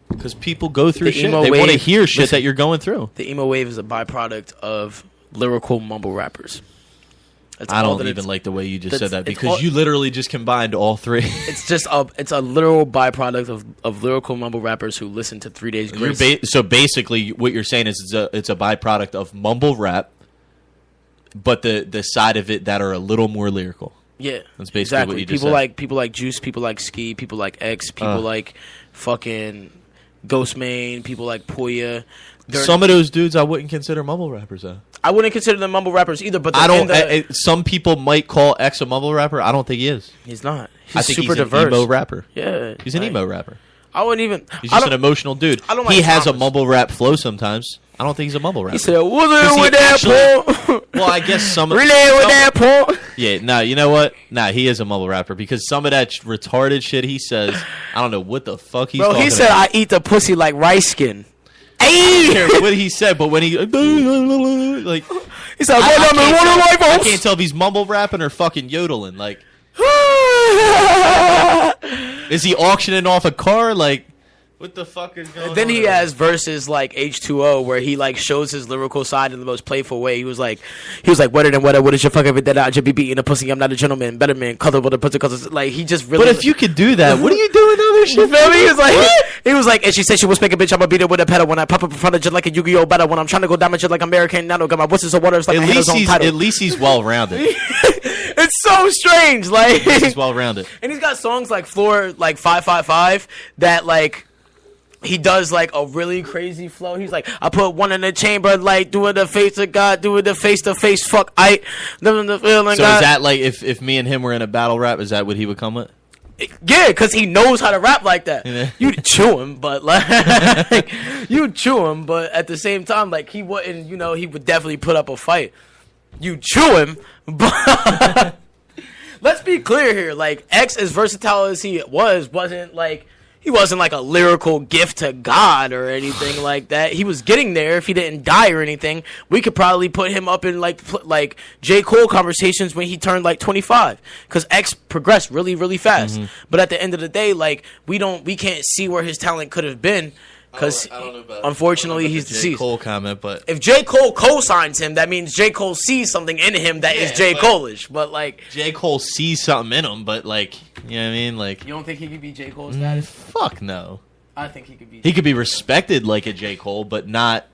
Speaker 1: Because people go through
Speaker 2: The
Speaker 1: shit.
Speaker 2: emo
Speaker 1: They want to
Speaker 2: wave-
Speaker 1: hear shit
Speaker 2: listen.
Speaker 1: that you're going through.
Speaker 2: The emo wave is a byproduct of lyrical mumble rappers. That's
Speaker 1: I
Speaker 2: all
Speaker 1: don't
Speaker 2: that
Speaker 1: even
Speaker 2: it's-
Speaker 1: like the way you just
Speaker 2: that's-
Speaker 1: said that
Speaker 2: it's
Speaker 1: because
Speaker 2: all-
Speaker 1: you literally just combined all three.
Speaker 2: It's a literal byproduct of lyrical mumble rappers who listen to 3 Days Grace.
Speaker 1: So basically, what you're saying is it's a byproduct of mumble rap, but the side of it that are a little more lyrical.
Speaker 2: Yeah,
Speaker 1: That's basically
Speaker 2: exactly.
Speaker 1: what you just
Speaker 2: People
Speaker 1: said.
Speaker 2: like Juice, people like Ski, people like X, people like fucking Ghostmane, people like Poya.
Speaker 1: Some of those dudes I wouldn't consider mumble rappers though.
Speaker 2: I wouldn't consider them mumble rappers either. But
Speaker 1: I don't.
Speaker 2: the,
Speaker 1: Some people might call X a mumble rapper. I don't think he is.
Speaker 2: he's not. He's
Speaker 1: I think
Speaker 2: super
Speaker 1: he's an
Speaker 2: diverse.
Speaker 1: emo rapper.
Speaker 2: Yeah,
Speaker 1: He's an
Speaker 2: like,
Speaker 1: emo rapper.
Speaker 2: I wouldn't even.
Speaker 1: He's
Speaker 2: I
Speaker 1: just an
Speaker 2: don't-
Speaker 1: emotional dude.
Speaker 2: I don't
Speaker 1: He
Speaker 2: like
Speaker 1: has a
Speaker 2: dramas.
Speaker 1: mumble rap flow sometimes. I don't think he's a mumble rapper.
Speaker 2: He said, "What's
Speaker 1: Does
Speaker 2: it
Speaker 1: he
Speaker 2: with that
Speaker 1: actually-
Speaker 2: Paul?
Speaker 1: well, I guess some
Speaker 2: Relay with that Paul."
Speaker 1: Yeah, no, you know what? Nah, he is a mumble rapper because some of that retarded shit he says, I don't know what the fuck he's
Speaker 2: Bro,
Speaker 1: talking
Speaker 2: he said,
Speaker 1: about.
Speaker 2: "I eat the pussy like rice skin."
Speaker 1: I don't
Speaker 2: Hey,
Speaker 1: care what he said, but when he like,
Speaker 2: he said,
Speaker 1: I
Speaker 2: "What
Speaker 1: can't
Speaker 2: up,
Speaker 1: tell, tell if he's mumble rapping or fucking yodeling. Like, is he auctioning off a car? Like, what the fuck is going on?
Speaker 2: Then he
Speaker 1: there?
Speaker 2: has verses like H2O where he like shows his lyrical side in the most playful way. He was like, wetter than wetter. What is your fuck every that I should be beating a pussy? I'm not a gentleman, better man, color with a pussy. Cause like he just really.
Speaker 1: But if you could do that, what are you doing other
Speaker 2: You
Speaker 1: shit?
Speaker 2: feel me? He was like, and she said she was making bitch. I'ma beat her with a pedal when I pop up in front of just like a Yu-Gi-Oh battle. When I'm trying to go damage it like American Nano, got my whistles of water. It's like my head is on
Speaker 1: At
Speaker 2: title.
Speaker 1: least he's well rounded.
Speaker 2: It's so strange, like.
Speaker 1: He's well rounded.
Speaker 2: And he's got songs like Floor, like 555, that like he does like a really crazy flow. He's like, I put one in the chamber, like doing the face of God, doing the face to face. Fuck, I living the feeling.
Speaker 1: So
Speaker 2: God.
Speaker 1: is that like if me and him were in a battle rap? Is that what he would come with?
Speaker 2: Yeah, because he knows how to rap like that.
Speaker 1: Yeah.
Speaker 2: You'd chew him, but like you'd chew him, but at the same time, like he wouldn't. You know, he would definitely put up a fight. You chew him, but. Let's be clear here. Like X, as versatile as he wasn't like he wasn't like a lyrical gift to God or anything like that. He was getting there. If he didn't die or anything, we could probably put him up in like J. Cole conversations when he turned like 25, because X progressed really really fast. But at the end of the day, like we can't see where his talent could have been. Because unfortunately he's
Speaker 1: J.
Speaker 2: deceased.
Speaker 1: Cole comment, but
Speaker 2: If J. Cole co-signs him, that means J. Cole sees something in him that is
Speaker 1: Yeah,
Speaker 2: J.
Speaker 1: but-
Speaker 2: Cole-ish. But like,
Speaker 1: J. Cole sees something in him, but like, you know what I mean? Like,
Speaker 2: you don't think he could be J. Cole's status?
Speaker 1: fuck no.
Speaker 2: I think he could be.
Speaker 1: He could be respected like a J. Cole, but not.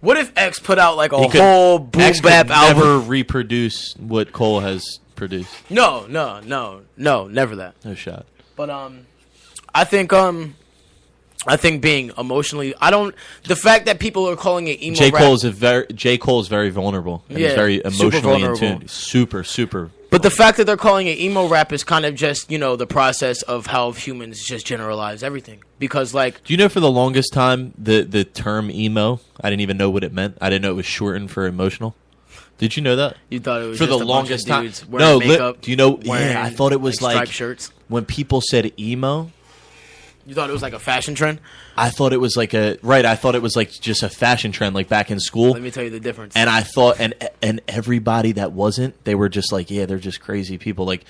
Speaker 2: What if X put out like a
Speaker 1: He could-
Speaker 2: whole boom
Speaker 1: X could
Speaker 2: bap album?
Speaker 1: never reproduce what Cole has produced.
Speaker 2: No, never that.
Speaker 1: No shot.
Speaker 2: But I think being emotionally, the fact that people are calling it emo
Speaker 1: J.
Speaker 2: rap,
Speaker 1: J. Cole is very vulnerable. And he's
Speaker 2: Yeah,
Speaker 1: very
Speaker 2: super
Speaker 1: emotionally in
Speaker 2: vulnerable.
Speaker 1: tune. Super.
Speaker 2: but the fact that they're calling it emo rap is kind of just the process of how humans just generalize everything. Because like,
Speaker 1: Do you know for the longest time the term emo, I didn't even know what it meant. I didn't know it was shortened for emotional. Did you know that?
Speaker 2: you thought it was
Speaker 1: For
Speaker 2: just
Speaker 1: the
Speaker 2: a
Speaker 1: longest
Speaker 2: bunch
Speaker 1: time.
Speaker 2: of dudes wearing
Speaker 1: No,
Speaker 2: makeup,
Speaker 1: do you know?
Speaker 2: wearing,
Speaker 1: Yeah, I thought it was
Speaker 2: striped
Speaker 1: like
Speaker 2: shirts.
Speaker 1: when people said emo.
Speaker 2: You thought it was like a fashion trend?
Speaker 1: I thought it was like I thought it was like just a fashion trend, like back in school.
Speaker 2: Let me tell you the difference.
Speaker 1: And I thought, and everybody that wasn't, they were just like, yeah, they're just crazy people. Like,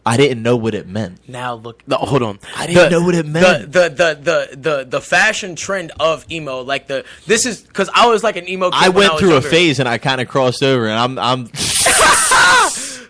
Speaker 1: I didn't know what it meant.
Speaker 2: Now look, hold on.
Speaker 1: I didn't know what it meant.
Speaker 2: The fashion trend of emo, like this is because I was like an emo kid.
Speaker 1: I
Speaker 2: when
Speaker 1: went
Speaker 2: was
Speaker 1: through
Speaker 2: younger.
Speaker 1: a phase and I kind of crossed over, and I'm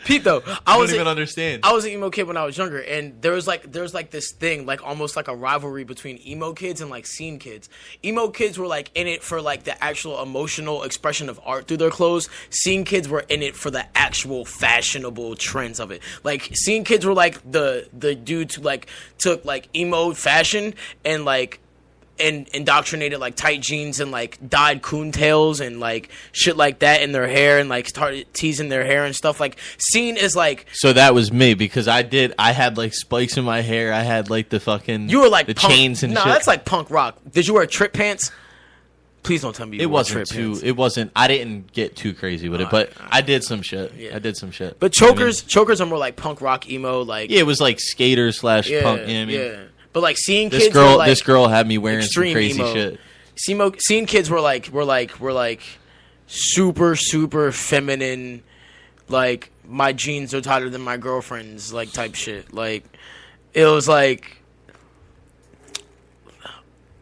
Speaker 2: Pete, though,
Speaker 1: I don't even understand.
Speaker 2: I was an emo kid when I was younger, and there was like this thing, like almost like a rivalry between emo kids and like scene kids. Emo kids were like in it for like the actual emotional expression of art through their clothes. Scene kids were in it for the actual fashionable trends of it. Like scene kids were like the dudes who like took like emo fashion and like and indoctrinated like tight jeans and like dyed coontails and like shit like that in their hair and like started teasing their hair and stuff. Like scene is like,
Speaker 1: So that was me because I had like spikes in my hair. I had like the fucking
Speaker 2: you were like
Speaker 1: the
Speaker 2: punk.
Speaker 1: chains and
Speaker 2: no,
Speaker 1: shit.
Speaker 2: that's like punk rock. Did you wear trip pants? Please don't tell me
Speaker 1: It wasn't too.
Speaker 2: pants.
Speaker 1: It wasn't. I didn't get too crazy with it, but I did some shit.
Speaker 2: Yeah.
Speaker 1: I did some shit.
Speaker 2: But chokers are more like punk rock emo, like
Speaker 1: Yeah, it was like skater / punk. You know what I mean?
Speaker 2: yeah. But like seeing
Speaker 1: This
Speaker 2: kids,
Speaker 1: girl,
Speaker 2: were, like,
Speaker 1: this girl had me wearing some
Speaker 2: extreme
Speaker 1: crazy
Speaker 2: emo.
Speaker 1: shit.
Speaker 2: Seeing kids were like super feminine, like my jeans are tighter than my girlfriend's, like type shit. Like it was like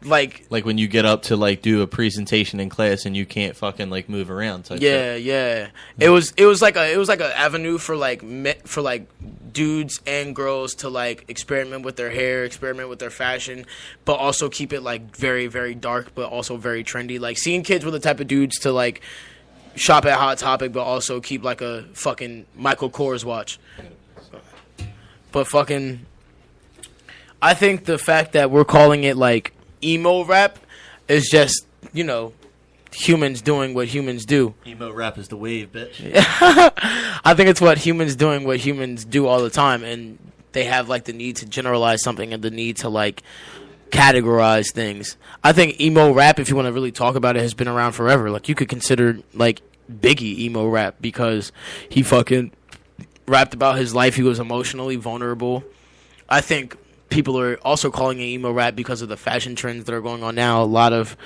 Speaker 1: when you get up to like do a presentation in class and you can't fucking like move around type shit.
Speaker 2: yeah. It was like a avenue for like dudes and girls to like experiment with their hair, experiment with their fashion, but also keep it like very very dark, but also very trendy. Like seeing kids were the type of dudes to like shop at Hot Topic, but also keep like a fucking Michael Kors watch. But fucking, I think the fact that we're calling it like emo rap is just, you know, humans doing what humans do.
Speaker 1: Emo rap is the wave, bitch.
Speaker 2: I think it's what humans doing what humans do all the time, and they have like the need to generalize something and the need to like categorize things. I think emo rap, if you want to really talk about it, has been around forever. Like you could consider like Biggie emo rap because he fucking rapped about his life. He was emotionally vulnerable. I think people are also calling it emo rap because of the fashion trends that are going on now. A lot of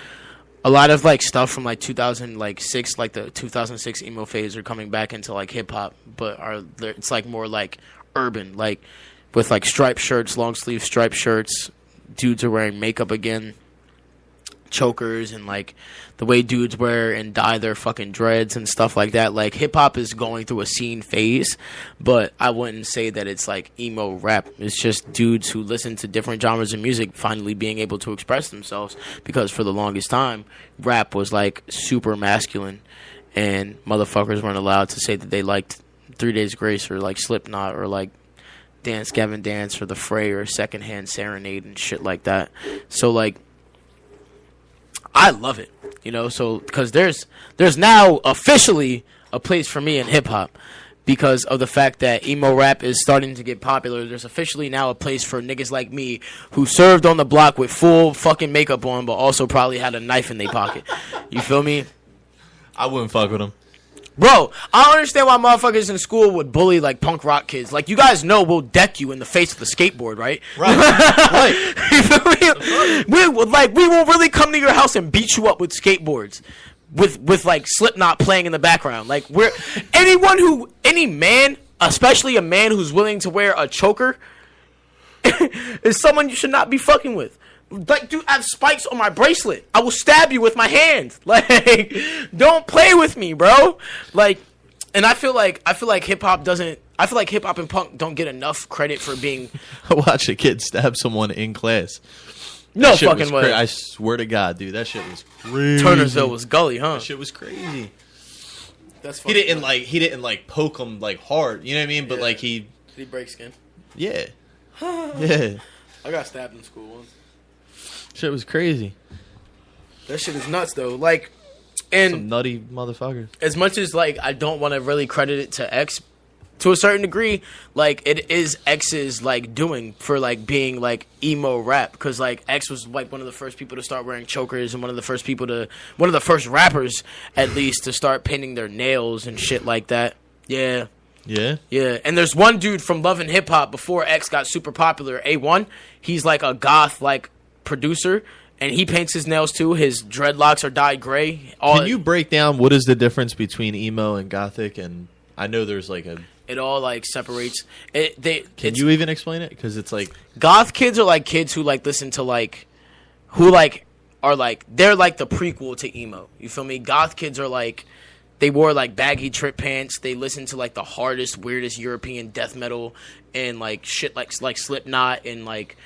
Speaker 2: like stuff from like 2006, like the 2006 emo phase, are coming back into like hip hop, but it's like more like urban, like with like striped shirts, long sleeve striped shirts. Dudes are wearing makeup again, chokers, and like the way dudes wear and dye their fucking dreads and stuff like that. Like hip hop is going through a scene phase, but I wouldn't say that it's like emo rap. It's just dudes who listen to different genres of music finally being able to express themselves, because for the longest time rap was like super masculine and motherfuckers weren't allowed to say that they liked 3 Days Grace or like Slipknot or like Dance Gavin Dance or The Fray or Secondhand Serenade and shit like that. So like I love it, you know, so because there's now officially a place for me in hip hop because of the fact that emo rap is starting to get popular. There's officially now a place for niggas like me who served on the block with full fucking makeup on, but also probably had a knife in their pocket. You feel me?
Speaker 1: I wouldn't fuck with him.
Speaker 2: Bro, I don't understand why motherfuckers in school would bully like punk rock kids. Like, you guys know we'll deck you in the face with a skateboard, right?
Speaker 1: Right. Right.
Speaker 2: You feel me? We will really come to your house and beat you up with skateboards. With like Slipknot playing in the background. Like, any man, especially a man who's willing to wear a choker, is someone you should not be fucking with. Like, dude, I have spikes on my bracelet. I will stab you with my hand. Like, don't play with me, bro. Like, and I feel like hip hop doesn't. I feel like hip hop and punk don't get enough credit for being.
Speaker 1: I watched a kid stab someone in class.
Speaker 2: No
Speaker 1: That shit
Speaker 2: fucking
Speaker 1: was
Speaker 2: way.
Speaker 1: I swear to God, dude, that shit was crazy.
Speaker 2: Turnersville was gully, huh?
Speaker 1: That shit was crazy.
Speaker 2: That's
Speaker 1: He didn't like poke him like hard. You know what I mean? But
Speaker 2: Yeah.
Speaker 1: like
Speaker 2: Did he break skin?
Speaker 1: yeah. Yeah.
Speaker 2: I got stabbed in school once.
Speaker 1: Shit was crazy.
Speaker 2: That shit is nuts though. Like, and
Speaker 1: Some nutty motherfuckers.
Speaker 2: as much as like I don't want to really credit it to X, to a certain degree, like it is X's like doing for like being like emo rap, because like X was like one of the first people to start wearing chokers and one of the first rappers at least to start painting their nails and shit like that. Yeah.
Speaker 1: Yeah.
Speaker 2: Yeah, and there's one dude from Love and Hip Hop before X got super popular, A1. He's like a goth like producer, and he paints his nails too. His dreadlocks are dyed gray.
Speaker 1: Can you break down what is the difference between emo and gothic? And I know there's like a.
Speaker 2: It all like separates.
Speaker 1: Can you even explain it? Because it's like
Speaker 2: goth kids are like kids who like listen to like, who like are like they're like the prequel to emo. You feel me? Goth kids are like. They wore, like, baggy trip pants. They listened to, like, the hardest, weirdest European death metal and, like, shit like Slipknot and, like,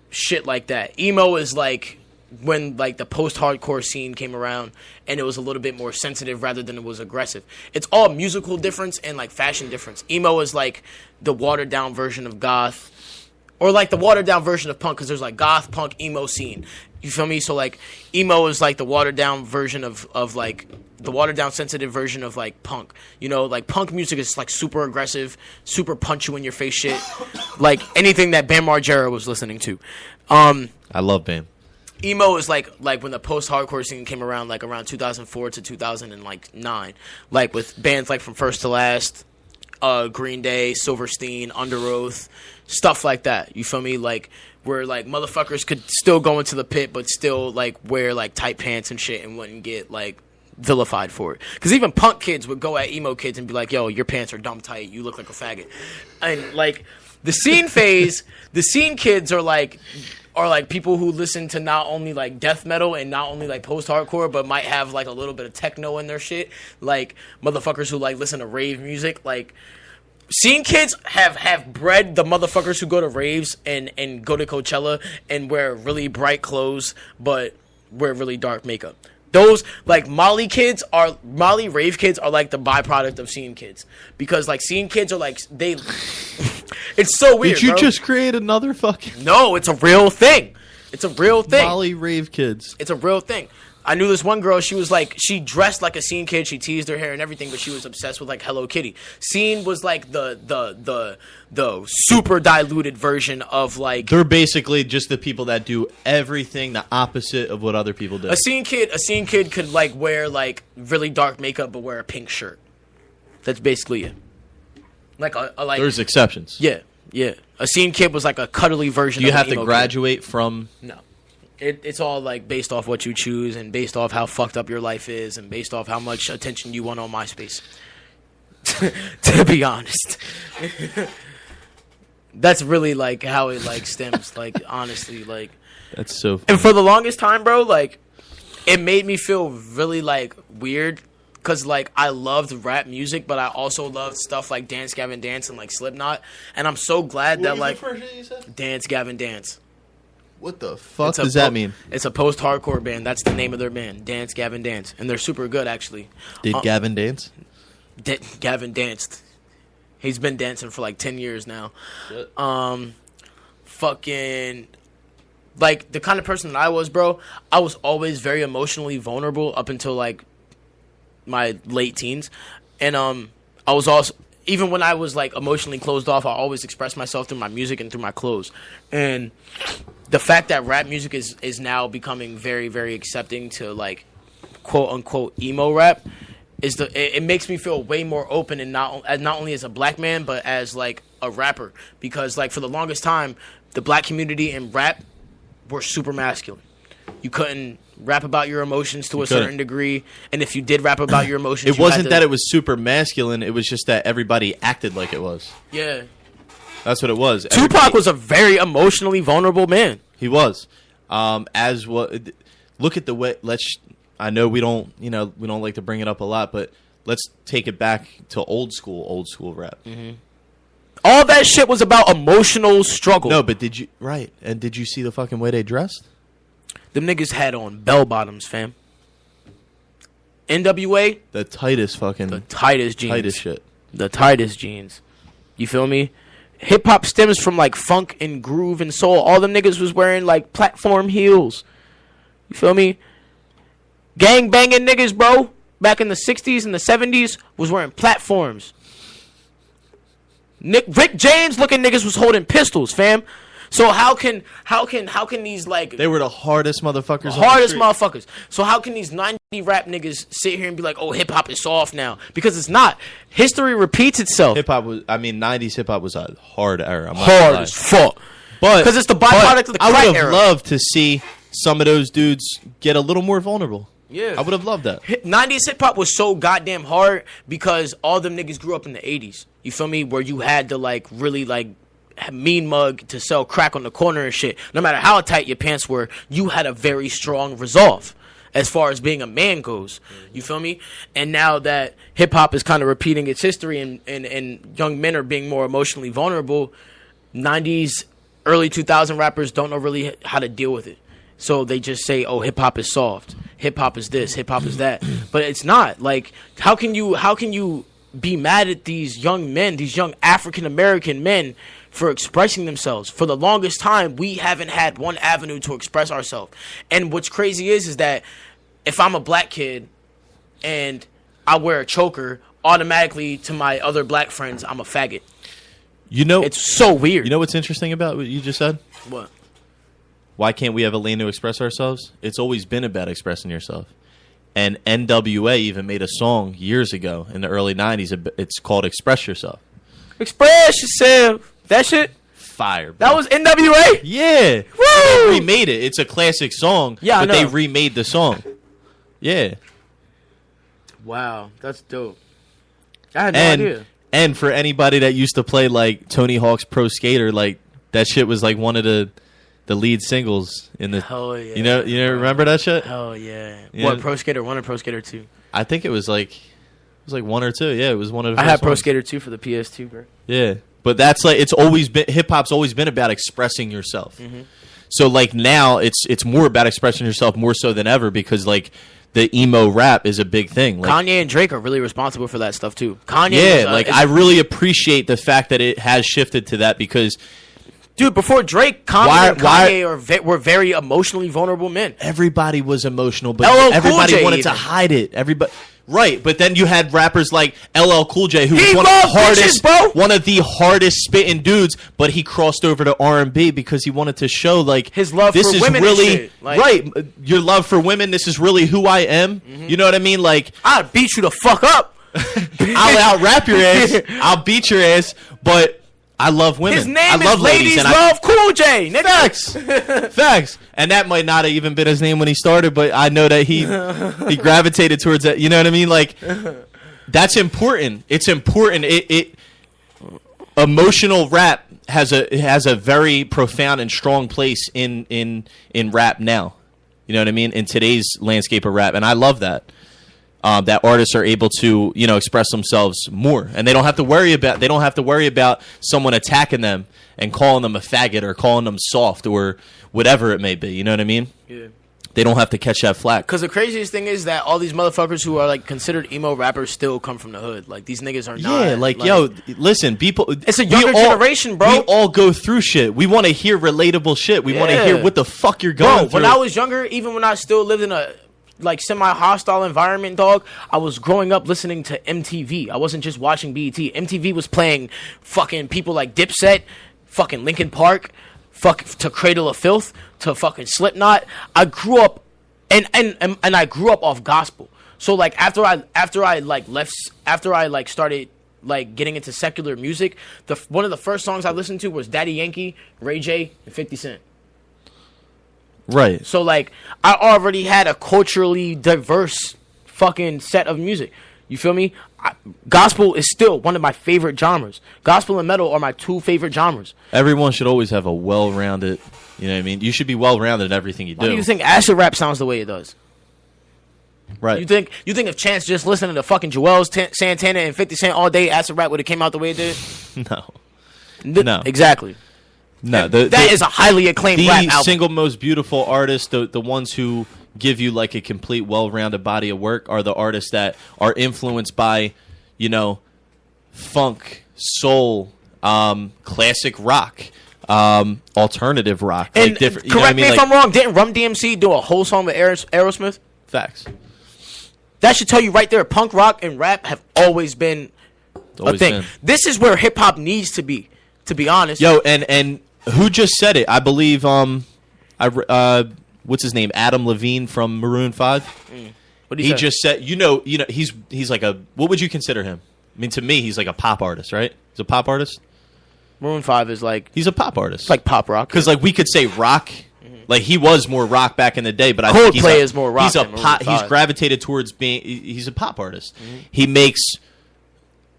Speaker 2: shit like that. Emo is, like, when, like, the post-hardcore scene came around and it was a little bit more sensitive rather than it was aggressive. It's all musical difference and, like, fashion difference. Emo is, like, the watered-down version of goth. Or, like, the watered-down version of punk, because there's, like, goth, punk, emo scene. You feel me? So, like, emo is, like, the watered-down version of like, the watered-down sensitive version of, like, punk. You know, like, punk music is, like, super aggressive, super punch-you-in-your-face shit. Like, anything that Bam Margera was listening to.
Speaker 1: I love Bam.
Speaker 2: emo is like when the post-hardcore scene came around, like around 2004 to 2009, like with bands like From First to Last, Green Day, Silverstein, Under Oath, stuff like that. You feel me? Like where like motherfuckers could still go into the pit, but still like wear like tight pants and shit, and wouldn't get like vilified for it. Because even punk kids would go at emo kids and be like, "Yo, your pants are dumb tight. You look like a faggot." And like the scene phase, the scene kids are like people who listen to not only like death metal and not only like post-hardcore, but might have like a little bit of techno in their shit. Like motherfuckers who like listen to rave music. Like scene kids have bred the motherfuckers who go to raves and go to Coachella and wear really bright clothes but wear really dark makeup. Those like Molly rave kids are like the byproduct of scene kids, because like scene kids are like they. It's so weird.
Speaker 1: Did you
Speaker 2: bro.
Speaker 1: just create another fucking
Speaker 2: No, it's a real thing. It's a real thing.
Speaker 1: Molly rave kids?
Speaker 2: It's a real thing. I knew this one girl, she was like, she dressed like a scene kid, she teased her hair and everything, but she was obsessed with like Hello Kitty. Scene was like the super diluted version of like
Speaker 1: They're basically just the people that do everything the opposite of what other people do.
Speaker 2: a scene kid could like wear like really dark makeup but wear a pink shirt. That's basically it. Like a like
Speaker 1: There's exceptions.
Speaker 2: Yeah. A scene kid was like a cuddly version
Speaker 1: Do you
Speaker 2: of
Speaker 1: have
Speaker 2: an
Speaker 1: to
Speaker 2: emo
Speaker 1: graduate from?
Speaker 2: kid. No. It's all like based off what you choose and based off how fucked up your life is and based off how much attention you want on MySpace. To be honest. That's really like how it like stems, like honestly, like.
Speaker 1: That's so funny.
Speaker 2: And for the longest time, bro, like it made me feel really like weird, because like I loved rap music, but I also loved stuff like Dance Gavin Dance and like Slipknot, and I'm so glad that like
Speaker 1: first thing you said?
Speaker 2: Dance Gavin Dance.
Speaker 1: What the fuck
Speaker 2: It's a
Speaker 1: does that mean?
Speaker 2: It's a post-hardcore band. That's the name of their band, Dance Gavin Dance, and they're super good actually.
Speaker 1: Did Gavin dance?
Speaker 2: Gavin danced. He's been dancing for like 10 years now.
Speaker 1: Shit.
Speaker 2: Fucking like the kind of person that I was, bro. I was always very emotionally vulnerable up until like my late teens, and I was also, even when I was like emotionally closed off, I always expressed myself through my music and through my clothes. And the fact that rap music is now becoming very, very accepting to like quote unquote emo rap it makes me feel way more open, and not only as a black man but as like a rapper, because like for the longest time the black community in rap were super masculine. You couldn't rap about your emotions to a certain degree, and if you did rap about your emotions,
Speaker 1: It wasn't that it was super masculine. It was just that everybody acted like it was.
Speaker 2: Yeah.
Speaker 1: That's what it was.
Speaker 2: Tupac was a very emotionally vulnerable man.
Speaker 1: He was. As what? Look at the way. I know we don't like to bring it up a lot, but let's take it back to old school rap.
Speaker 2: Mm-hmm. All that shit was about emotional struggle.
Speaker 1: No, but did you see the fucking way they dressed?
Speaker 2: Them niggas had on bell bottoms, fam. NWA,
Speaker 1: The tightest fucking
Speaker 2: the tightest jeans.
Speaker 1: tightest shit.
Speaker 2: The tightest jeans. You feel me? Hip hop stems from like funk and groove and soul. All them niggas was wearing like platform heels. You feel me? Gang banging niggas, bro, back in the 60s and the 70s was wearing platforms. Rick James looking niggas was holding pistols, fam. So how can these like
Speaker 1: They were the hardest motherfuckers.
Speaker 2: hardest
Speaker 1: on the street.
Speaker 2: motherfuckers? So how can these 90 rap niggas sit here and be like, "Oh, hip hop is soft now"? Because it's not. History repeats itself.
Speaker 1: Hip hop was. I mean, 90s hip hop was a hard era. I'm not
Speaker 2: Hard
Speaker 1: gonna lie.
Speaker 2: as fuck.
Speaker 1: But
Speaker 2: 'Cause it's the byproduct of the
Speaker 1: I
Speaker 2: crack
Speaker 1: would have
Speaker 2: era.
Speaker 1: loved to see some of those dudes get a little more vulnerable.
Speaker 2: Yeah.
Speaker 1: I would have loved that.
Speaker 2: 90s hip hop was so goddamn hard because all them niggas grew up in the 80s. You feel me? Where you had to like really like mean mug to sell crack on the corner and shit. No matter how tight your pants were, you had a very strong resolve as far as being a man goes. You feel me? And now that hip hop is kind of repeating its history and young men are being more emotionally vulnerable, 90s, early 2000 rappers don't know really how to deal with it. So they just say, "Oh, hip hop is soft. Hip hop is this. Hip hop is that." But it's not. Like, how can you be mad at these young men, these young African American men, for expressing themselves? For the longest time, we haven't had one avenue to express ourselves. And what's crazy is that if I'm a black kid and I wear a choker, automatically to my other black friends, I'm a faggot.
Speaker 1: You know,
Speaker 2: It's so weird.
Speaker 1: you know what's interesting about what you just said?
Speaker 2: What?
Speaker 1: why can't we have a lane to express ourselves? It's always been about expressing yourself. And NWA even made a song years ago in the early 90s. It's called Express Yourself.
Speaker 2: Express yourself. That shit.
Speaker 1: Fire. Bro.
Speaker 2: That was NWA.
Speaker 1: Yeah.
Speaker 2: Woo!
Speaker 1: They remade it. It's a classic song.
Speaker 2: Yeah,
Speaker 1: but
Speaker 2: I know.
Speaker 1: they remade the song. Yeah.
Speaker 2: Wow, that's dope. I had no idea.
Speaker 1: And for anybody that used to play like Tony Hawk's Pro Skater, like that shit was like one of the lead singles in the.
Speaker 2: Hell yeah.
Speaker 1: You know, remember that shit?
Speaker 2: Hell yeah.
Speaker 1: Yeah.
Speaker 2: What, Pro Skater 1 or Pro Skater 2?
Speaker 1: I think it was like 1 or 2. Yeah, it was one of the
Speaker 2: I
Speaker 1: first
Speaker 2: had Pro
Speaker 1: ones.
Speaker 2: Skater 2 for the PS2, bro.
Speaker 1: Yeah. But that's like it's always been hip hop's always been about expressing yourself.
Speaker 2: Mm-hmm.
Speaker 1: So like now it's more about expressing yourself more so than ever because like the emo rap is a big thing. Like,
Speaker 2: Kanye and Drake are really responsible for that stuff too. Kanye,
Speaker 1: yeah,
Speaker 2: was,
Speaker 1: like
Speaker 2: is-
Speaker 1: I really appreciate the fact that it has shifted to that because
Speaker 2: dude, before Drake,
Speaker 1: Why-
Speaker 2: Kanye were very emotionally vulnerable men.
Speaker 1: everybody was emotional, but
Speaker 2: LL Cool
Speaker 1: everybody
Speaker 2: J
Speaker 1: wanted to
Speaker 2: even.
Speaker 1: hide it. Everybody, right? But then you had rappers like LL Cool J, who
Speaker 2: He
Speaker 1: was one of the
Speaker 2: loved
Speaker 1: hardest,
Speaker 2: bitches, bro.
Speaker 1: one of the hardest spitting dudes. But he crossed over to R&B because he wanted to show like
Speaker 2: His love
Speaker 1: this
Speaker 2: for
Speaker 1: is
Speaker 2: women and
Speaker 1: really
Speaker 2: shit, like-
Speaker 1: right. Your love for women. This is really who I am. You know what I mean? Like
Speaker 2: I'd beat you the fuck up.
Speaker 1: I'll out rap your ass. I'll beat your ass. But I love women.
Speaker 2: His
Speaker 1: I
Speaker 2: name
Speaker 1: love
Speaker 2: is
Speaker 1: ladies,
Speaker 2: Ladies
Speaker 1: and
Speaker 2: Love Cool J. Nigga.
Speaker 1: Facts, facts, and that might not have even been his name when he started, but I know that he gravitated towards that. You know what I mean? Like that's important. It's important. It emotional rap has a very profound and strong place in rap now. You know what I mean? In today's landscape of rap, and I love that. That artists are able to, express themselves more, and they don't have to worry about someone attacking them and calling them a faggot or calling them soft or whatever it may be. You know what I mean?
Speaker 2: Yeah.
Speaker 1: They don't have to catch that flack.
Speaker 2: Because the craziest thing is that all these motherfuckers who are like considered emo rappers still come from the hood. Like these niggas are not.
Speaker 1: Yeah, like yo, listen, people.
Speaker 2: It's a younger generation, bro.
Speaker 1: We all go through shit. We want to hear relatable shit. We want to
Speaker 2: Yeah.
Speaker 1: hear what the fuck you're going
Speaker 2: Bro,
Speaker 1: through.
Speaker 2: when I was younger, even when I still lived in a like semi-hostile environment, dog, I was growing up listening to MTV. I wasn't just watching BET. MTV was playing fucking people like Dipset, fucking Linkin Park, to Cradle of Filth, to fucking Slipknot. I grew up and I grew up off gospel. So like after I started like getting into secular music, one of the first songs I listened to was Daddy Yankee, Ray J, and 50 Cent.
Speaker 1: right.
Speaker 2: So, like, I already had a culturally diverse fucking set of music. You feel me? Gospel is still one of my favorite genres. Gospel and metal are my two favorite genres.
Speaker 1: Everyone should always have a well-rounded. You know what I mean? You should be well-rounded in everything you do.
Speaker 2: Why do you think acid rap sounds the way it does?
Speaker 1: Right.
Speaker 2: You think if Chance just listened to fucking Joel's Santana and 50 Cent all day, acid rap would have came out the way it did?
Speaker 1: No. No.
Speaker 2: Exactly.
Speaker 1: No.
Speaker 2: That is a highly acclaimed
Speaker 1: the
Speaker 2: rap album.
Speaker 1: single most beautiful artists, the ones who give you like a complete, well-rounded body of work, are the artists that are influenced by, funk, soul, classic rock, alternative rock,
Speaker 2: And
Speaker 1: like different. You
Speaker 2: correct
Speaker 1: know what I mean?
Speaker 2: me if
Speaker 1: Like,
Speaker 2: I'm wrong. Didn't Rum DMC do a whole song with Aerosmith?
Speaker 1: facts.
Speaker 2: That should tell you right there. Punk rock and rap have always been a
Speaker 1: Always
Speaker 2: thing.
Speaker 1: been.
Speaker 2: This is where hip hop needs to be. To be honest,
Speaker 1: Yo, and who just said it? I believe what's his name? Adam Levine from Maroon 5.
Speaker 2: what do
Speaker 1: He
Speaker 2: you say?
Speaker 1: just said, he's like a, what would you consider him? I mean, to me, he's like a pop artist, right? He's a pop artist.
Speaker 2: Maroon 5 is like
Speaker 1: He's a pop artist.
Speaker 2: it's like pop rock.
Speaker 1: Because like we could say rock, like he was more rock back in the day, but I think
Speaker 2: Coldplay is more rock
Speaker 1: He's a
Speaker 2: than Maroon
Speaker 1: pop. He's
Speaker 2: 5.
Speaker 1: gravitated towards being. He's a pop artist. He makes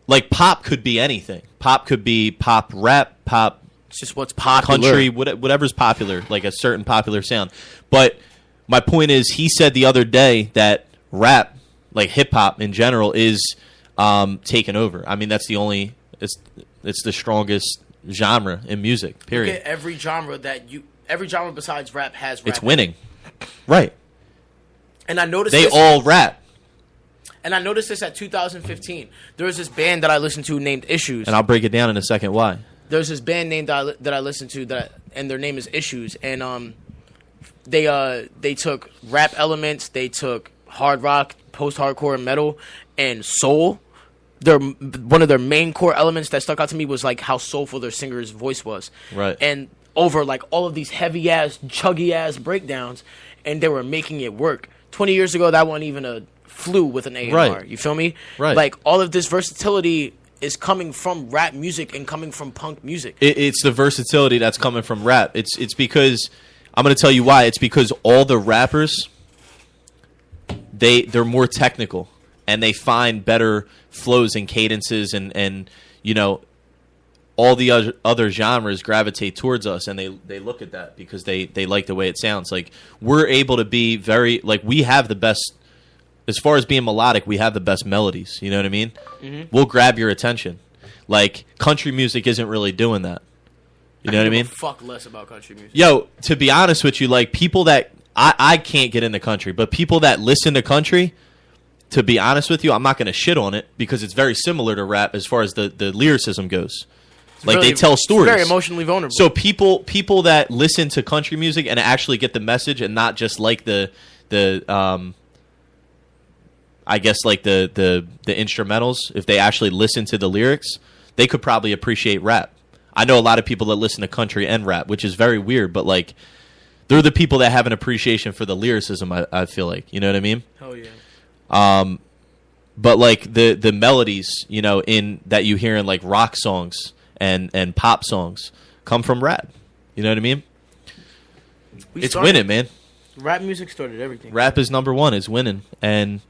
Speaker 1: like pop could be anything. Pop could be pop rap, pop
Speaker 2: It's just what's popular.
Speaker 1: country, whatever's popular, like a certain popular sound. But my point is, he said the other day that rap, like hip hop in general, is taken over. I mean, that's the only. It's the strongest genre in music. Period.
Speaker 2: Look at every genre besides rap has rap.
Speaker 1: It's winning. Right.
Speaker 2: And I noticed
Speaker 1: They
Speaker 2: this,
Speaker 1: all rap.
Speaker 2: and I noticed this at 2015. There was this band that I listened to named Issues.
Speaker 1: And I'll break it down in a second why.
Speaker 2: There's this band name that I listened to and their name is Issues, and they took rap elements, they took hard rock, post-hardcore, metal, and soul. One of their main core elements that stuck out to me was like how soulful their singer's voice was.
Speaker 1: Right.
Speaker 2: And over like all of these heavy ass, chuggy ass breakdowns, and they were making it work. 20 years ago, that wasn't even a flu with an A&R.
Speaker 1: Right.
Speaker 2: You feel me?
Speaker 1: Right.
Speaker 2: Like all of this versatility is coming from rap music and coming from punk music.
Speaker 1: It's the versatility that's coming from rap. It's because I'm going to tell you why. It's because all the rappers, they're more technical and they find better flows and cadences and you know, all the other genres gravitate towards us, and they look at that because they like the way it sounds. Like, we're able to be very, like, we have the best, as far as being melodic, we have the best melodies. You know what I mean? Mm-hmm. We'll grab your attention. Like, country music isn't really doing that. You know what I mean?
Speaker 2: Fuck less about country music.
Speaker 1: Yo, to be honest with you, like, people that, I can't get into country, but people that listen to country, to be honest with you, I'm not going to shit on it because it's very similar to rap as far as the lyricism goes. Like,
Speaker 2: really,
Speaker 1: they tell stories.
Speaker 2: Very emotionally vulnerable.
Speaker 1: So people that listen to country music and actually get the message and not just like the I guess like the instrumentals, if they actually listen to the lyrics, they could probably appreciate rap. I know a lot of people that listen to country and rap, which is very weird, but like they're the people that have an appreciation for the lyricism, I feel like. You know what I mean?
Speaker 2: Hell yeah.
Speaker 1: But like the melodies, you know, in that you hear in like rock songs and pop songs come from rap. You know what I mean? It's winning, man.
Speaker 2: Rap music started everything.
Speaker 1: Rap is number one. It's winning, and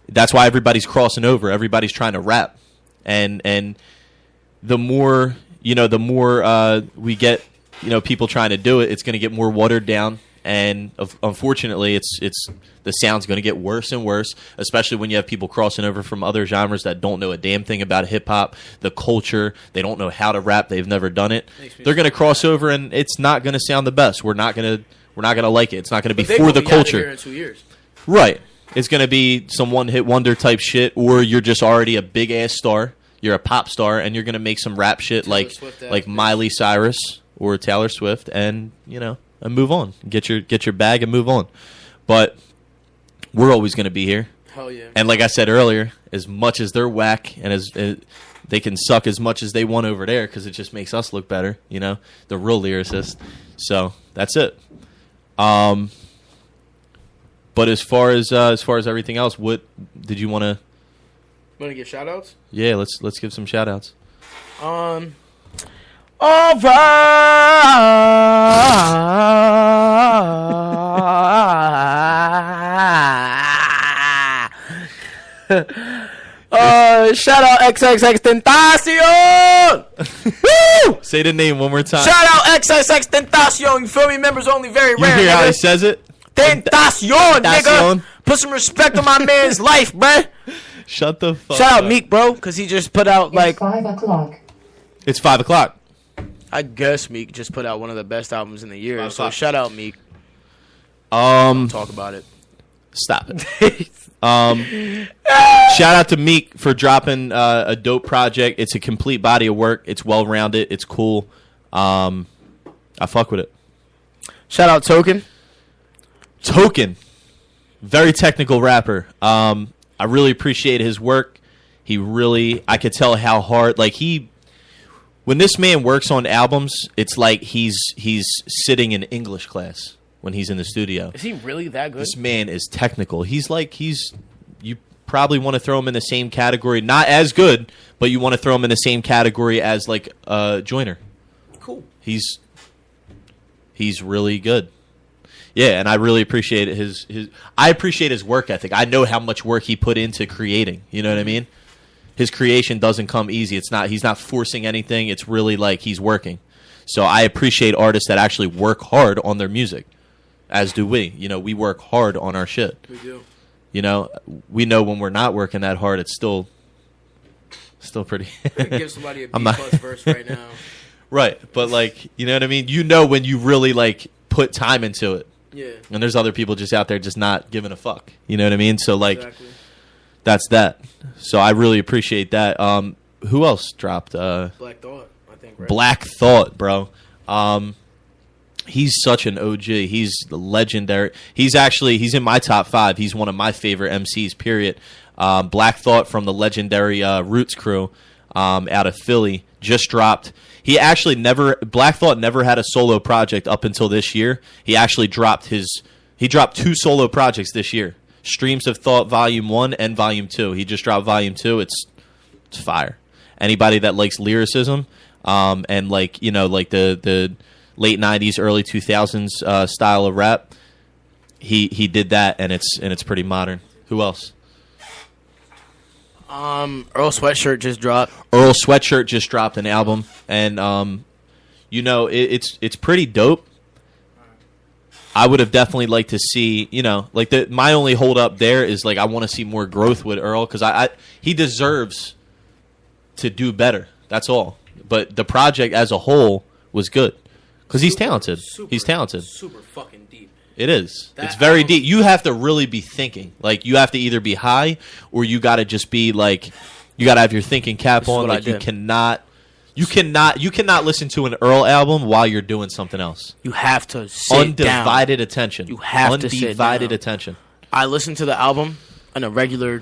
Speaker 1: that's why everybody's crossing over. Everybody's trying to rap, and the more we get, you know, people trying to do it, it's going to get more watered down. And unfortunately, it's the sound's going to get worse and worse, especially when you have people crossing over from other genres that don't know a damn thing about hip hop, the culture. They don't know how to rap. They've never done it. They're going to cross over, and it's not going to sound the best. We're not going to like it. It's not going to be for the culture.
Speaker 2: Here in 2 years.
Speaker 1: Right. It's going to be some one-hit wonder type shit, or you're just already a big ass star. You're a pop star, and you're going to make some rap shit like Miley Cyrus or Taylor Swift, and you know. And move on. Get your bag and move on. But we're always going to be here.
Speaker 2: Hell yeah.
Speaker 1: And like I said earlier, as much as they're whack and as they can suck as much as they want over there because it just makes us look better, you know, the real lyricist. So that's it. But as far as everything else, what did you want to?
Speaker 2: Want to give shout outs?
Speaker 1: Yeah, let's give some shout outs.
Speaker 2: All right. Shout out XXX Tentacion. Woo!
Speaker 1: Say the name one more time.
Speaker 2: Shout out XXX Tentacion. You feel me? Members only, very
Speaker 1: You
Speaker 2: rare.
Speaker 1: hear how
Speaker 2: nigga.
Speaker 1: he says it?
Speaker 2: Tentacion, nigga. Put some respect on my man's life, bruh.
Speaker 1: Shut the fuck
Speaker 2: Shout
Speaker 1: up.
Speaker 2: out Meek, bro, because he just put out like.
Speaker 4: It's 5 o'clock.
Speaker 1: It's 5 o'clock.
Speaker 2: I guess Meek just put out one of the best albums in the year.
Speaker 1: 5
Speaker 2: So
Speaker 1: o'clock.
Speaker 2: shout out Meek. Talk about it.
Speaker 1: Stop it. Shout out to Meek for dropping a dope project. It's a complete body of work. It's well rounded. It's cool. I fuck with it.
Speaker 2: Shout out Token.
Speaker 1: Token, very technical rapper. I really appreciate his work. I could tell how hard. When this man works on albums, it's like he's sitting in English class when he's in the studio.
Speaker 2: Is he really that good?
Speaker 1: This man is technical. You probably want to throw him in the same category, not as good, but you want to throw him in the same category as like Joyner.
Speaker 2: Cool.
Speaker 1: He's really good. Yeah, and I really appreciate I appreciate his work ethic. I know how much work he put into creating. You know what I mean? His creation doesn't come easy. He's not forcing anything. It's really like he's working. So I appreciate artists that actually work hard on their music, as do we. You know, we work hard on our shit.
Speaker 2: We do.
Speaker 1: You know, we know when we're not working that hard, it's still pretty.
Speaker 2: Give somebody a B
Speaker 1: I'm not-
Speaker 2: plus verse right now.
Speaker 1: Right, but like, you know what I mean? You know when you really like put time into it.
Speaker 2: Yeah.
Speaker 1: And there's other people just out there just not giving a fuck. You know what I mean? So like
Speaker 2: Exactly.
Speaker 1: that's that. So I really appreciate that. Who else dropped?
Speaker 2: Black Thought, I think. Right?
Speaker 1: Black Thought, bro. He's such an OG. He's legendary. He's in my top 5. He's one of my favorite MCs, period. Black Thought from the legendary Roots crew out of Philly just dropped. He actually Black Thought never had a solo project up until this year. He actually dropped 2 solo projects this year. Streams of Thought Volume 1 and Volume 2. He just dropped Volume 2. It's fire. Anybody that likes lyricism, and like, you know, like the late 90s, early 2000s style of rap, he did that, and it's pretty modern. Who else?
Speaker 2: Earl Sweatshirt just dropped.
Speaker 1: Earl Sweatshirt just dropped an album, and you know, it's pretty dope. I would have definitely liked to see, you know, like my only hold up there is like I want to see more growth with Earl, because he deserves to do better. That's all. But the project as a whole was good because he's talented. He's talented.
Speaker 2: Super fucking deep.
Speaker 1: It is. It's very deep. You have to really be thinking. Like, you have to either be high or you got to just be like, you got to have your thinking cap on. Like, you cannot listen to an Earl album while you're doing something else.
Speaker 2: You have to sit down.
Speaker 1: Undivided attention.
Speaker 2: You have to sit down.
Speaker 1: Undivided attention.
Speaker 2: I listened to the album on a regular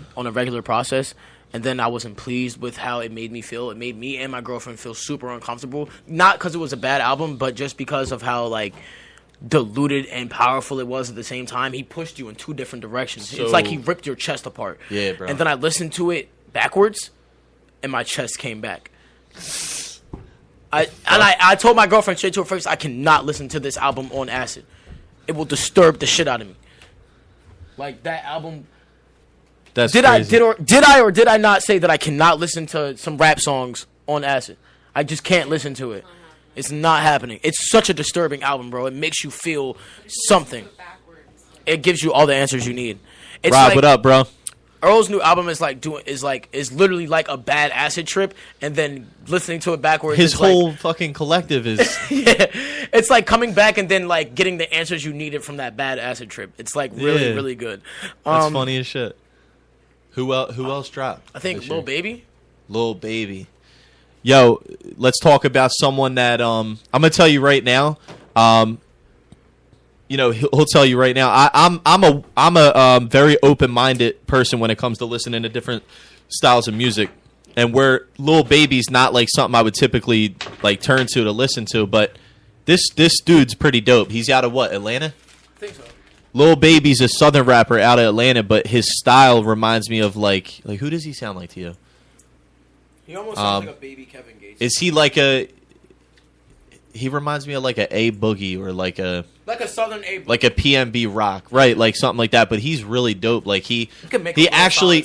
Speaker 2: process, and then I wasn't pleased with how it made me feel. It made me and my girlfriend feel super uncomfortable. Not because it was a bad album, but just because of how, like, diluted and powerful it was at the same time. He pushed you in 2 different directions. It's like he ripped your chest apart.
Speaker 1: Yeah, bro.
Speaker 2: And then I listened to it backwards, and my chest came back. I told my girlfriend straight to her face, I cannot listen to this album on acid. It will disturb the shit out of me. Like, that album.
Speaker 1: That's
Speaker 2: did
Speaker 1: crazy.
Speaker 2: I did I not say that I cannot listen to some rap songs on acid? I just can't listen to it. It's not happening. It's such a disturbing album, bro. It makes you feel something. It gives you all the answers you need. It's
Speaker 1: Rob,
Speaker 2: like,
Speaker 1: what up, bro?
Speaker 2: Earl's new album is literally like a bad acid trip, and then listening to it backwards.
Speaker 1: His whole fucking collective is.
Speaker 2: Yeah, it's like coming back and then like getting the answers you needed from that bad acid trip. It's like really, really good.
Speaker 1: That's funny as shit. Who else dropped?
Speaker 2: I think Lil Baby.
Speaker 1: Lil Baby. Yo, let's talk about someone that I'm gonna tell you right now. You know, he'll tell you right now. I'm a very open-minded person when it comes to listening to different styles of music, and where Lil Baby's not like something I would typically like turn to listen to, but this dude's pretty dope. He's out of what, Atlanta?
Speaker 2: I think so.
Speaker 1: Lil Baby's a southern rapper out of Atlanta, but his style reminds me of like who does he sound like to you?
Speaker 2: He almost sounds like a baby Kevin Gates.
Speaker 1: Is he like a? He reminds me of like a Boogie or like a
Speaker 2: southern A Boogie.
Speaker 1: Like a PNB Rock, right? Like something like that. But he's really dope. Like he actually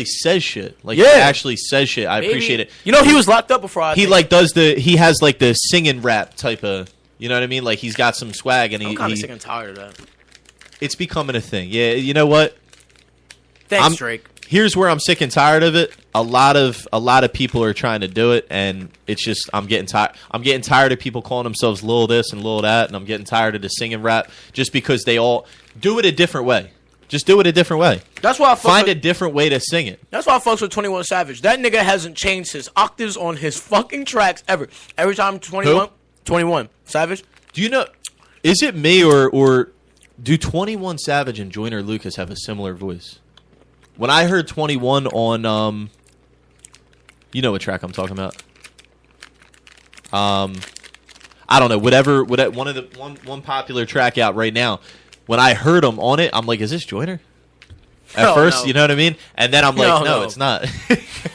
Speaker 1: says shit. Like he actually says shit. I appreciate it.
Speaker 2: You know, he was locked up before. He
Speaker 1: has like the singing rap type of. You know what I mean? Like he's got some swag, and
Speaker 2: I'm kind of sick and tired of that.
Speaker 1: It's becoming a thing. Yeah, you know what?
Speaker 2: Thanks, Drake.
Speaker 1: Here's where I'm sick and tired of it. A lot of people are trying to do it, and it's just I'm getting tired. I'm getting tired of people calling themselves Lil this and Lil that, and I'm getting tired of the singing rap just because they all do it a different way. Just do it a different way.
Speaker 2: That's why I
Speaker 1: find a different way to sing it.
Speaker 2: That's why I fucks with 21 Savage. That nigga hasn't changed his octaves on his fucking tracks ever. Every time 21 Savage.
Speaker 1: Do you know? Is it me or do 21 Savage and Joyner Lucas have a similar voice? When I heard 21 on, you know what track I'm talking about. I don't know, whatever one popular track out right now. When I heard him on it, I'm like, is this Joyner? At first, you know what I mean? And then I'm like, no, it's not.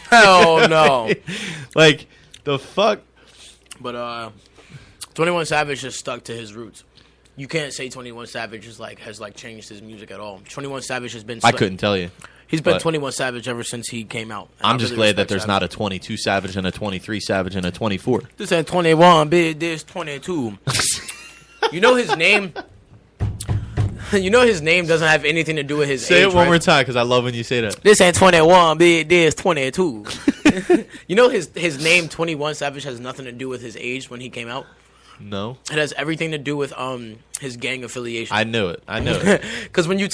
Speaker 2: Hell no.
Speaker 1: Like, the fuck?
Speaker 2: But 21 Savage just stuck to his roots. You can't say 21 Savage has changed his music at all. 21 Savage has been.
Speaker 1: I couldn't tell you.
Speaker 2: He's been 21 Savage ever since he came out.
Speaker 1: I'm just glad that there's not a 22 Savage and a 23 Savage and a 24.
Speaker 2: This ain't 21, bitch. This 22. You know his name. You know his name doesn't have anything to do with his age.
Speaker 1: Say it one more time, because I love when you say that.
Speaker 2: This ain't 21, bitch. This 22. You know his name 21 Savage has nothing to do with his age when he came out.
Speaker 1: No,
Speaker 2: it has everything to do with his gang affiliation.
Speaker 1: I knew it.
Speaker 2: Because when you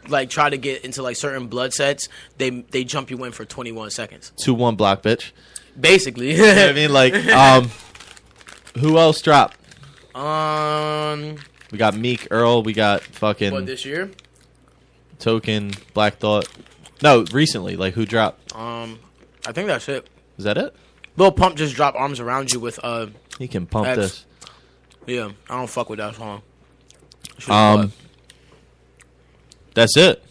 Speaker 2: like try to get into like certain blood sets, they jump you in for 21 seconds.
Speaker 1: 2-1 block, bitch.
Speaker 2: Basically.
Speaker 1: You know what I mean? Like, who else dropped? We got Meek, Earl. We got fucking.
Speaker 2: What, this year?
Speaker 1: Token, Black Thought. No, recently. Like, who dropped?
Speaker 2: I think that's it.
Speaker 1: Is that it?
Speaker 2: Lil Pump just dropped Arms Around You with
Speaker 1: He can pump
Speaker 2: X.
Speaker 1: this.
Speaker 2: Yeah, I don't fuck with that song.
Speaker 1: That's it.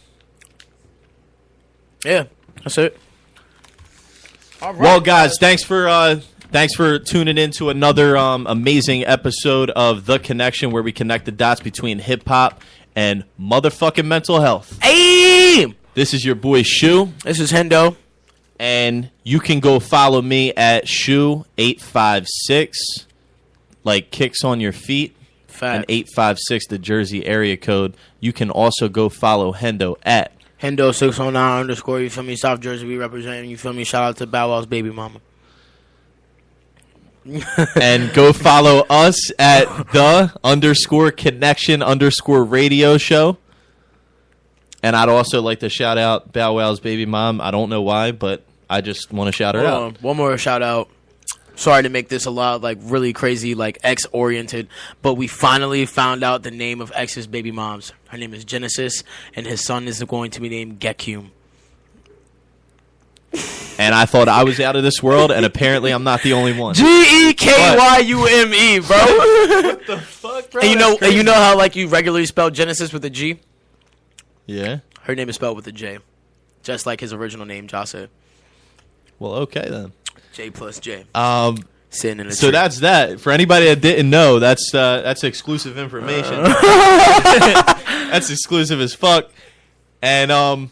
Speaker 2: Yeah, that's it. All right,
Speaker 1: Well, guys, thanks for tuning in to another amazing episode of The Connection, where we connect the dots between hip hop and motherfucking mental health.
Speaker 2: Hey,
Speaker 1: This is your boy Shu,
Speaker 2: this is Hendo.
Speaker 1: and you can go follow me at Shu856, like kicks on your feet, and
Speaker 2: Fact.
Speaker 1: 856 the Jersey area code. You can also go follow Hendo at
Speaker 2: Hendo 609 _ you feel me? South Jersey, we representing, you feel me? Shout out to Bow Wow's baby mama.
Speaker 1: and go follow us at the _connection_ radio show. And I'd also like to shout out Bow Wow's baby mom. I don't know why, but I just want to shout her out.
Speaker 2: One more shout out. Sorry to make this a lot like really crazy, like X oriented, but we finally found out the name of X's baby moms. Her name is Genesis, and his son is going to be named Gekyum.
Speaker 1: And I thought I was out of this world, and apparently I'm not the only one.
Speaker 2: Gekyume, bro.
Speaker 1: What the fuck, bro?
Speaker 2: And you know how like you regularly spell Genesis with a G?
Speaker 1: Yeah.
Speaker 2: Her name is spelled with a J, just like his original name, Jose.
Speaker 1: Well, okay then.
Speaker 2: J plus J. Sitting in a
Speaker 1: So
Speaker 2: tree.
Speaker 1: that's that. For anybody that didn't know, that's exclusive information. That's exclusive as fuck. And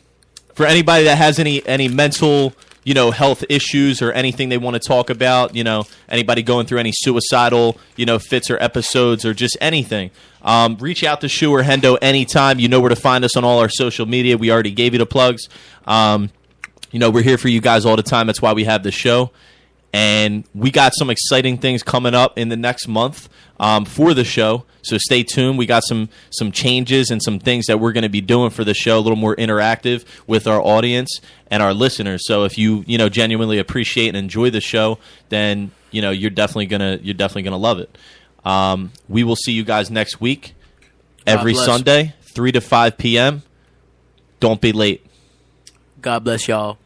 Speaker 1: for anybody that has any mental, health issues or anything they want to talk about, anybody going through any suicidal, fits or episodes or just anything, reach out to Shu or Hendo anytime. You know where to find us on all our social media. We already gave you the plugs. We're here for you guys all the time. That's why we have the show. And we got some exciting things coming up in the next month for the show. So stay tuned. We got some changes and some things that we're going to be doing for the show, a little more interactive with our audience and our listeners. So if you genuinely appreciate and enjoy the show, then you're definitely gonna love it. We will see you guys next week, every
Speaker 2: bless.
Speaker 1: Sunday, 3 to 5 p.m. Don't be late.
Speaker 2: God bless y'all.